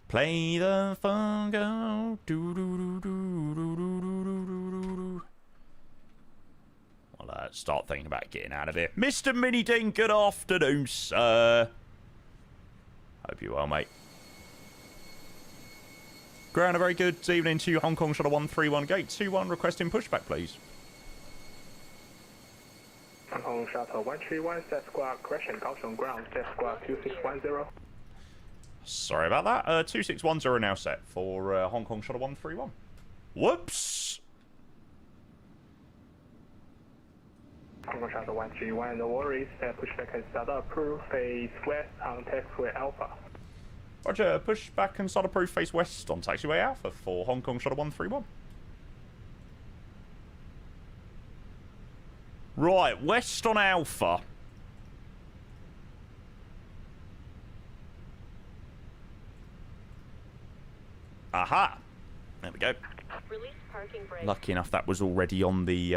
Play the funk out. Well, start thinking about getting out of here. Mr. Mini Ding, good afternoon, sir. Hope you're well, mate. Ground, a very good evening to you. Hong Kong Shuttle 131, gate 21, requesting pushback, please. Hong Kong Shuttle 131, set squawk, correction, Kaioshung ground, set squawk 2610. Sorry about that. 2610 now set for Hong Kong Shuttle 131. Whoops. Hong Kong Shuttle 131, no worries. Pushback and start approved, face west on taxiway Alpha. Roger, pushback and start approved, face west on taxiway Alpha for Hong Kong Shuttle 131. Right, west on Alpha. Aha! There we go. Release parking brake. Lucky enough that was already on the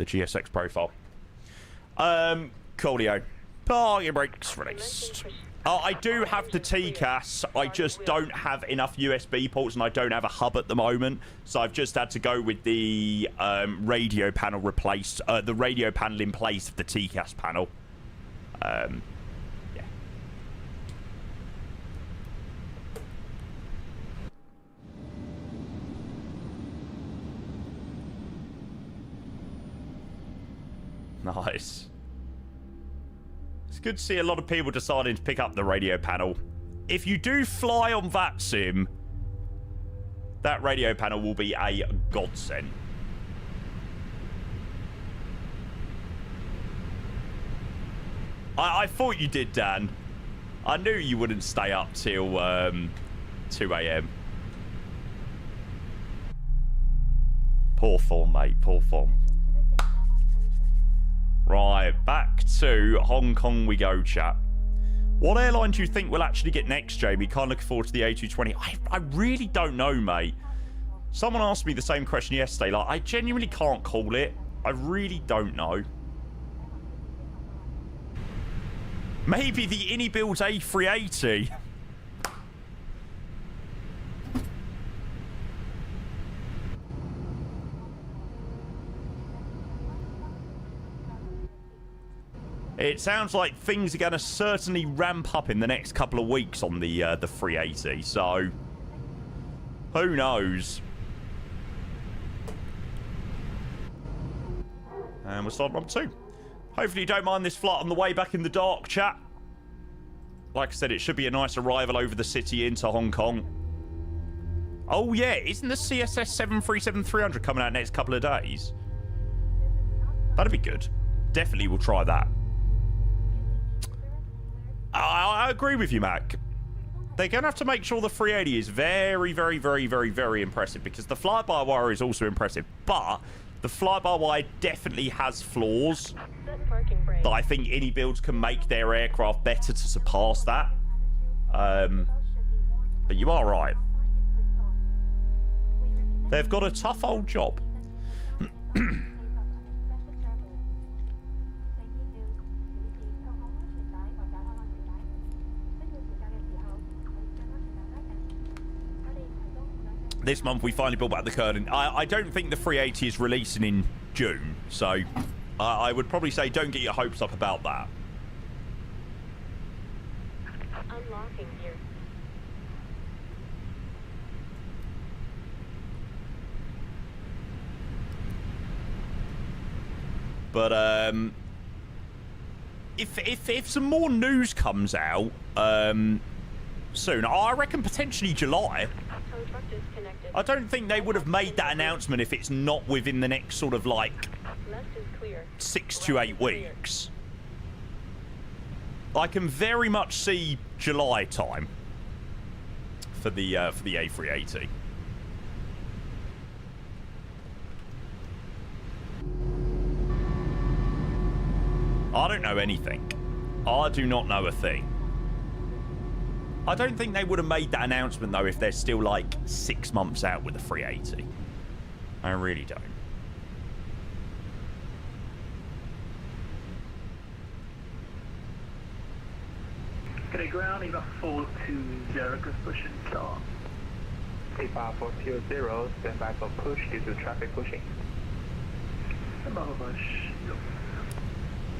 GSX profile. Coolio. Parking brakes released. I do have the TCAS. I just don't have enough USB ports and I don't have a hub at the moment. So I've just had to go with the radio panel replaced. The radio panel in place of the TCAS panel. Yeah. Nice. It's good to see a lot of people deciding to pick up the radio panel. If you do fly on VATSIM, that radio panel will be a godsend. I thought you did, Dan. I knew you wouldn't stay up till 2 a.m. Poor form, mate. Poor form. Right, back to Hong Kong we go, chat. What airline do you think we'll actually get next, Jamie? Can't look forward to the A320. I really don't know, mate. Someone asked me the same question yesterday. Like, I genuinely can't call it. I really don't know. Maybe the InnyBuild A380. It sounds like things are going to certainly ramp up in the next couple of weeks on the 380, so who knows? And we'll start number 2. Hopefully you don't mind this flight on the way back in the dark, chat. Like I said, it should be a nice arrival over the city into Hong Kong. Oh yeah, isn't the CSS 737-300 coming out next couple of days? That'd be good. Definitely will try that. I agree with you, Mac. They're going to have to make sure the 380 is very, very, very, very, very impressive because the fly-by-wire is also impressive, but the fly-by-wire definitely has flaws that I think InnyBuilds can make their aircraft better to surpass that. But you are right. They've got a tough old job. This month we finally pulled back the curtain. I don't think the 380 is releasing in June, so I would probably say don't get your hopes up about that. Unlocking gear. But if some more news comes out soon, I reckon potentially July. Tow truck disconnected. I don't think they would have made that announcement if it's not within the next sort of like Left is clear. 6 to 8 weeks. I can very much see July time for the A380. I don't know anything. I do not know a thing. I don't think they would have made that announcement, though, if they're still, like, 6 months out with the 380. I really don't. Get a ground, either 420, cause push and start. A5 420, stand by for push due to traffic pushing. Stand by for push.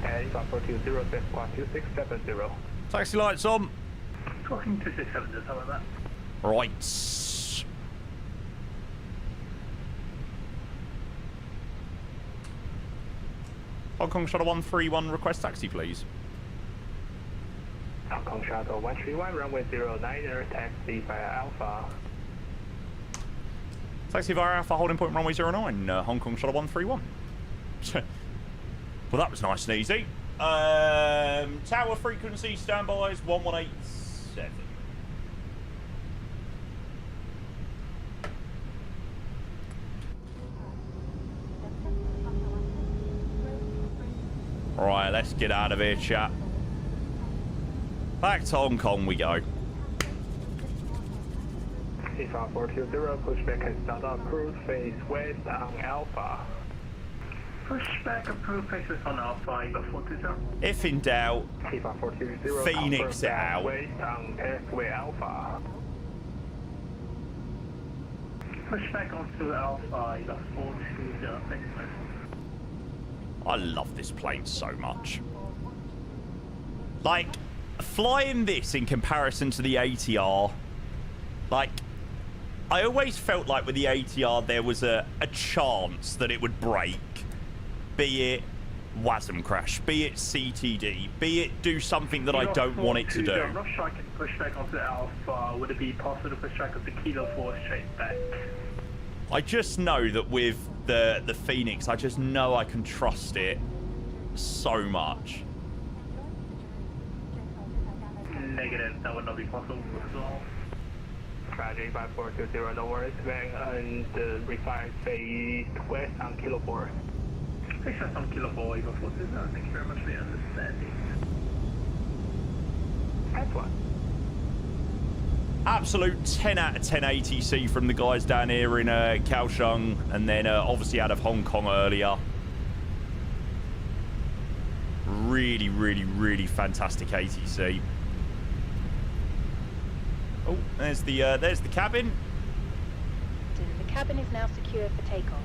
And A5 420, stand squad 2670. Taxi lights on. Talking 267, just how about that? Right. Hong Kong Shuttle 131, request taxi, please. Hong Kong Shuttle 131, runway 09er, taxi via Alpha. Taxi via Alpha, holding point runway 09, Hong Kong Shuttle 131. Well, that was nice and easy. Tower frequency standbys 1187. Alright, let's get out of here, chat. Back to Hong Kong we go. A5 420, pushback has started approved, face west on Alpha. Pushback approved, faces on Alpha, either 420. If in doubt, A5 420, Phoenix it out. west on pathway Alpha. Pushback onto Alpha, either 420, thanks, man. I love this plane so much. Like, flying this in comparison to the ATR, like, I always felt like with the ATR there was a chance that it would break. Be it WASM crash, be it CTD, be it do something that I don't want it to do. I'm not sure I can push back onto Alpha. Would it be possible to push back onto Kilo 4 straight back? I just know that with the Phoenix, I just know I can trust it so much. Negative, that would not be possible as well. Roger, A5 420, no worries, man, and refine face west on Kilo 4. Face west on Kilo 4, either 420, thank you very much for your understanding. That's one. Absolute 10 out of 10 ATC from the guys down here in Kaioshung, and then obviously out of Hong Kong earlier. Really, really, really fantastic ATC. Oh, there's the cabin. The cabin is now secure for takeoff.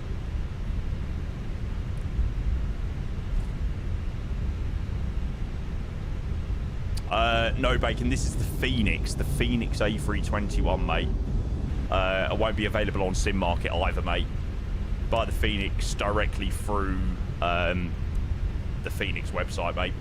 No, Bacon, this is the Phoenix A321, mate. It won't be available on Sim Market either, mate. Buy the Phoenix directly through the Phoenix website, mate.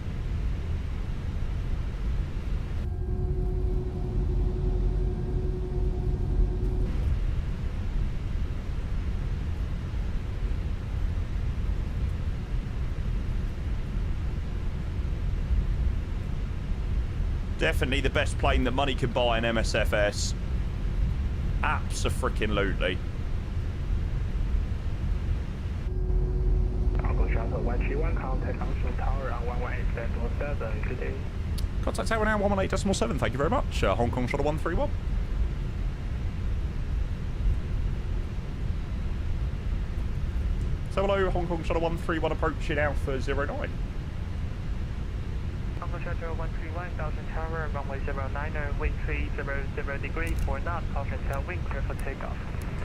Definitely the best plane that money can buy in MSFS. Abso-freaking-lutely. Uncle Shuttle 131, contact Kaioshung Tower on 118.7, good day. Contact Tower now 118.7, thank you very much. Hong Kong Shuttle 131. So hello, Hong Kong Shuttle 131 approaching Alpha 09. Uncle Shuttle 131, Kaioshung Tower, runway 09er, wind 300 degrees, 4 knots, caution tail wind, clear for takeoff.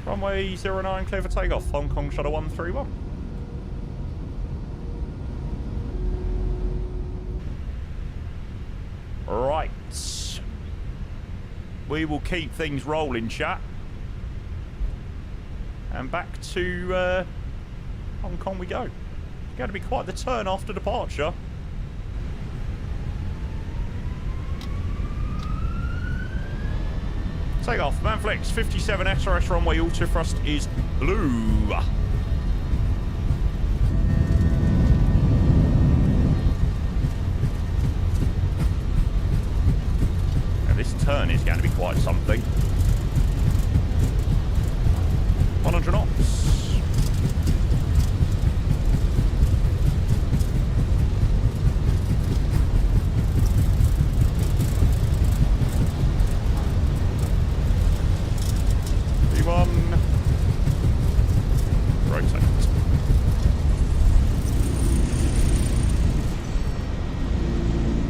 Runway 09, clear for takeoff. Hong Kong Shuttle 131. Right. We will keep things rolling, chat. And back to Hong Kong we go. It's going to be quite the turn after departure. Take off. Manflex 57 SRS runway auto thrust is blue. Now this turn is going to be quite something. 100 knots. Rotate.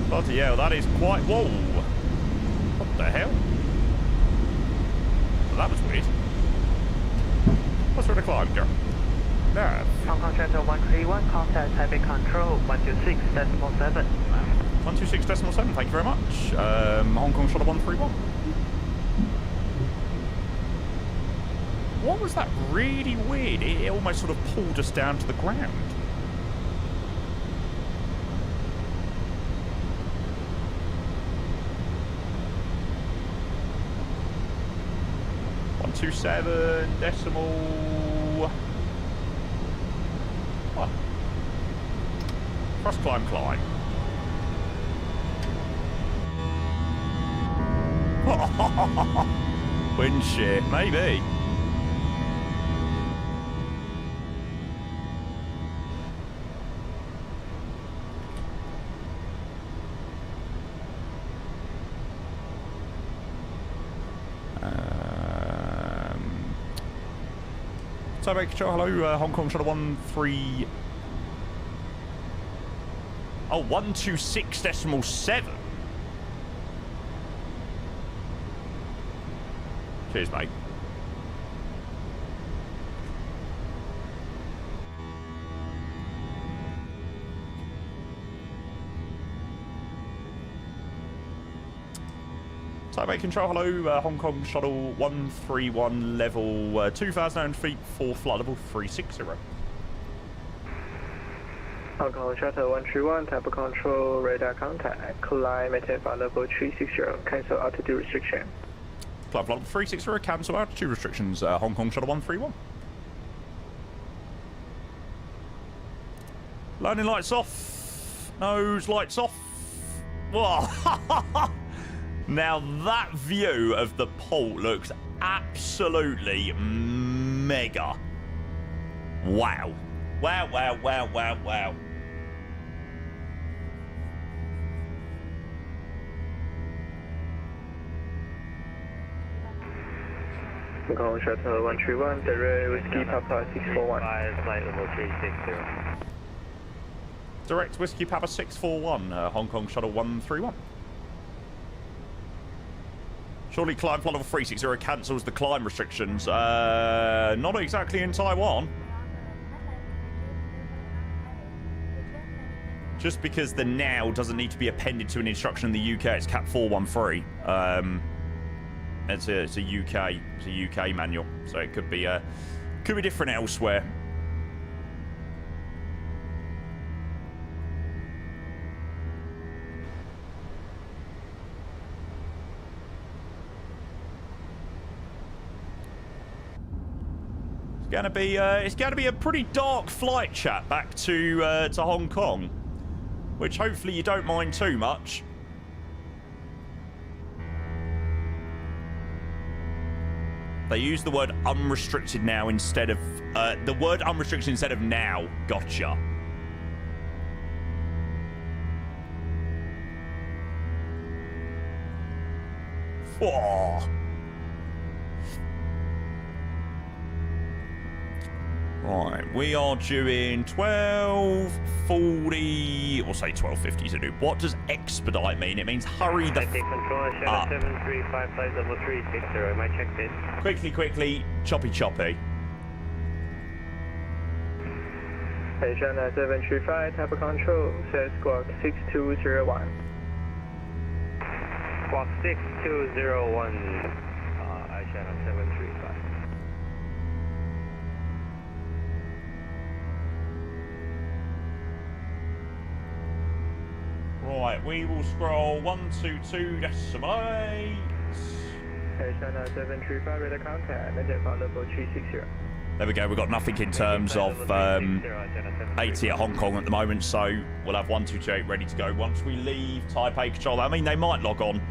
Bloody hell, that is quite... Whoa! What the hell? Well, that was weird. What's for the climb, girl? Nav. Hong Kong Shuttle 131, contact Taipei Control 126.7. 126.7, thank you very much. Hong Kong Shuttle 131. What was that really weird? It almost sort of pulled us down to the ground. .127 decimal. What? Cross climb. Wind shear, maybe. Taipei Control, hello, Hong Kong Shuttle 13... Oh, 126.7. Cheers, mate. Taipei Control, hello, Hong Kong Shuttle 131, level 2,000 feet, 4th flight level 360. Hong Kong Shuttle 131, Taipei Control, radar contact, climb maintain flight level 360, cancel altitude restriction. Climb flight level 360, cancel altitude restrictions, Hong Kong Shuttle 131. Landing lights off, nose lights off. Whoa. Now that view of the port looks absolutely mega. Wow. Wow. Hong Kong Shuttle 131, direct Whiskey Papa 641. Flight level 360. Direct Whiskey Papa 641, Hong Kong Shuttle 131. Surely climb flight level 360 cancels the climb restrictions. Not exactly in Taiwan. Just because the now doesn't need to be appended to an instruction in the UK, it's Cap 413. It's a UK manual, so it could be different elsewhere. It's gonna be a pretty dark flight, chat, back to Hong Kong, which hopefully you don't mind too much. They use the word unrestricted now instead of the word unrestricted instead of now. Gotcha. Whoa. Right, we are doing 12:40, or say 12:50 to do. What does expedite mean? It means hurry the control, up. 735 flight level 360. Am I checked in? Quickly, choppy. China 735, type of control, says squawk 6201. Squawk 6201, China 735. Right, we will scroll 122.8. China 735, radar contact, legend flight level 360. There we go, we've got nothing in terms of AT at Hong Kong at the moment, so we'll have 1228 ready to go once we leave Taipei Control. I mean, they might log on.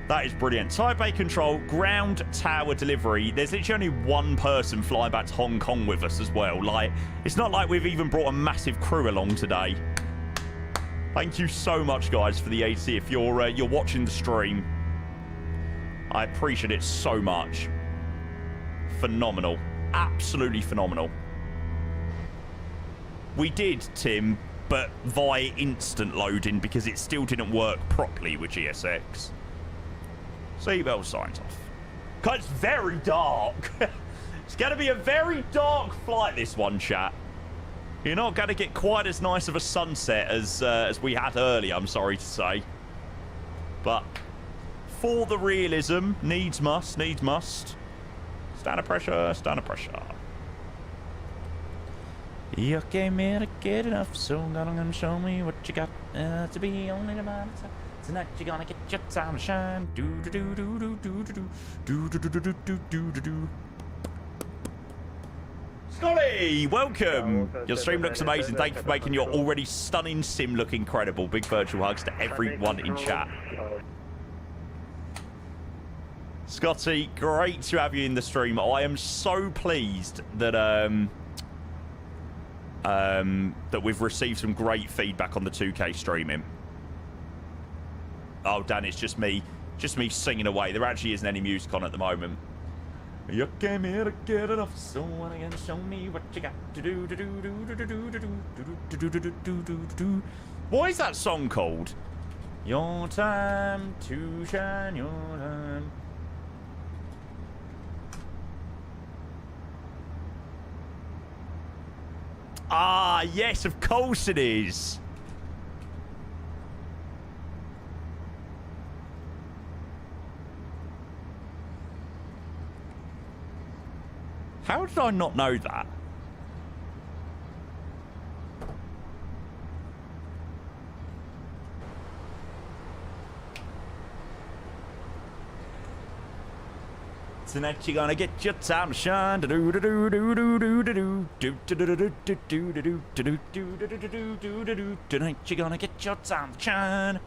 That is brilliant. Taipei Control, ground tower delivery. There's literally only one person flying back to Hong Kong with us as well. Like, it's not like we've even brought a massive crew along today. Thank you so much, guys, for the AT. If you're watching the stream, I appreciate it so much. Phenomenal. Absolutely phenomenal. We did, Tim, but via instant loading because it still didn't work properly with GSX. Seatbelt signs off. God, it's very dark. It's going to be a very dark flight, this one, chat. You're not going to get quite as nice of a sunset as we had earlier, I'm sorry to say. But for the realism, needs must. Stand of pressure. You came here to get enough, so gonna show me what you got. To be only the man. Tonight you're gonna get your time to shine. Scotty, welcome. Your stream looks amazing. Thank you for making your already stunning sim look incredible. Big virtual hugs to everyone in chat. Scotty, great to have you in the stream. I am so pleased that that we've received some great feedback on the 2K streaming. Oh, Dan, it's just me singing away. There actually isn't any music on at the moment. You came here to get enough, so wanna gonna show me what you got to do. What is that song called? Your time to shine, your time. Ah, yes, of course it is. How did I not know that? Tonight you're gonna get your time to shine. Tonight you're gonna get your time to shine.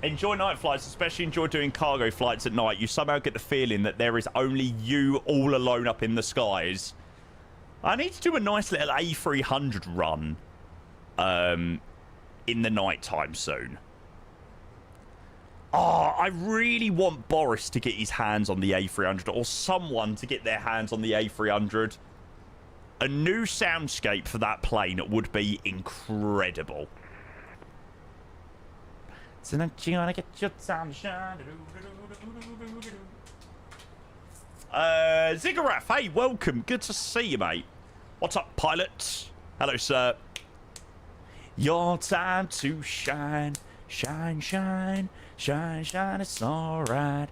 Enjoy night flights, especially enjoy doing cargo flights at night. You somehow get the feeling that there is only you all alone up in the skies. I need to do a nice little A300 run in the night time soon. Oh, I really want Boris to get his hands on the A300 or someone to get their hands on the A300. A new soundscape for that plane would be incredible. Tonight you're gonna get your time to shine. Ziggurat, hey, welcome. Good to see you, mate. What's up, pilot? Hello, sir. Your time to shine. Shine, shine, shine, shine, it's alright.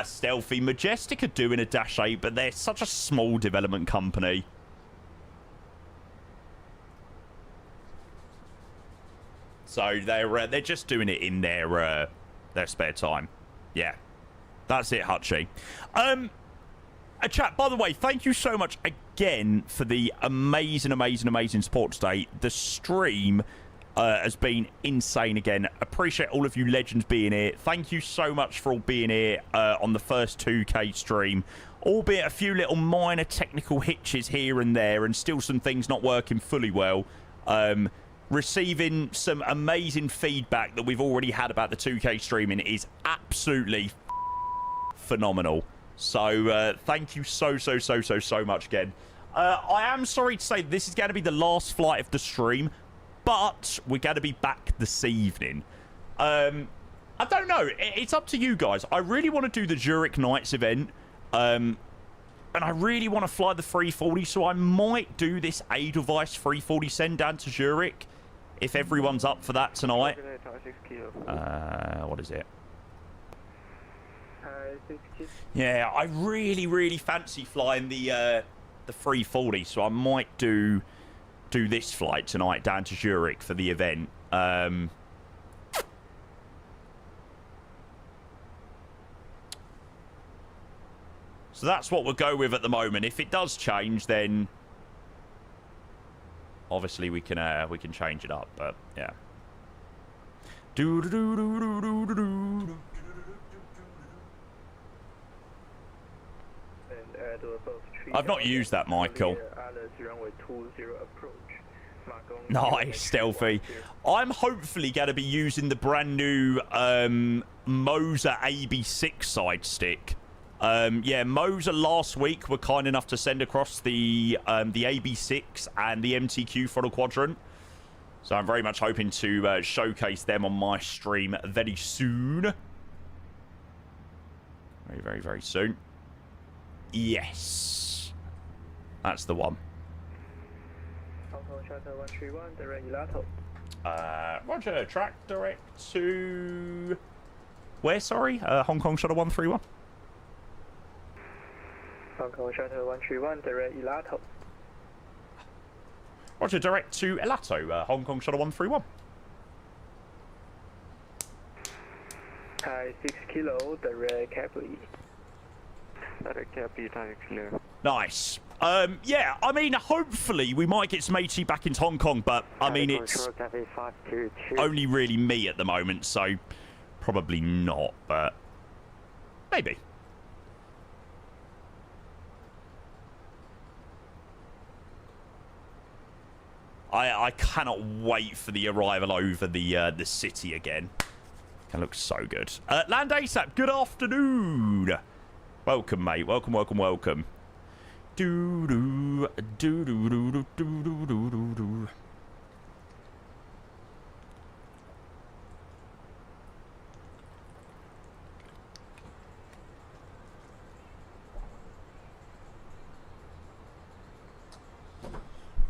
Stealthy Majestic are doing a Dash 8, but they're such a small development company. So they're just doing it in their spare time. Yeah, that's it, Hutchie. Chat, by the way, thank you so much again for the amazing support today. The stream has been insane again. Appreciate all of you legends being here. Thank you so much for all being here on the first 2K stream. Albeit a few little minor technical hitches here and there and still some things not working fully well. receiving some amazing feedback that we've already had about the 2K streaming is absolutely phenomenal. So thank you so much again. I am sorry to say this is going to be the last flight of the stream, but we're going to be back this evening. I don't know. It's up to you guys. I really want to do the Zurich Nights event. And I really want to fly the 340, so I might do this Edelweiss 340 send down to Zurich if everyone's up for that tonight. What is it? Yeah, I really fancy flying the 340, so I might do this flight tonight down to Zurich for the event. So that's what we'll go with at the moment. If it does change, then obviously we can change it up. But yeah. I've not used that, Michael. Nice, stealthy. I'm hopefully going to be using the brand new Moser AB6 side stick. Yeah, Moser last week were kind enough to send across the AB6 and the MTQ throttle quadrant. So I'm very much hoping to showcase them on my stream very soon. Very soon. Yes. That's the one. Roger, track direct to... Where, sorry? Hong Kong Shuttle 131. Hong Kong Shuttle 131, direct Elato. Roger, direct to Elato, Hong Kong Shuttle 131. Hi, 6 kilo, direct Capri. Direct Capri, direct clear. Nice. Yeah, I mean, hopefully we might get some AT back into Hong Kong, but I mean, it's only really me at the moment, so probably not, but maybe. I cannot wait for the arrival over the city again. That looks so good. Land ASAP, good afternoon. Welcome, mate. Welcome.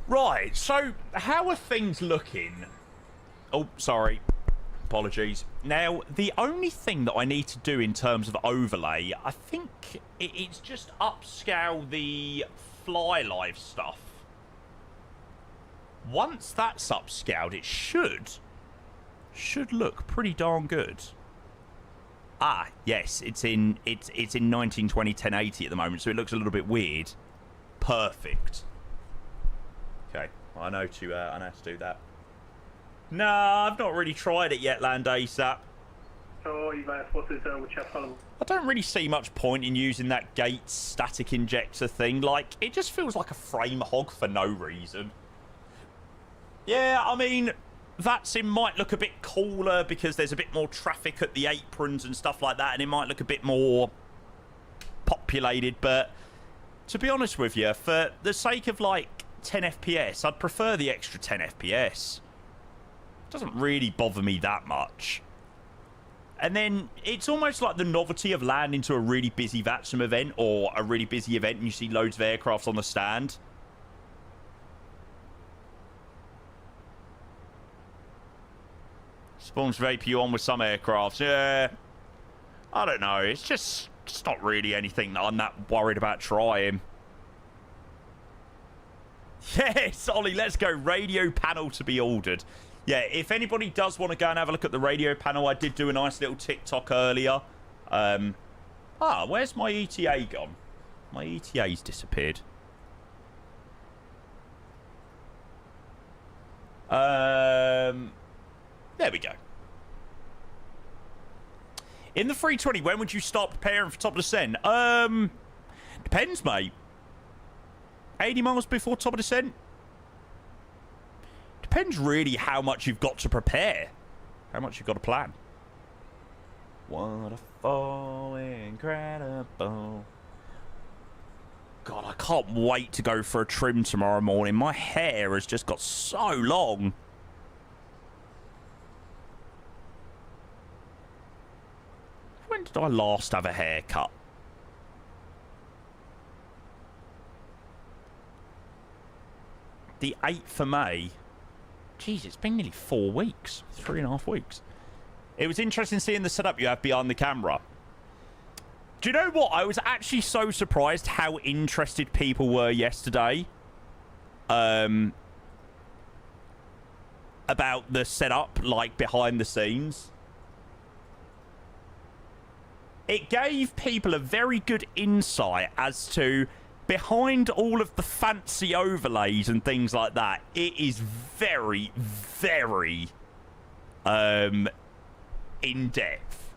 Right, so how are things looking? Oh, sorry. Apologies. Now, the only thing that I need to do in terms of overlay, I think it's just upscale the fly live stuff. Once that's upscaled, it should look pretty darn good. Ah, yes, it's in 1920 1080 at the moment, so it looks a little bit weird. Perfect. Okay, well, I know to do that. No, I've not really tried it yet, Land ASAP. I don't really see much point in using that Gates static injector thing. Like, it just feels like a frame hog for no reason. Yeah, I mean, VATSIM might look a bit cooler because there's a bit more traffic at the aprons and stuff like that, and it might look a bit more populated, but to be honest with you, for the sake of, like, 10 FPS, I'd prefer the extra 10 FPS. It doesn't really bother me that much. And then it's almost like the novelty of landing to a really busy VATSIM event or a really busy event and you see loads of aircrafts on the stand. Spawns VPU on with some aircrafts. Yeah. I don't know. It's just not really anything that I'm that worried about trying. Yes, Ollie, let's go. Radio panel to be ordered. Yeah, if anybody does want to go and have a look at the radio panel, I did do a nice little TikTok earlier. Where's my ETA gone? My ETA's disappeared. There we go. In the 320, when would you start preparing for top descent? Depends, mate. 80 miles before top of descent? Depends really how much you've got to prepare. How much you've got to plan. Wonderful, incredible. God, I can't wait to go for a trim tomorrow morning. My hair has just got so long. When did I last have a haircut? The 8th of May. Jeez, it's been nearly 4 weeks. 3.5 weeks. It was interesting seeing the setup you have behind the camera. Do you know what? I was actually so surprised how interested people were yesterday. About the setup, like, behind the scenes. It gave people a very good insight as to... behind all of the fancy overlays and things like that, it is very, very in-depth.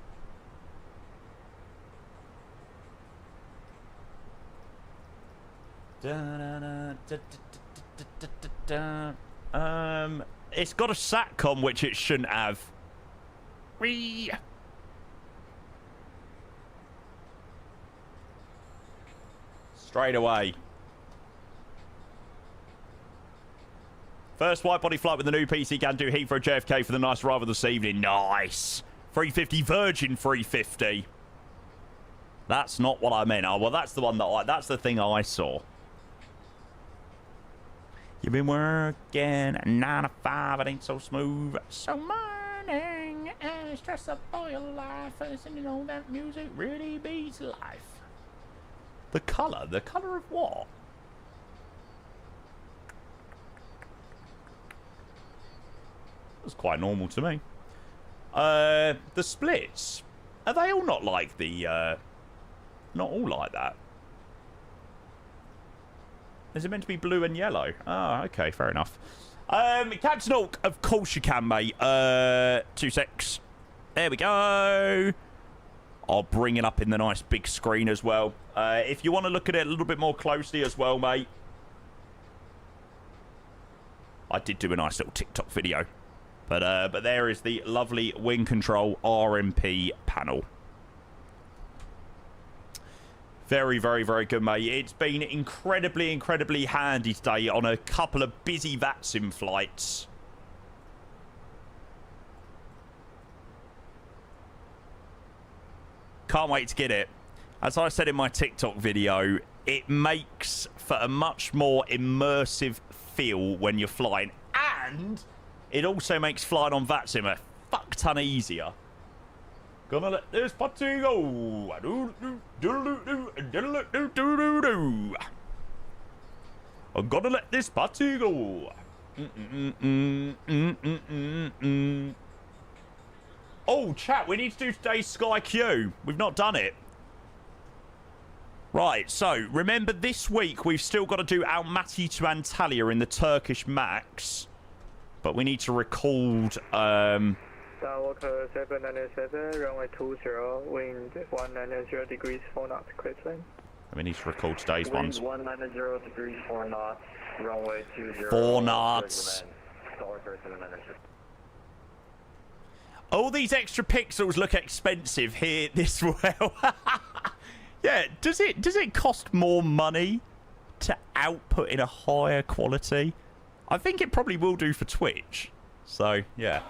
It's got a SATCOM, which it shouldn't have. Whee! Straight away. First wide-body flight with the new PC can do Heathrow JFK for the nice arrival this evening. Nice. 350 Virgin 350. That's not what I meant. Oh, well, that's the one that that's the thing I saw. You've been working 9 to 5. It ain't so smooth. So morning and stress up all your life. And you know that music really beats life. The colour? The colour of what? That's quite normal to me. The splits. Are they all not like the, not all like that? Is it meant to be blue and yellow? Oh, okay, fair enough. Captain Hawk, of course you can, mate. 2 secs. There we go. I'll bring it up in the nice big screen as well. If you want to look at it a little bit more closely as well, mate. I did do a nice little TikTok video. But there is the lovely WINCTRL RMP panel. Very, very, very good, mate. It's been incredibly, incredibly handy today on a couple of busy VATSIM flights. Can't wait to get it. As I said in my TikTok video, it makes for a much more immersive feel when you're flying. And it also makes flying on VATSIM a fuck ton easier. Gonna let this party go. I'm gonna let this party go. Oh, chat, we need to do today's Sky Q. We've not done it. Right, so, remember this week we've still got to do Almaty to Antalya in the Turkish MAX. But we need to record, Skywalker 797, runway 20, wind 190 degrees 4 knots, clear plane. And we need to record today's ones. Wind 190 degrees 4 knots, runway 20. 4 knots. Skywalker 797. All these extra pixels look expensive here this well. Yeah, does it cost more money to output in a higher quality? I think it probably will do for Twitch. So, yeah.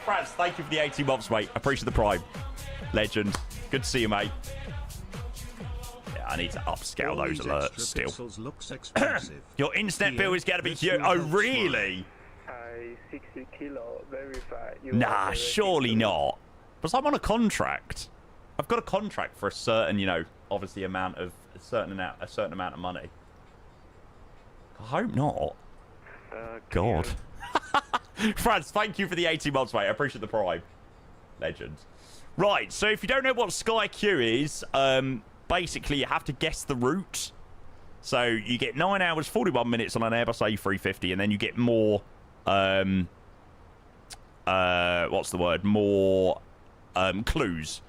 Franz, thank you for the 18 months, mate. Appreciate the prime. Legend. Good to see you, mate. Yeah, I need to upscale those alerts still. Looks expensive. Your internet bill is going to be huge. Oh, really? 60 kilo, verify. Nah, surely not. Because I'm on a contract. I've got a contract for a certain, you know, obviously a certain amount of money. I hope not. God. Franz, thank you for the 18 months, mate. I appreciate the prime. Legend. Right, so if you don't know what Sky Q is, basically you have to guess the route. So you get 9 hours, 41 minutes on an Airbus A350, and then you get more, what's the word? More clues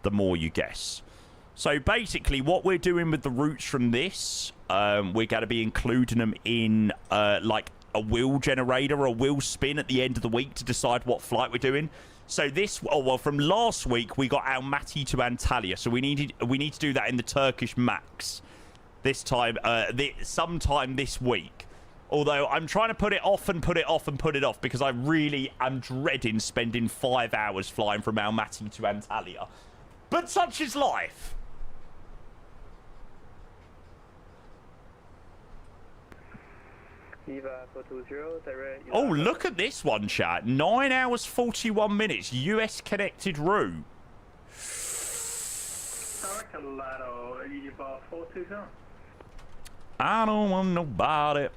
the more you guess. So basically what we're doing with the routes from this, we're going to be including them in, like, a wheel generator or a wheel spin at the end of the week to decide what flight we're doing. So from last week we got Almaty to Antalya, so we need to do that in the Turkish MAX this time, sometime this week. Although I'm trying to put it off and put it off and put it off because I really am dreading spending 5 hours flying from Almaty to Antalya. But such is life. Eva 420, direct. Oh, look at this one, chat. 9 hours, 41 minutes. US connected route. Direct Lado, Eva 420. I don't want nobody.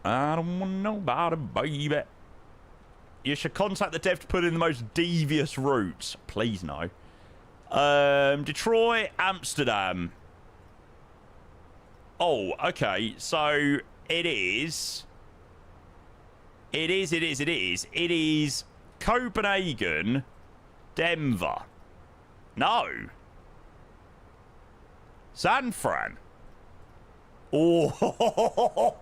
I don't want nobody, baby. You should contact the dev to put in the most devious routes. Please, no. Detroit, Amsterdam. Oh, okay. So... It is Copenhagen, Denver. No. San Fran. Oh.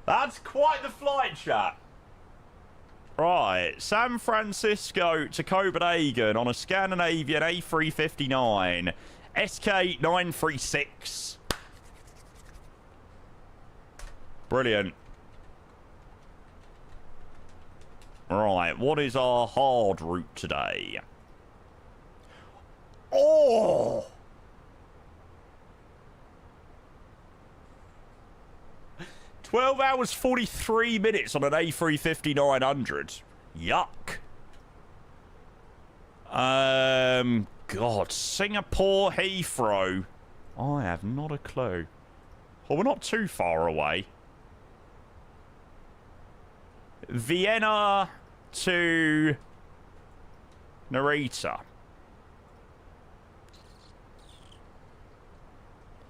That's quite the flight, chat. Right, San Francisco to Copenhagen on a Scandinavian A359. SK936. Brilliant. Right, what is our hard route today? Oh! "12 hours 43 minutes on an A350-900. Yuck. God, Singapore Heathrow. I have not a clue. Well, we're not too far away. Vienna to Narita.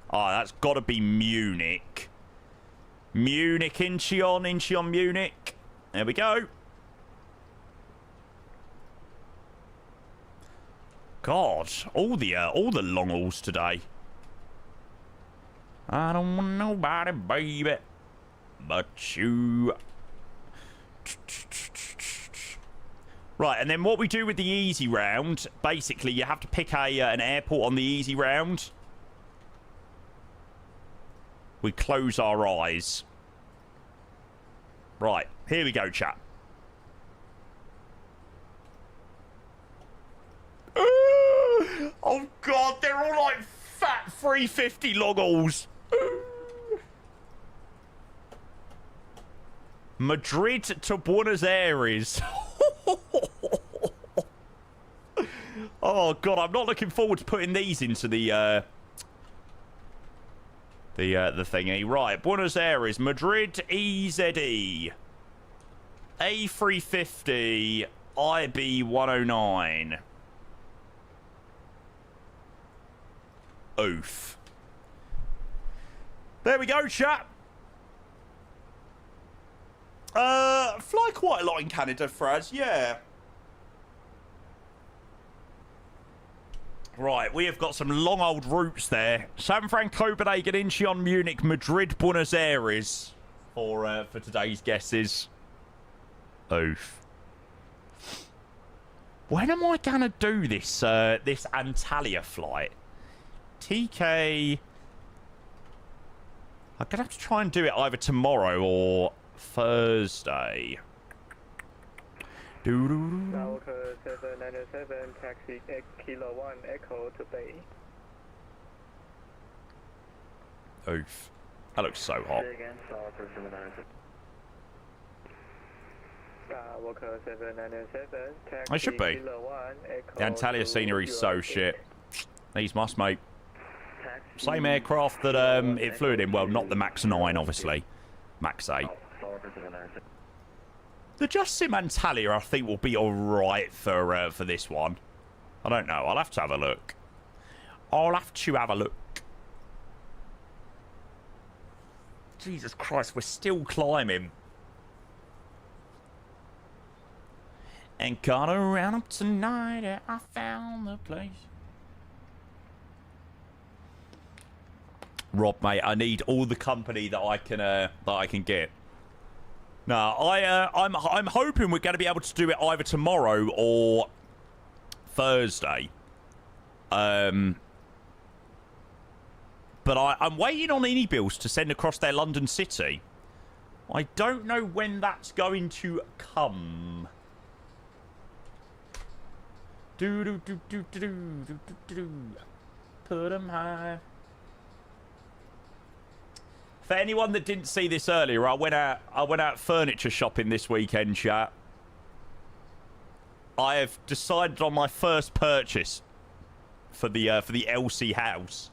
Oh, that's got to be Munich. Munich, Incheon, Munich. There we go. God, all the long hauls today. I don't want nobody, baby, but you. Right, and then what we do with the easy round, basically, you have to pick an airport on the easy round. We close our eyes. Right, here we go, chat. Oh God, they're all like fat 350 long hauls. Madrid to Buenos Aires. Oh God, I'm not looking forward to putting these into the thingy. Right, Buenos Aires, Madrid, EZE, A350, IB109. Oof. There we go, chat. Fly quite a lot in Canada, Fraz, yeah. Right, we have got some long old routes there. San Fran, Copenhagen, Incheon, Munich, Madrid, Buenos Aires for today's guesses. Oof. When am I gonna do this this Antalya flight? TK. I'm gonna have to try and do it either tomorrow or Thursday. Walker 797, taxi Kilo 1 Echo to Bay. Oof. That looks so hot. Walker 797, taxi I should be. Kilo 1 Echo. The Antalya scenery's so shit. These must, mate. Same aircraft that it flew in. Well, not the Max 9, obviously. Max 8. The Just Sim Antalya, I think, will be alright for this one. I don't know. I'll have to have a look. I'll have to have a look. Jesus Christ, we're still climbing. And got around up tonight, I found the place. Rob, mate, I need all the company that I can get. No, I'm hoping we're going to be able to do it either tomorrow or Thursday. But I'm waiting on Anybills to send across their London City. I don't know when that's going to come. Put 'em high. For anyone that didn't see this earlier, I went out furniture shopping this weekend, chat. I have decided on my first purchase for the LC house.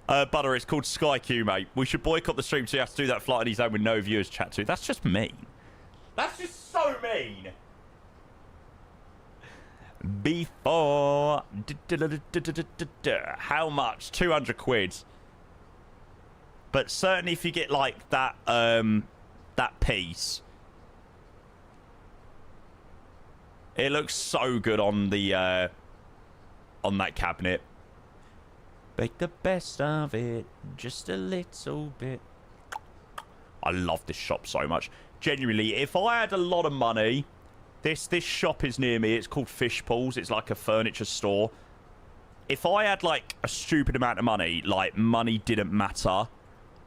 Butter, it's called Sky Q, mate. We should boycott the stream so you have to do that flight on his own with no viewers chat to. That's just mean. That's just so mean. Before... How much? 200 quid. But certainly if you get, like, that piece... It looks so good on the, on that cabinet. Make the best of it, just a little bit. I love this shop so much. Genuinely, if I had a lot of money... This shop is near me. It's called Fishpools. It's like a furniture store. If I had, like, a stupid amount of money, like, money didn't matter,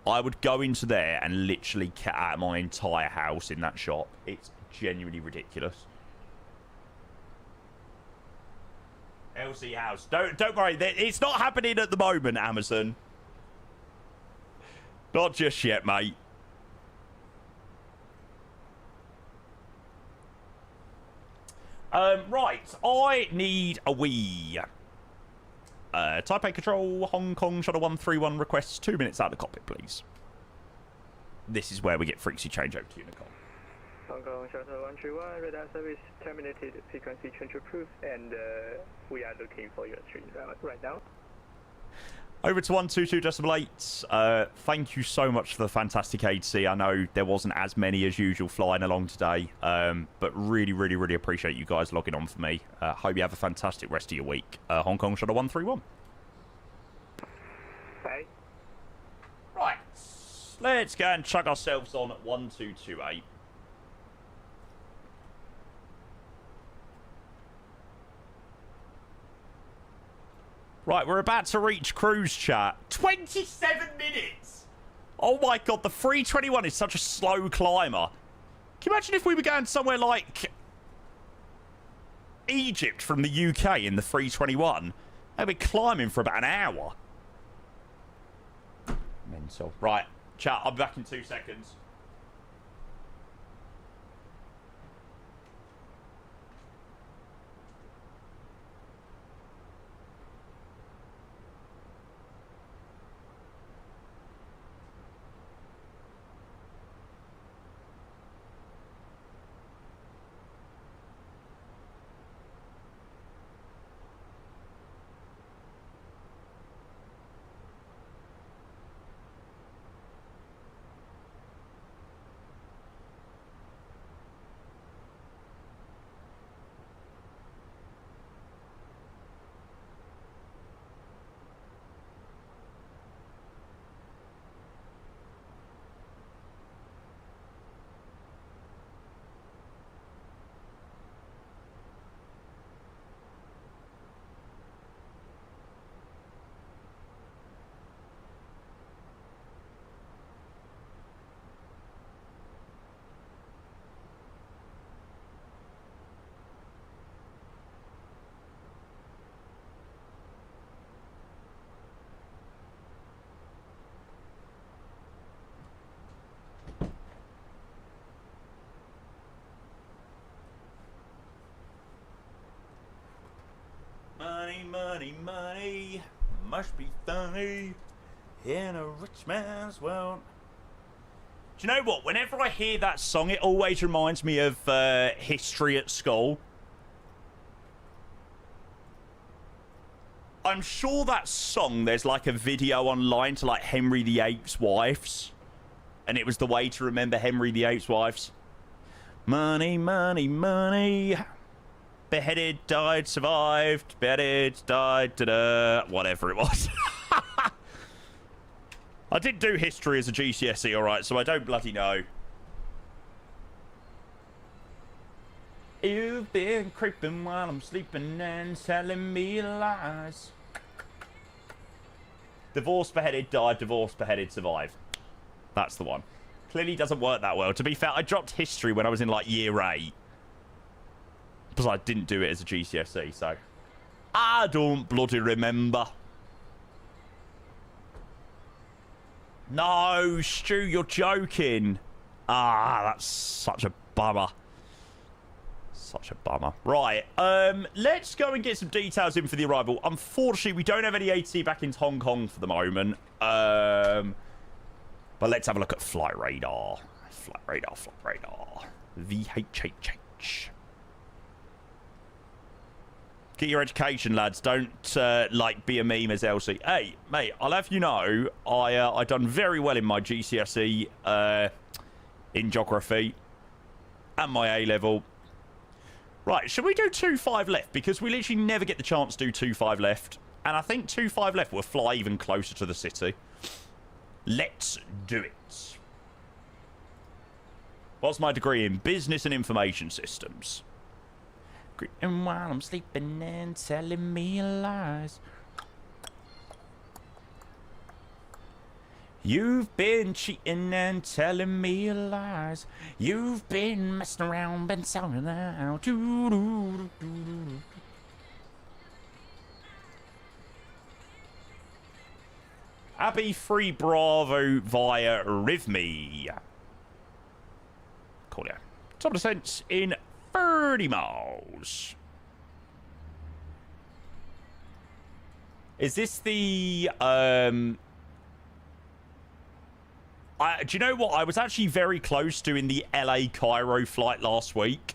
I would go into there and literally cut out my entire house in that shop. It's genuinely ridiculous. LC house. Don't worry. It's not happening at the moment, Amazon. Not just yet, mate. Right, I need a wee. Taipei Control, Hong Kong, Shuttle 131 requests 2 minutes out of the cockpit, please. This is where we get freaksy change over to you, Nicole. Hong Kong Shuttle 131, radar service terminated, frequency change approved, and we are looking for your stream right now. Over to 122.8. Thank you so much for the fantastic ADC. I know there wasn't as many as usual flying along today, but really, really, really appreciate you guys logging on for me. Hope you have a fantastic rest of your week. Hong Kong Shuttle 131. Bye. Right. Let's go and chuck ourselves on at 1228. Right, we're about to reach cruise chat. 27 minutes! Oh my god, the 321 is such a slow climber. Can you imagine if we were going somewhere like Egypt from the UK in the 321? They'd be climbing for about an hour. Mental. Right, chat, I'll be back in 2 seconds. Money, money, money, must be funny in a rich man's world. Do you know what? Whenever I hear that song, it always reminds me of history at school. I'm sure that song, there's like a video online to like Henry VIII's wives. And it was the way to remember Henry VIII's wives. Money, money, money. Beheaded, died, survived. Beheaded, died, da-da. Whatever it was. I did do history as a GCSE, alright, so I don't bloody know. You've been creeping while I'm sleeping and telling me lies. Divorced, beheaded, died, divorced, beheaded, survived. That's the one. Clearly doesn't work that well. To be fair, I dropped history when I was in, like, year 8. Because I didn't do it as a GCSE, so... I don't bloody remember. No, Stu, you're joking. Ah, that's such a bummer. Such a bummer. Right, let's go and get some details in for the arrival. Unfortunately, we don't have any AT back in Hong Kong for the moment. But let's have a look at flight radar. Flight radar, flight radar. VHHH. Get your education, lads. Don't, like, be a meme as Elsie. Hey, mate, I'll have you know, I done very well in my GCSE, in geography. And my A-level. Right, should we do 2-5 left? Because we literally never get the chance to do 2-5 left. And I think 2-5 left will fly even closer to the city. Let's do it. What's my degree in? Business and Information Systems. And while I'm sleeping and telling me lies. You've been cheating and telling me lies. You've been messing around, been sounding out. Abbey 3 Bravo via Rivme. Cool, yeah. Top of descent in 30 miles. Is this the, do you know what? I was actually very close doing the LA Cairo flight last week.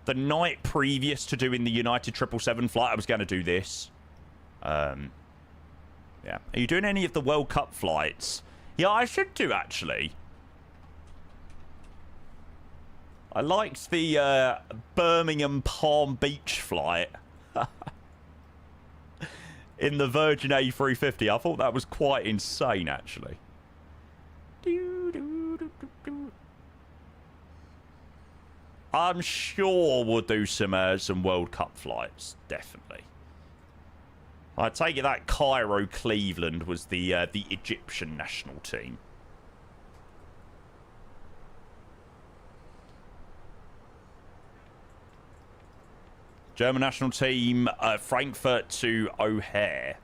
The night previous to doing the United 777 flight, I was going to do this. Yeah. Are you doing any of the World Cup flights? Yeah, I should do, actually. I liked the Birmingham Palm Beach flight. In the Virgin A350. I thought that was quite insane, actually. I'm sure we'll do some World Cup flights, definitely. I take it that Cairo Cleveland was the Egyptian national team. German national team, Frankfurt to O'Hare.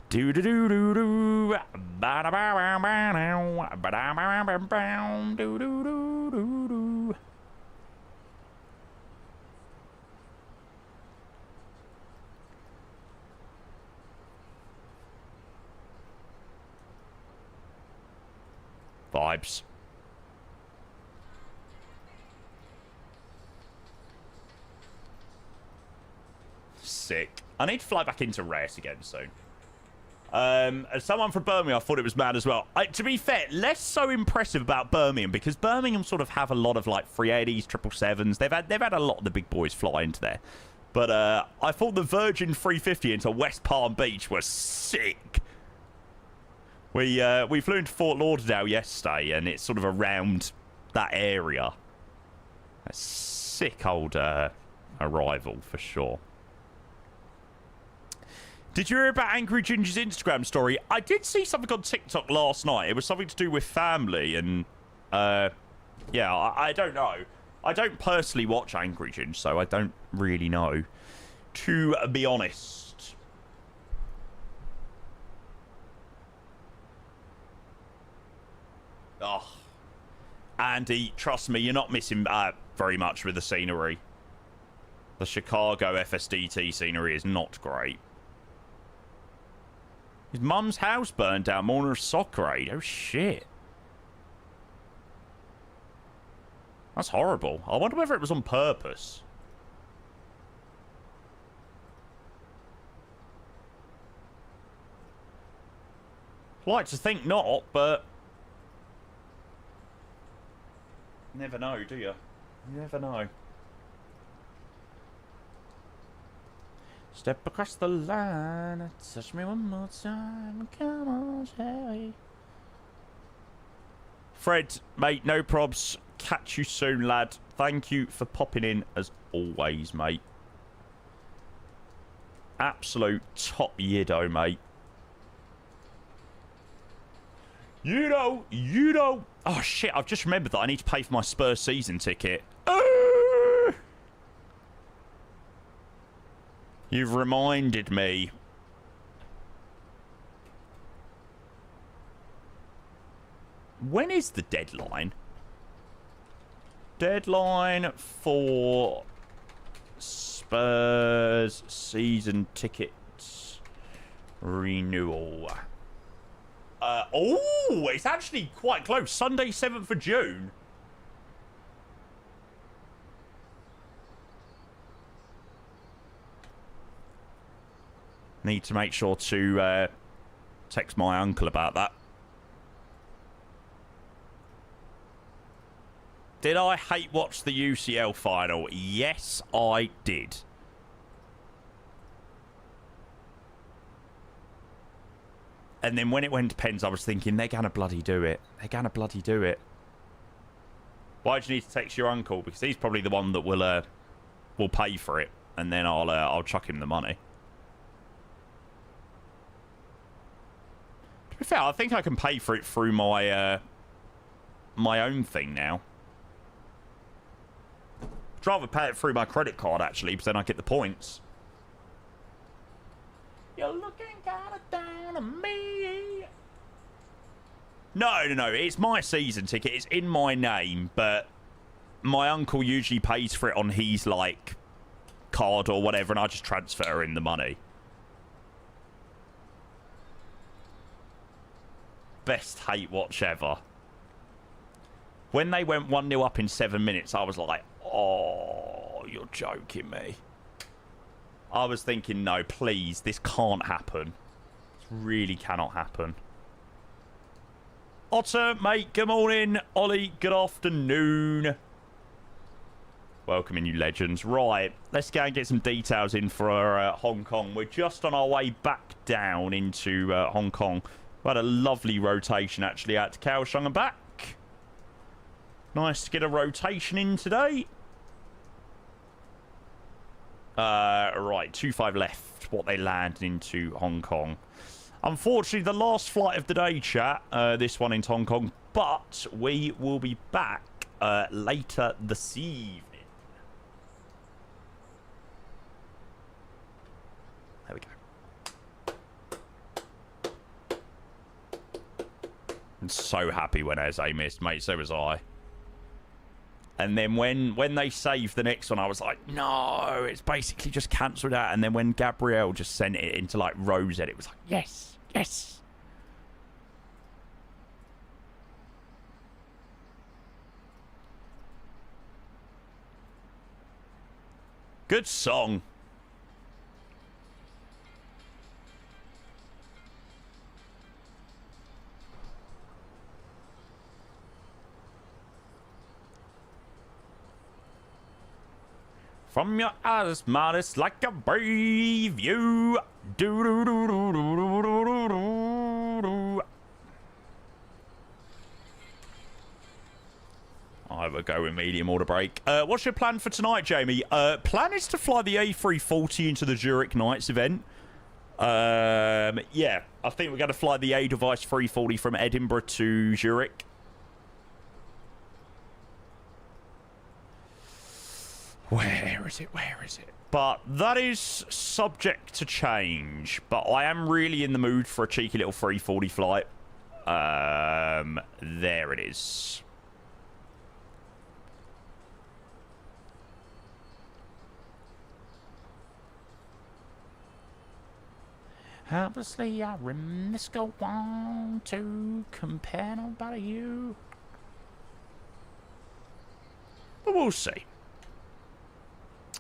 Do do do do do, ba da ba ba ba now, ba da ba ba ba, do do do do do. Vibes. Sick. I need to fly back into Reyes again soon. As someone from Birmingham, I thought it was mad as well. To be fair, less so impressive about Birmingham because Birmingham sort of have a lot of like 380s, 777s. They've had a lot of the big boys fly into there. But I thought the Virgin 350 into West Palm Beach was sick. We flew into Fort Lauderdale yesterday, and it's sort of around that area. A sick old arrival for sure. Did you hear about Angry Ginger's Instagram story? I did see something on TikTok last night. It was something to do with family, and yeah, I don't know. I don't personally watch Angry Ginger, so I don't really know, to be honest. Oh, Andy, trust me, you're not missing very much with the scenery. The Chicago FSDT scenery is not great. His mum's house burned down morning of soccer aid. Oh, shit. That's horrible. I wonder whether it was on purpose. I'd like to think not, but... Never know, do you? You never know. Step across the line, touch me one more time, come on, Sherry. Fred, mate, no probs. Catch you soon, lad. Thank you for popping in as always, mate. Absolute top yiddo, mate. You know. Oh, shit, I've just remembered that I need to pay for my Spurs season ticket. You've reminded me. When is the deadline? Deadline for Spurs season tickets renewal. Oh, it's actually quite close. Sunday, 7th of June. Need to make sure to text my uncle about that. Did I hate watch the UCL final? Yes, I did. And then when it went to pens, I was thinking, they're going to bloody do it. They're going to bloody do it. Why do you need to text your uncle? Because he's probably the one that will pay for it. And then I'll chuck him the money. To be fair, I think I can pay for it through my my own thing now. I'd rather pay it through my credit card, actually, because then I get the points. You're looking kind of down on me. No. It's my season ticket. It's in my name, but my uncle usually pays for it on his, like, card or whatever, and I just transfer in the money. Best hate watch ever. When they went 1-0 up in 7 minutes, I was like, oh, you're joking me. I was thinking, no, please, this can't happen. This really cannot happen. Otter, mate, good morning. Ollie, good afternoon. Welcoming you legends. Right, let's go and get some details in for Hong Kong. We're just on our way back down into Hong Kong. We had a lovely rotation, actually, out to Kaioshung and back. Nice to get a rotation in today. Right, 25 left. What they landed into Hong Kong. Unfortunately, the last flight of the day, chat. This one into Hong Kong. But we will be back later this evening. There we go. I'm so happy when Eze missed, mate. So was I. And then when they saved the next one, I was like, no, it's basically just cancelled out. And then when Gabrielle just sent it into, like, Rosette, it was like, yes, yes. Good song. From your eyes, modest like a brave you. Do do do do do do do do do. I will go with medium order break. What's your plan for tonight, Jamie? Plan is to fly the A340 into the Zurich Nights event. Yeah, I think we're going to fly the A-Device 340 from Edinburgh to Zurich. Where is it? Where is it? But that is subject to change. But I am really in the mood for a cheeky little 340 flight. There it is. Obviously, I remiss go on to compare nobody you. But we'll see.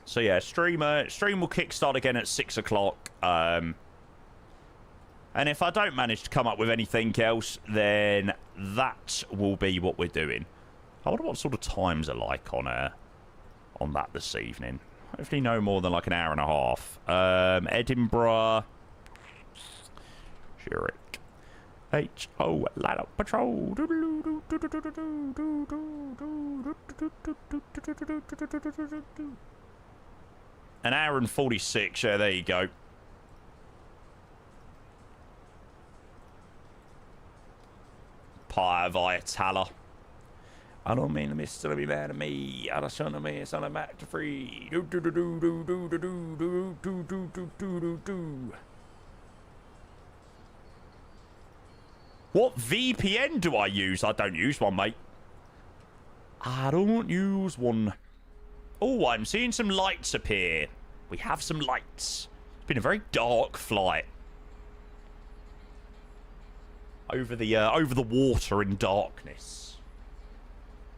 So yeah, stream will kickstart again at 6 o'clock. And if I don't manage to come up with anything else, then that will be what we're doing. I wonder what sort of times are like on that this evening. Hopefully no more than like an hour and a half. Edinburgh. Zurich. H.O. Light Up Patrol. An hour and 46. Yeah, there you go. Pie via Tala. I don't mean to miss to be mad at me. I don't know me. It's on a Mac to free. What VPN do I use? I don't use one, mate. I don't use one. Oh, I'm seeing some lights appear. We have some lights. It's been a very dark flight. Over the water in darkness.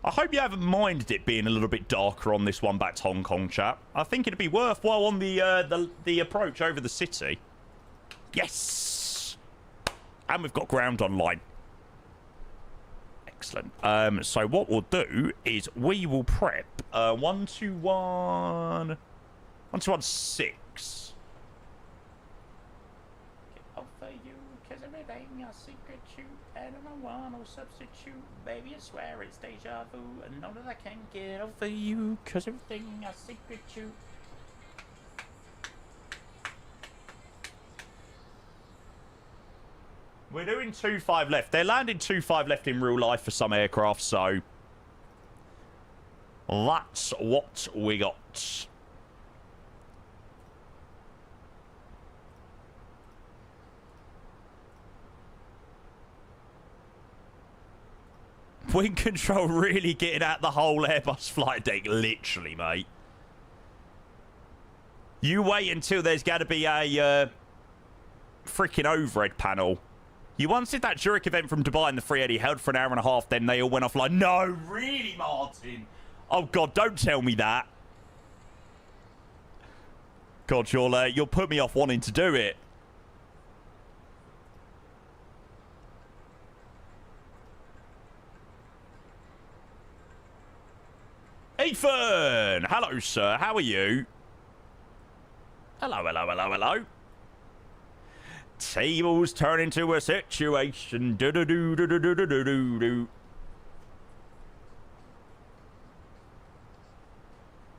I hope you haven't minded it being a little bit darker on this one back to Hong Kong, chap. I think it'd be worthwhile on the approach over the city. Yes! And we've got ground online. Excellent. So what we'll do is we will prep 121... 1216. Offer you, cause everything a secret shoot, and I want no substitute. Baby, I swear it's deja vu, and none that I can get over you, cause everything a secret shoot. We're doing 2-5 left. They're landing 2-5 left in real life for some aircraft, so that's what we got. Wind control really getting out the whole Airbus flight deck, literally, mate. You wait until there's got to be a freaking overhead panel. You once did that Zurich event from Dubai in the 380, held for an hour and a half, then they all went off like, no, really, Martin? Oh, God, don't tell me that. God, you'll put me off wanting to do it. Ethan! Hello, sir. How are you? Hello, hello, hello, hello. Tables turn into a situation. Do-do-do-do-do-do-do-do-do.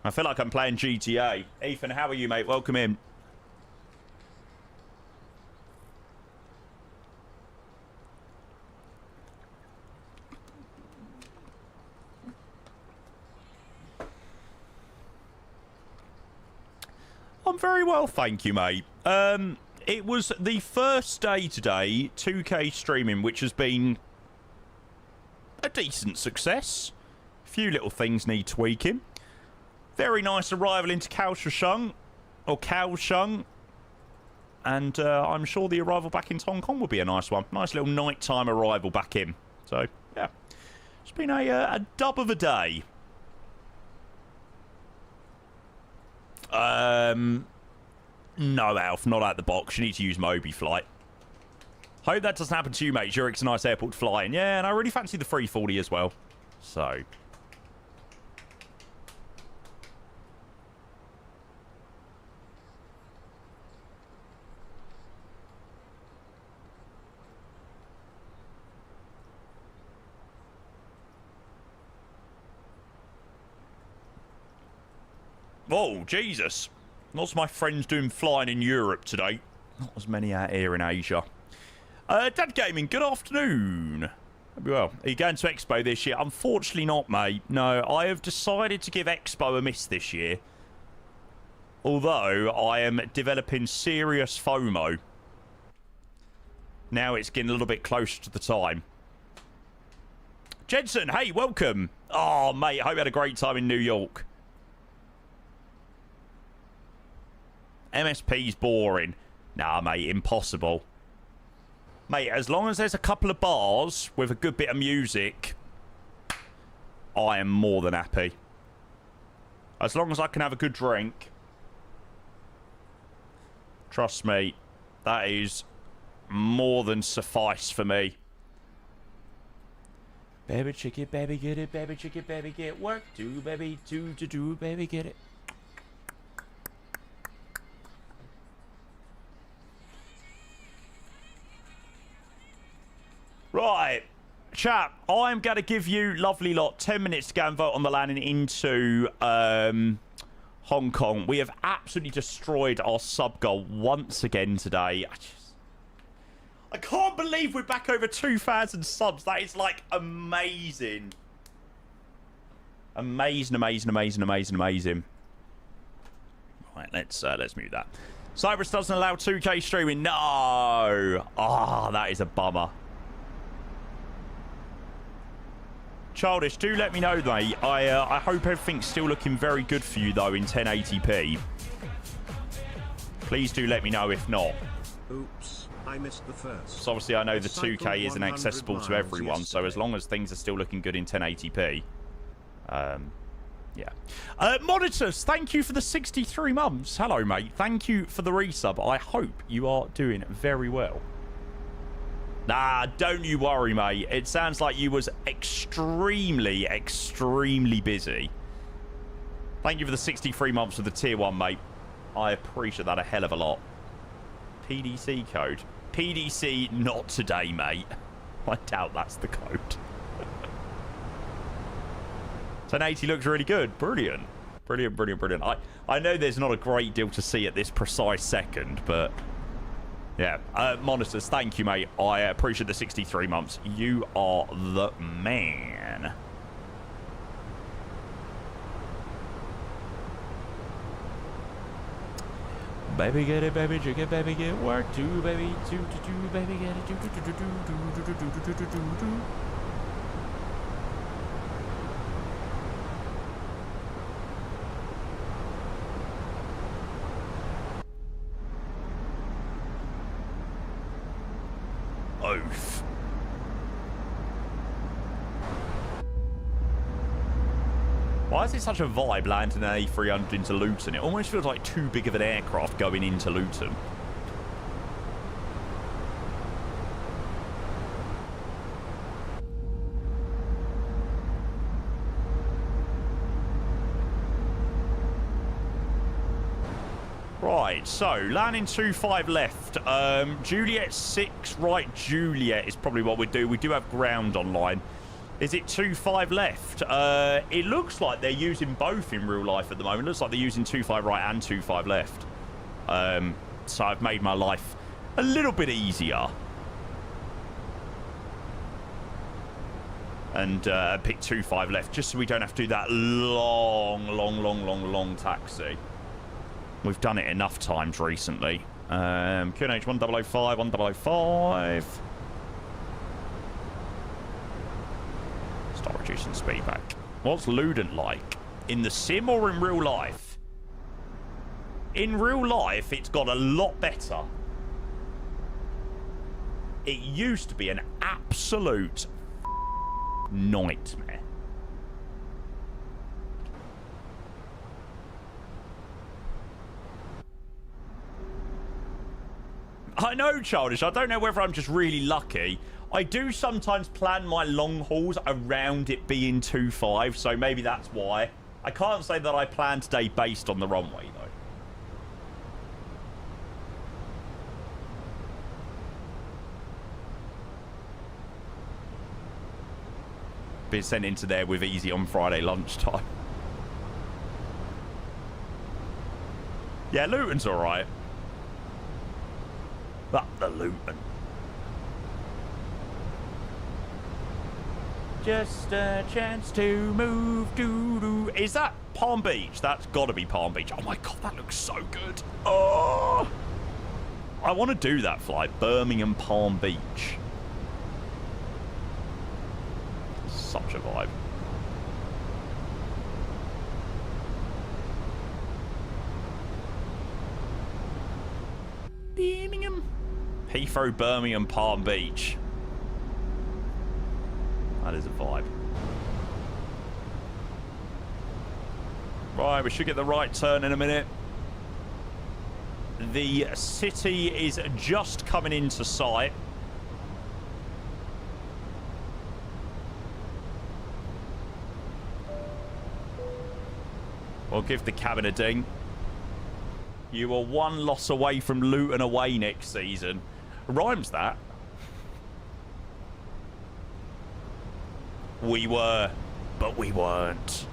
I feel like I'm playing GTA. Ethan, how are you, mate? Welcome in. I'm very well, thank you, mate. It was the first day today, 2K streaming, which has been a decent success. A few little things need tweaking. Very nice arrival into Kaioshung, or Kaioshung. And I'm sure the arrival back into Hong Kong will be a nice one. Nice little nighttime arrival back in. So, yeah. It's been a dub of a day. No, Alf, not out the box. You need to use Moby Flight. Hope that doesn't happen to you, mate. Zurich's a nice airport to fly in. Yeah, and I really fancy the 340 as well. So. Oh, Jesus. Lots of my friends doing flying in Europe today. Not as many out here in Asia. Dad Gaming, good afternoon. Well, are you going to Expo this year? Unfortunately not, mate. No, I have decided to give Expo a miss this year. Although, I am developing serious FOMO. Now it's getting a little bit closer to the time. Jensen, hey, welcome. Oh, mate, I hope you had a great time in New York. MSP's boring. Nah, mate, impossible. Mate, as long as there's a couple of bars with a good bit of music, I am more than happy. As long as I can have a good drink. Trust me, that is more than suffice for me. Baby chicken, baby get it, baby chicken, baby get work. Do, baby, do, baby get it. Right. Chat, I'm going to give you, lovely lot, 10 minutes to go and vote on the landing into Hong Kong. We have absolutely destroyed our sub goal once again today. I can't believe we're back over 2,000 subs. That is, like, amazing. Amazing. Right, let's mute that. Cyprus doesn't allow 2K streaming. No. Ah, that is a bummer. Childish, do let me know, mate. I hope everything's still looking very good for you, though, in 1080p. Please do let me know if not. Oops, I missed the first. So obviously, I know the 2K isn't accessible to everyone, so as long as things are still looking good in 1080p, yeah. Monitors, thank you for the 63 months. Hello, mate. Thank you for the resub. I hope you are doing very well. Nah, don't you worry, mate. It sounds like you was extremely busy. Thank you for the 63 months with the tier 1, mate. I appreciate that a hell of a lot. PDC code. PDC not today, mate. I doubt that's the code. 1080 looks really good. Brilliant. Brilliant. I know there's not a great deal to see at this precise second, but yeah. Monitors, thank you, mate. I appreciate the 63 months. You are the man. Baby get it, baby drink it, baby get work, do baby do baby get it, do. Oath. Why is it such a vibe landing an A300 into Luton? It almost feels like too big of an aircraft going into Luton. Right, so landing 25 left. Juliet 6 right. Juliet is probably what we do. We do have ground online. Is it 25 left? It looks like they're using both in real life at the moment. It looks like they're using 25 right and 25 left. So I've made my life a little bit easier. And pick 25 left, just so we don't have to do that long taxi. We've done it enough times recently. QNH 1005, 1005. Start reducing speed back. What's Ludent like? In the sim or in real life? In real life, it's got a lot better. It used to be an absolute nightmare. I know, Childish. I don't know whether I'm just really lucky. I do sometimes plan my long hauls around it being 2.5, so maybe that's why. I can't say that I plan today based on the runway, though. Been sent into there with easy on Friday lunchtime. Yeah, Luton's alright. But the Luton. Just a chance to move, doo-doo. Is that Palm Beach? That's got to be Palm Beach. Oh my god, that looks so good. Oh, I want to do that flight. Birmingham, Palm Beach. Such a vibe. Birmingham. Heathrow, Birmingham, Palm Beach. That is a vibe. Right, we should get the right turn in a minute. The city is just coming into sight. We'll give the cabin a ding. You are one loss away from Luton away next season. Rhymes that. We were, but we weren't.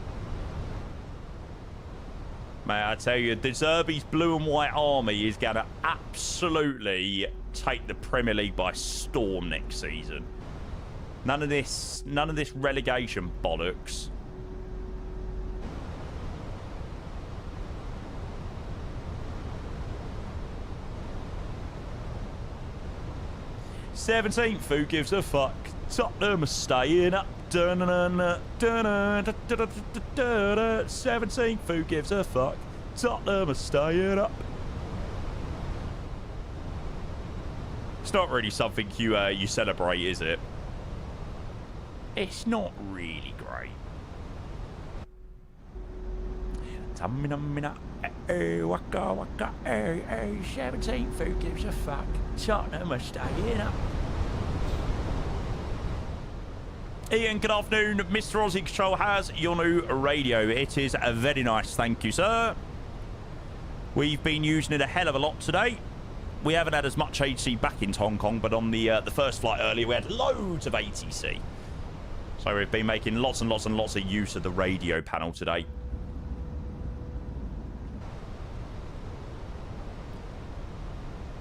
May I tell you, De Zerbi's blue and white army is going to absolutely take the Premier League by storm next season. None of this relegation bollocks. "17th, who gives a fuck? Tottenham are staying up. 17th, who gives a fuck? Tottenham are staying up." It's not really something you celebrate, is it? It's not really great. 17th, who gives a fuck? Tottenham are staying up. Ian, good afternoon. Mr. Aussie Control has your new radio. It is very nice, thank you, sir. We've been using it a hell of a lot today. We haven't had as much ATC back into Hong Kong, but on the first flight earlier, we had loads of ATC. So we've been making lots and lots and lots of use of the radio panel today.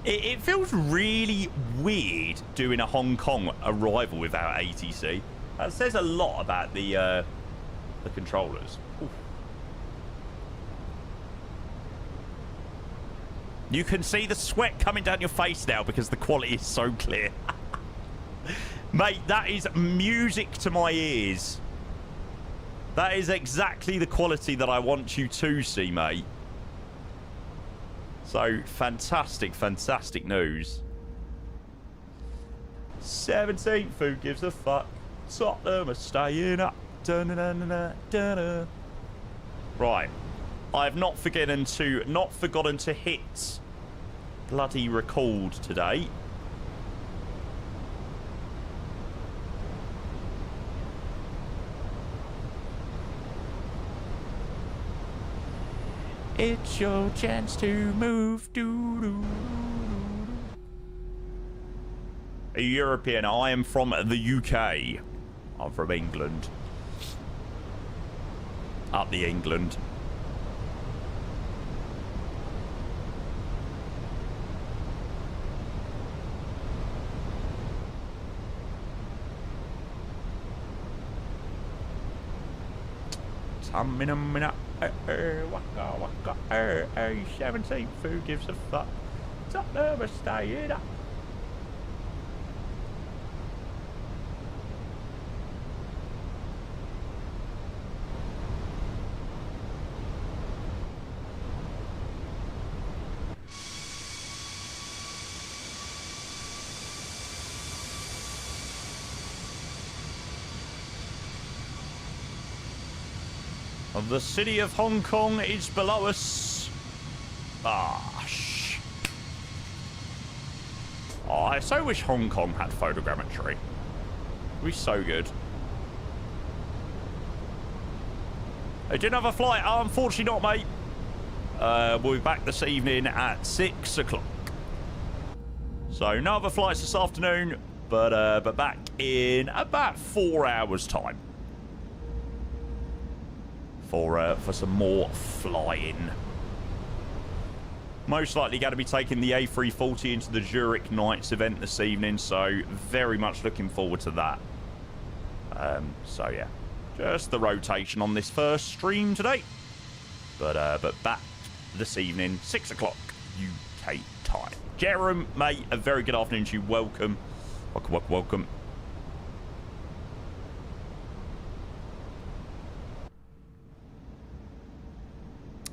It feels really weird doing a Hong Kong arrival without ATC. That says a lot about the controllers. Oof. You can see the sweat coming down your face now because the quality is so clear. Mate, that is music to my ears. That is exactly the quality that I want you to see, mate. So, fantastic, fantastic news. 17th, who gives a fuck? Tottenham are staying up. Dun-dun-dun-dun-dun-dun. Right. I've not forgotten to hit bloody record today. It's your chance to move. A European. I am from the UK. I'm from England. Up the England. Waka waka 17th, who gives a fuck? Tottenham are staying up. The city of Hong Kong is below us. Oh, I so wish Hong Kong had photogrammetry. It'd be so good. I didn't have a flight. Oh, unfortunately not, mate. We'll be back this evening at 6 o'clock. So no other flights this afternoon, but back in about 4 hours' time. For some more flying. Most likely going to be taking the A340 into the Zurich Nights event this evening, so very much looking forward to that. So yeah, just the rotation on this first stream today. But back this evening, 6 o'clock UK time. Jerem, mate, a very good afternoon to you. Welcome. Welcome.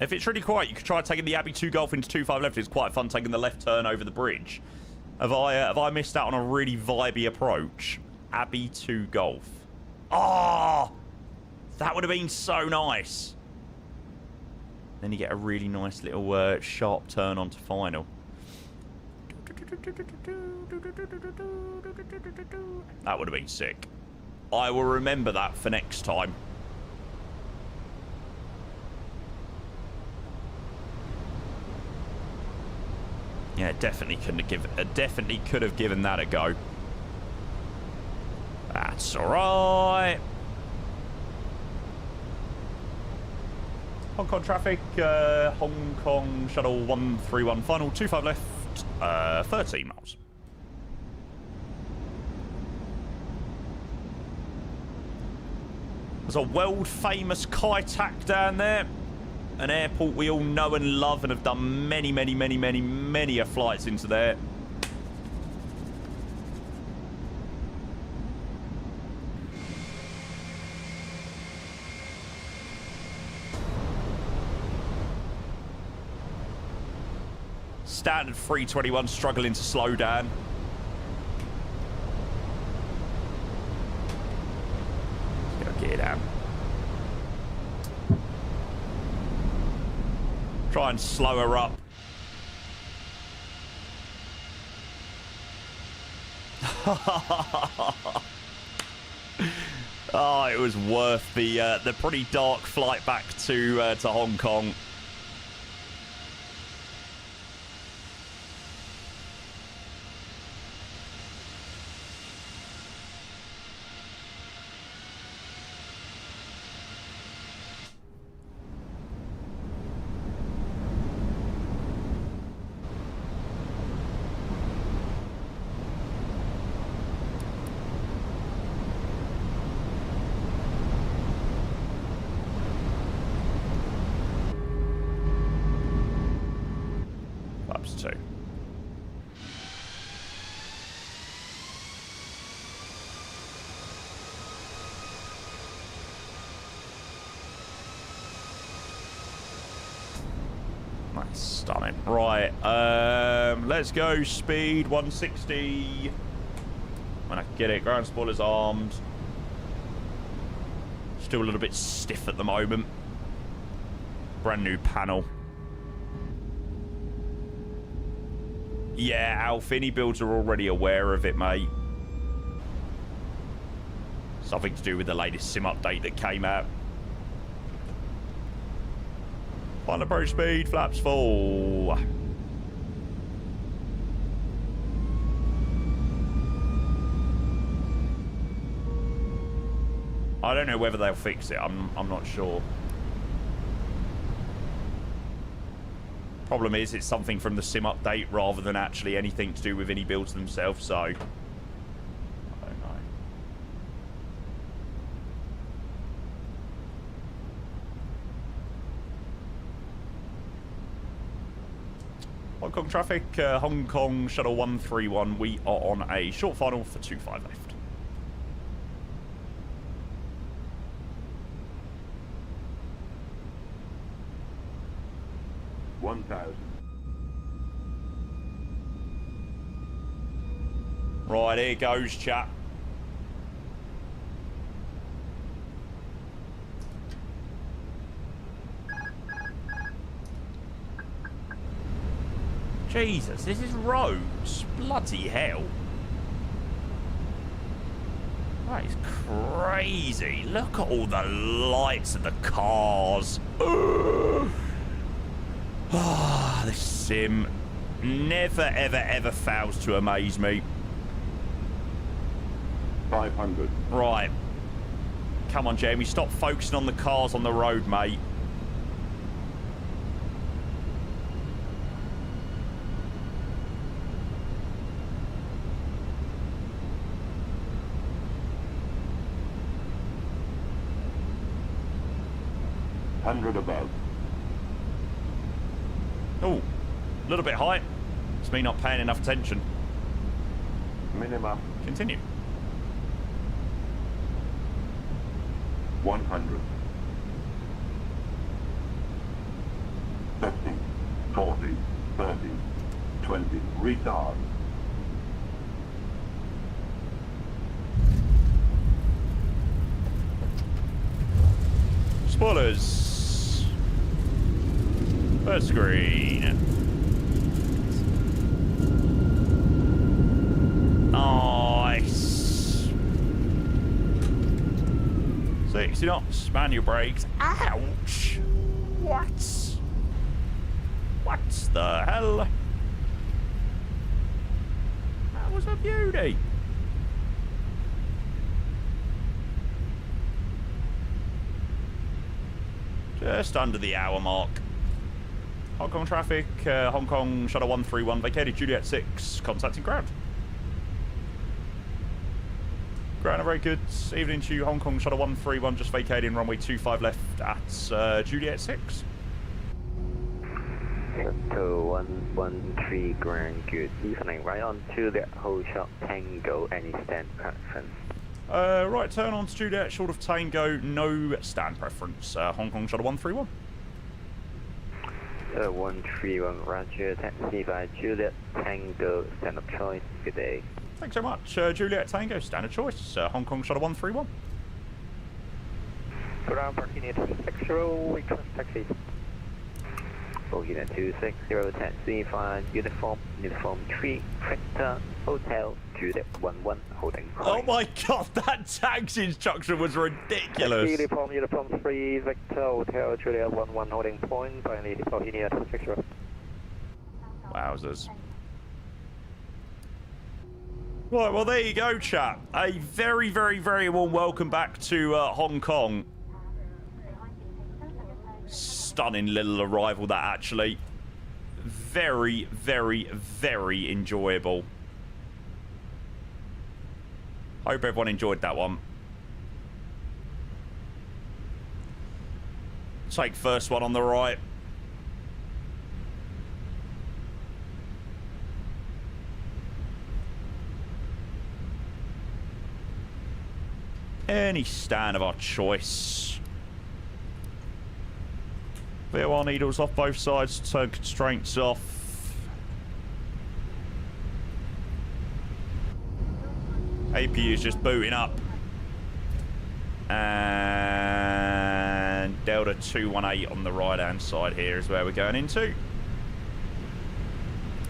If it's really quiet, you could try taking the Abbey 2 Golf into 25 left. It's quite fun taking the left turn over the bridge. Have I missed out on a really vibey approach? Abbey 2 Golf. Oh! That would have been so nice. Then you get a really nice little sharp turn onto final. That would have been sick. I will remember that for next time. Yeah, definitely could have given that a go. That's all right. Hong Kong traffic, Hong Kong shuttle 131 final, 25 left, 13 miles. There's a world famous Kai Tak down there. An airport we all know and love and have done many flights into there. Standard 321 struggling to slow down. Let's go gear down. Try and slow her up. Oh, it was worth the pretty dark flight back to Hong Kong. Stunning. Right, let's go speed 160. When I can get it, ground spoilers armed. Still a little bit stiff at the moment. Brand new panel. Yeah, Alfini builds are already aware of it, mate. Something to do with the latest sim update that came out. Final approach speed, flaps full. I don't know whether they'll fix it. I'm not sure. Problem is, it's something from the sim update rather than actually anything to do with any builds themselves, so I don't know. Hong Kong traffic, Hong Kong shuttle 131. We are on a short final for 25 left. Right, here goes, chap. Jesus, this is roads. Bloody hell. That is crazy. Look at all the lights of the cars. Ah, this sim never, ever fails to amaze me. 500. Right. Come on, Jamie. Stop focusing on the cars on the road, mate. Above. Oh, a little bit high. It's me not paying enough attention. Minimum. Continue. 100. 50, 40, 30, 20. Retard. Spoilers. First screen. Nice. 60 knots. Manual brakes. Ouch. What? What the hell? That was a beauty. Just under the hour mark. Hong Kong traffic, Hong Kong Shuttle 131, vacated Juliet 6, contacting ground. Ground, very good evening to you, Hong Kong Shuttle 131, just vacating runway 25 left at Juliet 6. Shuttle 113 ground, good evening. Right on to the whole shot Tango, any stand preference? Right turn on to Juliet, short of Tango, no stand preference. Hong Kong Shuttle 131. 131, roger, taxi by Juliet Tango, stand up choice, good day. Thanks so much, Juliet Tango, standard choice, Hong Kong Shuttle 131. Ground parking at 260, request taxi. Unit 260, taxi, find uniform 3, Victor, Hotel, Juliet 11, holding point. Oh my god, that taxi instruction was ridiculous. Uniform 3, Victor, Hotel, Juliet 11, holding point, finally depot Unit 260. Wowzers. Right, well there you go, chap. A very, very, very warm welcome back to Hong Kong. Stunning little arrival, that actually. Very, very, very enjoyable. Hope everyone enjoyed that one. Take first one on the right. Any stand of our choice. VOR needles off both sides, turn constraints off. APU is just booting up. And Delta 218 on the right hand side here is where we're going into.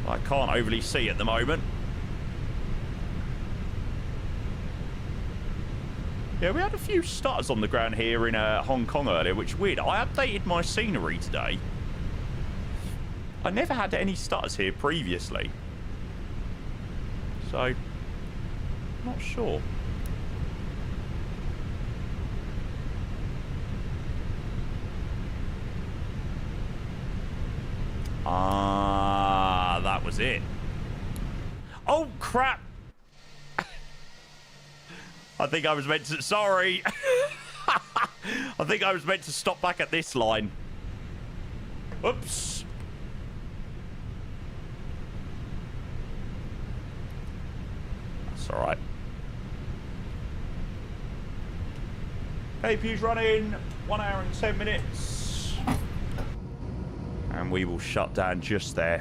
I can't overly see at the moment. Yeah, we had a few stutters on the ground here in Hong Kong earlier, which is weird. I updated my scenery today. I never had any stutters here previously. So, not sure. Ah, that was it. Oh, crap. I think I was meant to... Sorry. I think I was meant to stop back at this line. Oops. That's all right. APU's running 1 hour and 10 minutes. And we will shut down just there.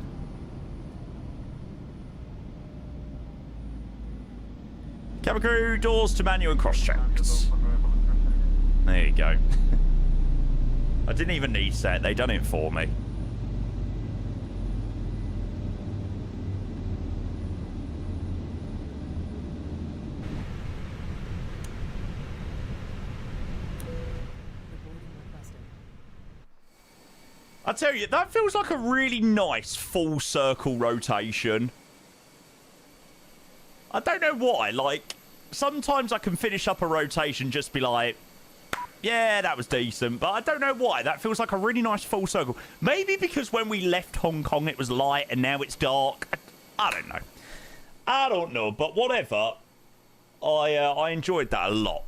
Cabin crew, doors to manual and cross-checked. There you go. I didn't even need set. They done it for me. I tell you, that feels like a really nice full circle rotation. I don't know why, like, sometimes I can finish up a rotation just be like, yeah, that was decent, but I don't know why. That feels like a really nice full circle. Maybe because when we left Hong Kong it was light and now it's dark. I don't know. I don't know, but whatever. I enjoyed that a lot.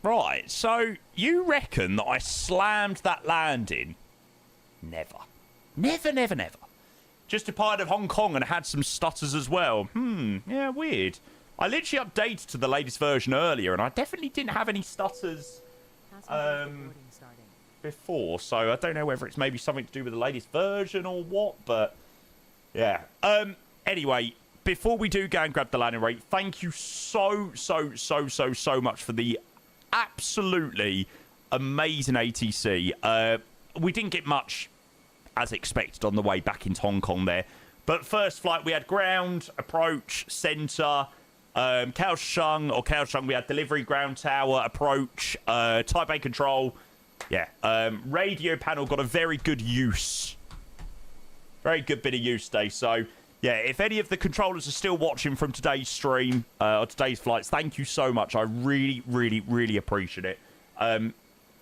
Right, so you reckon that I slammed that landing? Never. Never, never, never. Just departed of Hong Kong and had some stutters as well. Yeah, weird. I literally updated to the latest version earlier, and I definitely didn't have any stutters before, so I don't know whether it's maybe something to do with the latest version or what, but yeah. Anyway, before we do go and grab the landing rate, thank you so much for the absolutely amazing ATC. We didn't get much as expected on the way back into Hong Kong there. But first flight, we had ground, approach, centre, Kaioshung, we had delivery, ground tower, approach, Type A control. Yeah, radio panel got a very good use. Very good bit of use today. So, yeah, if any of the controllers are still watching from today's stream, or today's flights, thank you so much. I really, really, really appreciate it.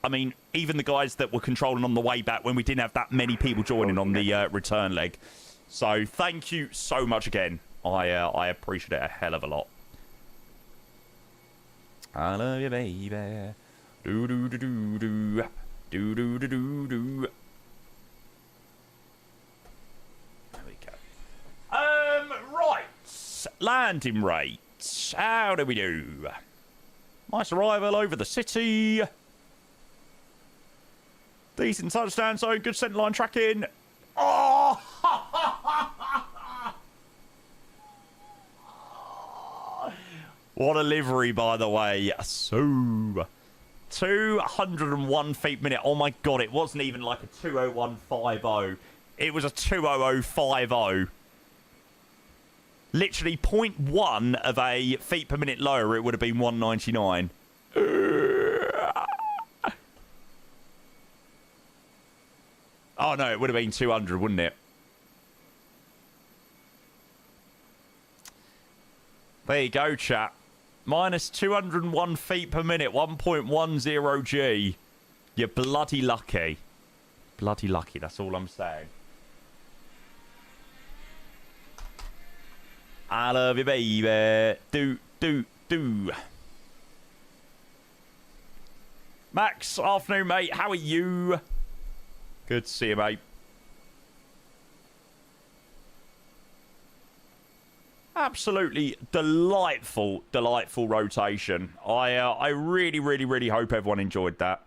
I mean, even the guys that were controlling on the way back when we didn't have that many people joining on the return leg. So thank you so much again. I appreciate it a hell of a lot. I love you, baby. Do do do do do do do do do do. There we go. Right. Landing rates. How do we do? Nice arrival over the city. Decent touchdown zone. Good centerline tracking. Oh! What a livery, by the way. So, 201 feet per minute. Oh my god, it wasn't even like a 20150. It was a 20050. Literally 0.1 of a feet per minute lower, it would have been 199. Oh no, it would have been 200, wouldn't it? There you go, chat. Minus 201 feet per minute, 1.10 G. You're bloody lucky. Bloody lucky, that's all I'm saying. I love you, baby. Do. Max, afternoon, mate. How are you? Good to see you, mate. Absolutely delightful rotation. I really hope everyone enjoyed that.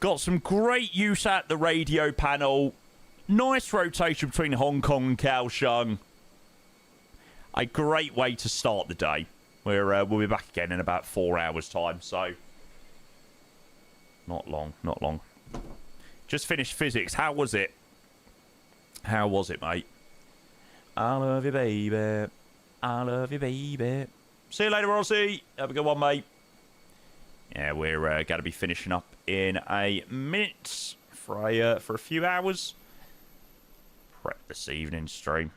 Got some great use at the radio panel. Nice rotation between Hong Kong and Kaioshung. A great way to start the day. We'll be back again in about 4 hours' time, so not long. Just finished physics. How was it? How was it, mate? I love you, baby. I love you, baby. See you later, Rossi. Have a good one, mate. Yeah, we're going to be finishing up in a minute for a few hours. Prep this evening stream.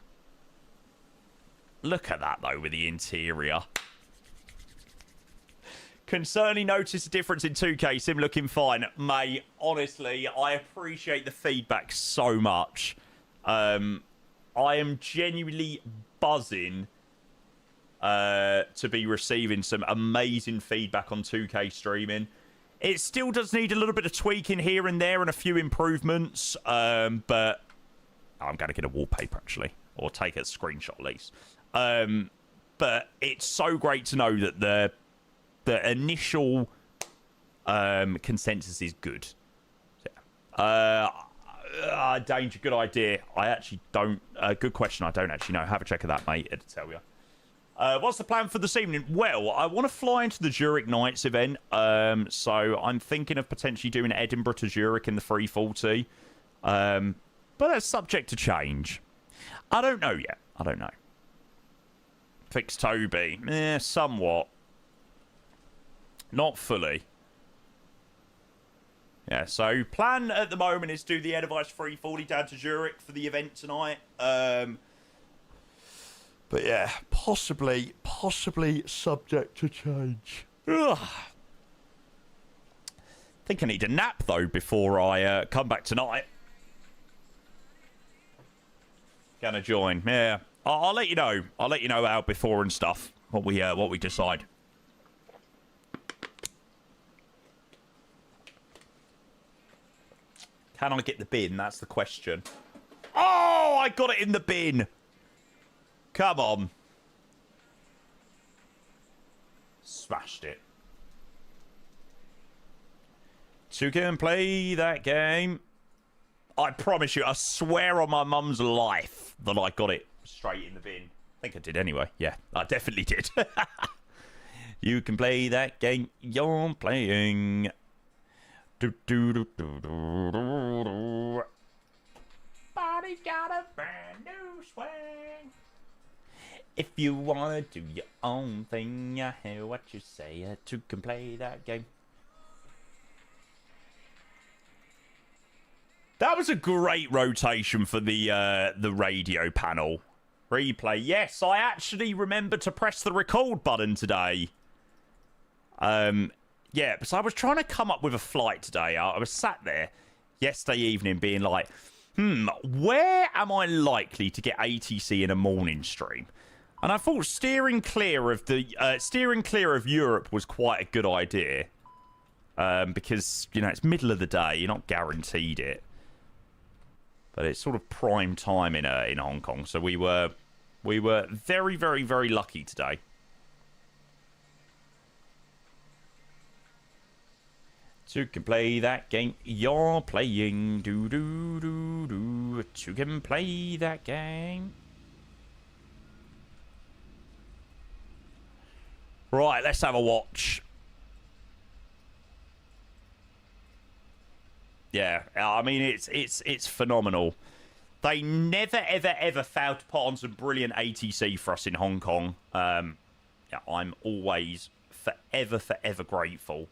Look at that, though, with the interior. Can certainly notice a difference in 2K. Sim looking fine. Mate, honestly, I appreciate the feedback so much. I am genuinely buzzing to be receiving some amazing feedback on 2K streaming. It still does need a little bit of tweaking here and there and a few improvements. But I'm going to get a wallpaper, actually. Or take a screenshot, at least. But it's so great to know that the initial consensus is good. Danger, good idea. I actually don't... good question. I don't actually know. Have a check of that, mate. It'll tell you. What's the plan for this evening? Well, I want to fly into the Zurich Nights event. So I'm thinking of potentially doing Edinburgh to Zurich in the 340. But that's subject to change. I don't know yet. I don't know. Fix Toby. Somewhat. Not fully. Yeah, so plan at the moment is do the Edelweiss 340 down to Zurich for the event tonight. But yeah, possibly subject to change. Ugh. Think I need a nap, though, before I come back tonight. Gonna join, yeah. I'll let you know. I'll let you know out before and stuff. What we decide. Can I get the bin? That's the question. Oh, I got it in the bin. Come on. Smashed it. To go and play that game. I promise you, I swear on my mum's life that I got it straight in the bin. I think I did anyway. Yeah, I definitely did. You can play that game you're playing. Do, do, do, do, do, do, do. Body's got a brand new swing. If you want to do your own thing, I hear what you say. You can play that game. That was a great rotation for the radio panel. Replay. Yes, I actually remember to press the record button today. Yeah, because I was trying to come up with a flight today. I was sat there yesterday evening being like, where am I likely to get ATC in a morning stream? And I thought steering clear of Europe was quite a good idea. Because, you know, it's middle of the day, you're not guaranteed it. But it's sort of prime time in Hong Kong, so we were very, very, very lucky today. You can play that game you're playing. Do do do do. You can play that game. Right, let's have a watch. Yeah, I mean it's phenomenal. They never ever ever failed to put on some brilliant ATC for us in Hong Kong. Yeah, I'm always forever grateful.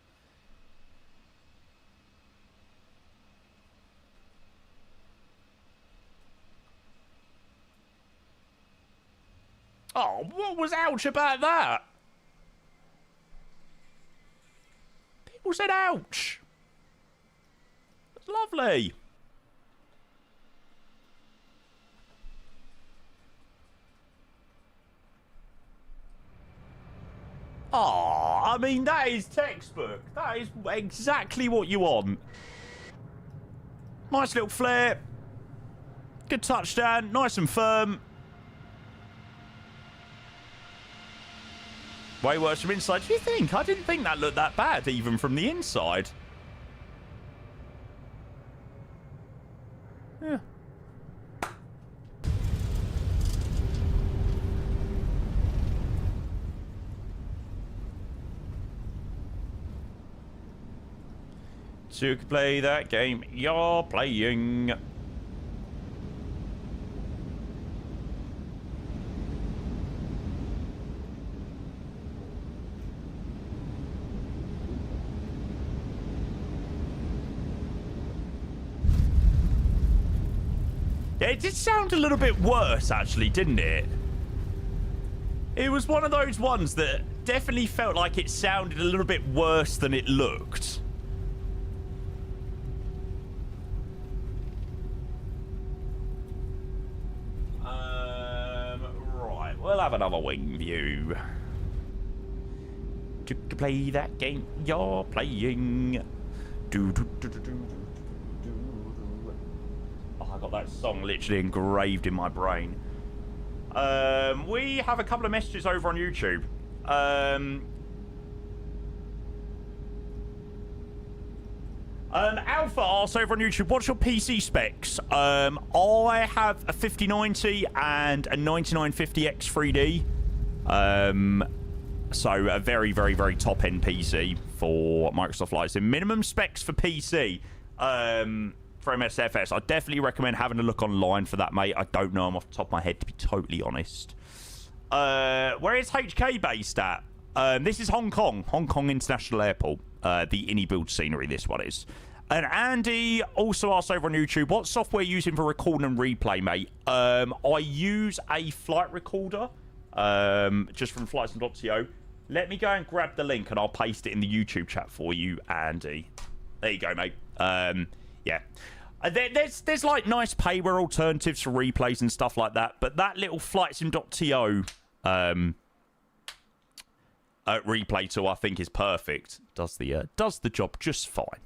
Oh, what was ouch about that? People said ouch. It's lovely. Oh, I mean, that is textbook. That is exactly what you want. Nice little flare. Good touchdown. Nice and firm. Way worse from inside. Do you think? I didn't think that looked that bad, even from the inside. Yeah. To play that game you're playing. It did sound a little bit worse, actually, didn't it? It was one of those ones that definitely felt like it sounded a little bit worse than it looked. Right, we'll have another wing view. To play that game you're playing. Do do do do do. I got that song literally engraved in my brain. We have a couple of messages over on YouTube. Alpha asks over on YouTube, what's your PC specs? I have a 5090 and a 9950X 3D. So a very, very, very top-end PC for Microsoft Flight Sim. Minimum specs for PC. For MSFS, I definitely recommend having a look online for that, mate. I don't know them off the top of my head, to be totally honest. Where is HK based at? This is Hong Kong International Airport. The Innie build scenery, this one is. And Andy also asked over on YouTube, what software are you using for recording and replay, mate? I use a flight recorder, just from flightsim.to. Let me go and grab the link and I'll paste it in the YouTube chat for you, Andy. There you go, mate. Yeah. There's like nice payware alternatives for replays and stuff like that, but that little flightsim.to replay tool I think is perfect. Does the job just fine.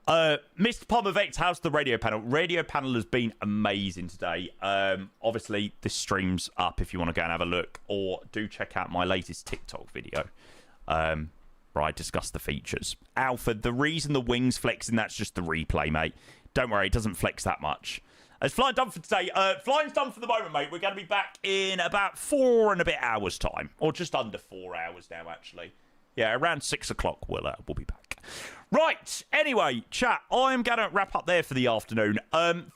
Mr. Pomovect, how's the radio panel? Radio panel has been amazing today. Obviously this stream's up if you want to go and have a look, or do check out my latest TikTok video. Where I discuss the features. Alpha, the reason the wing's flexing, that's just the replay, mate. Don't worry, it doesn't flex that much. Is flying done for today? Flying's done for the moment, mate. We're going to be back in about 4 and a bit hours' time. Or just under 4 hours now, actually. Yeah, around 6 o'clock we'll be back. Right, anyway, chat, I'm going to wrap up there for the afternoon.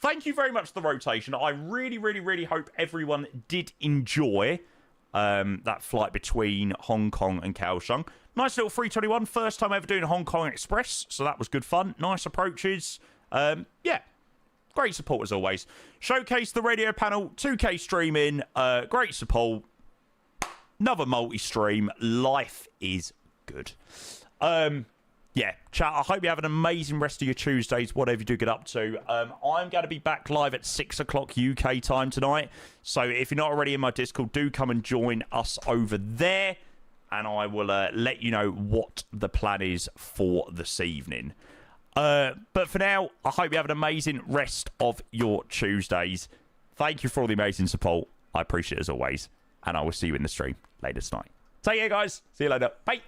Thank you very much for the rotation. I really, really, really hope everyone did enjoy that flight between Hong Kong and Kaiohsiung. Nice little 321, first time ever doing Hong Kong Express, so that was good fun. Nice approaches. Yeah, great support as always. Showcase the radio panel, 2K streaming, great support. Another multi-stream. Life is good. Yeah, chat, I hope you have an amazing rest of your Tuesdays, whatever you do get up to. I'm going to be back live at 6 o'clock UK time tonight. So if you're not already in my Discord, do come and join us over there. And I will let you know what the plan is for this evening. But for now, I hope you have an amazing rest of your Tuesdays. Thank you for all the amazing support. I appreciate it as always. And I will see you in the stream later tonight. Take care, guys. See you later. Bye.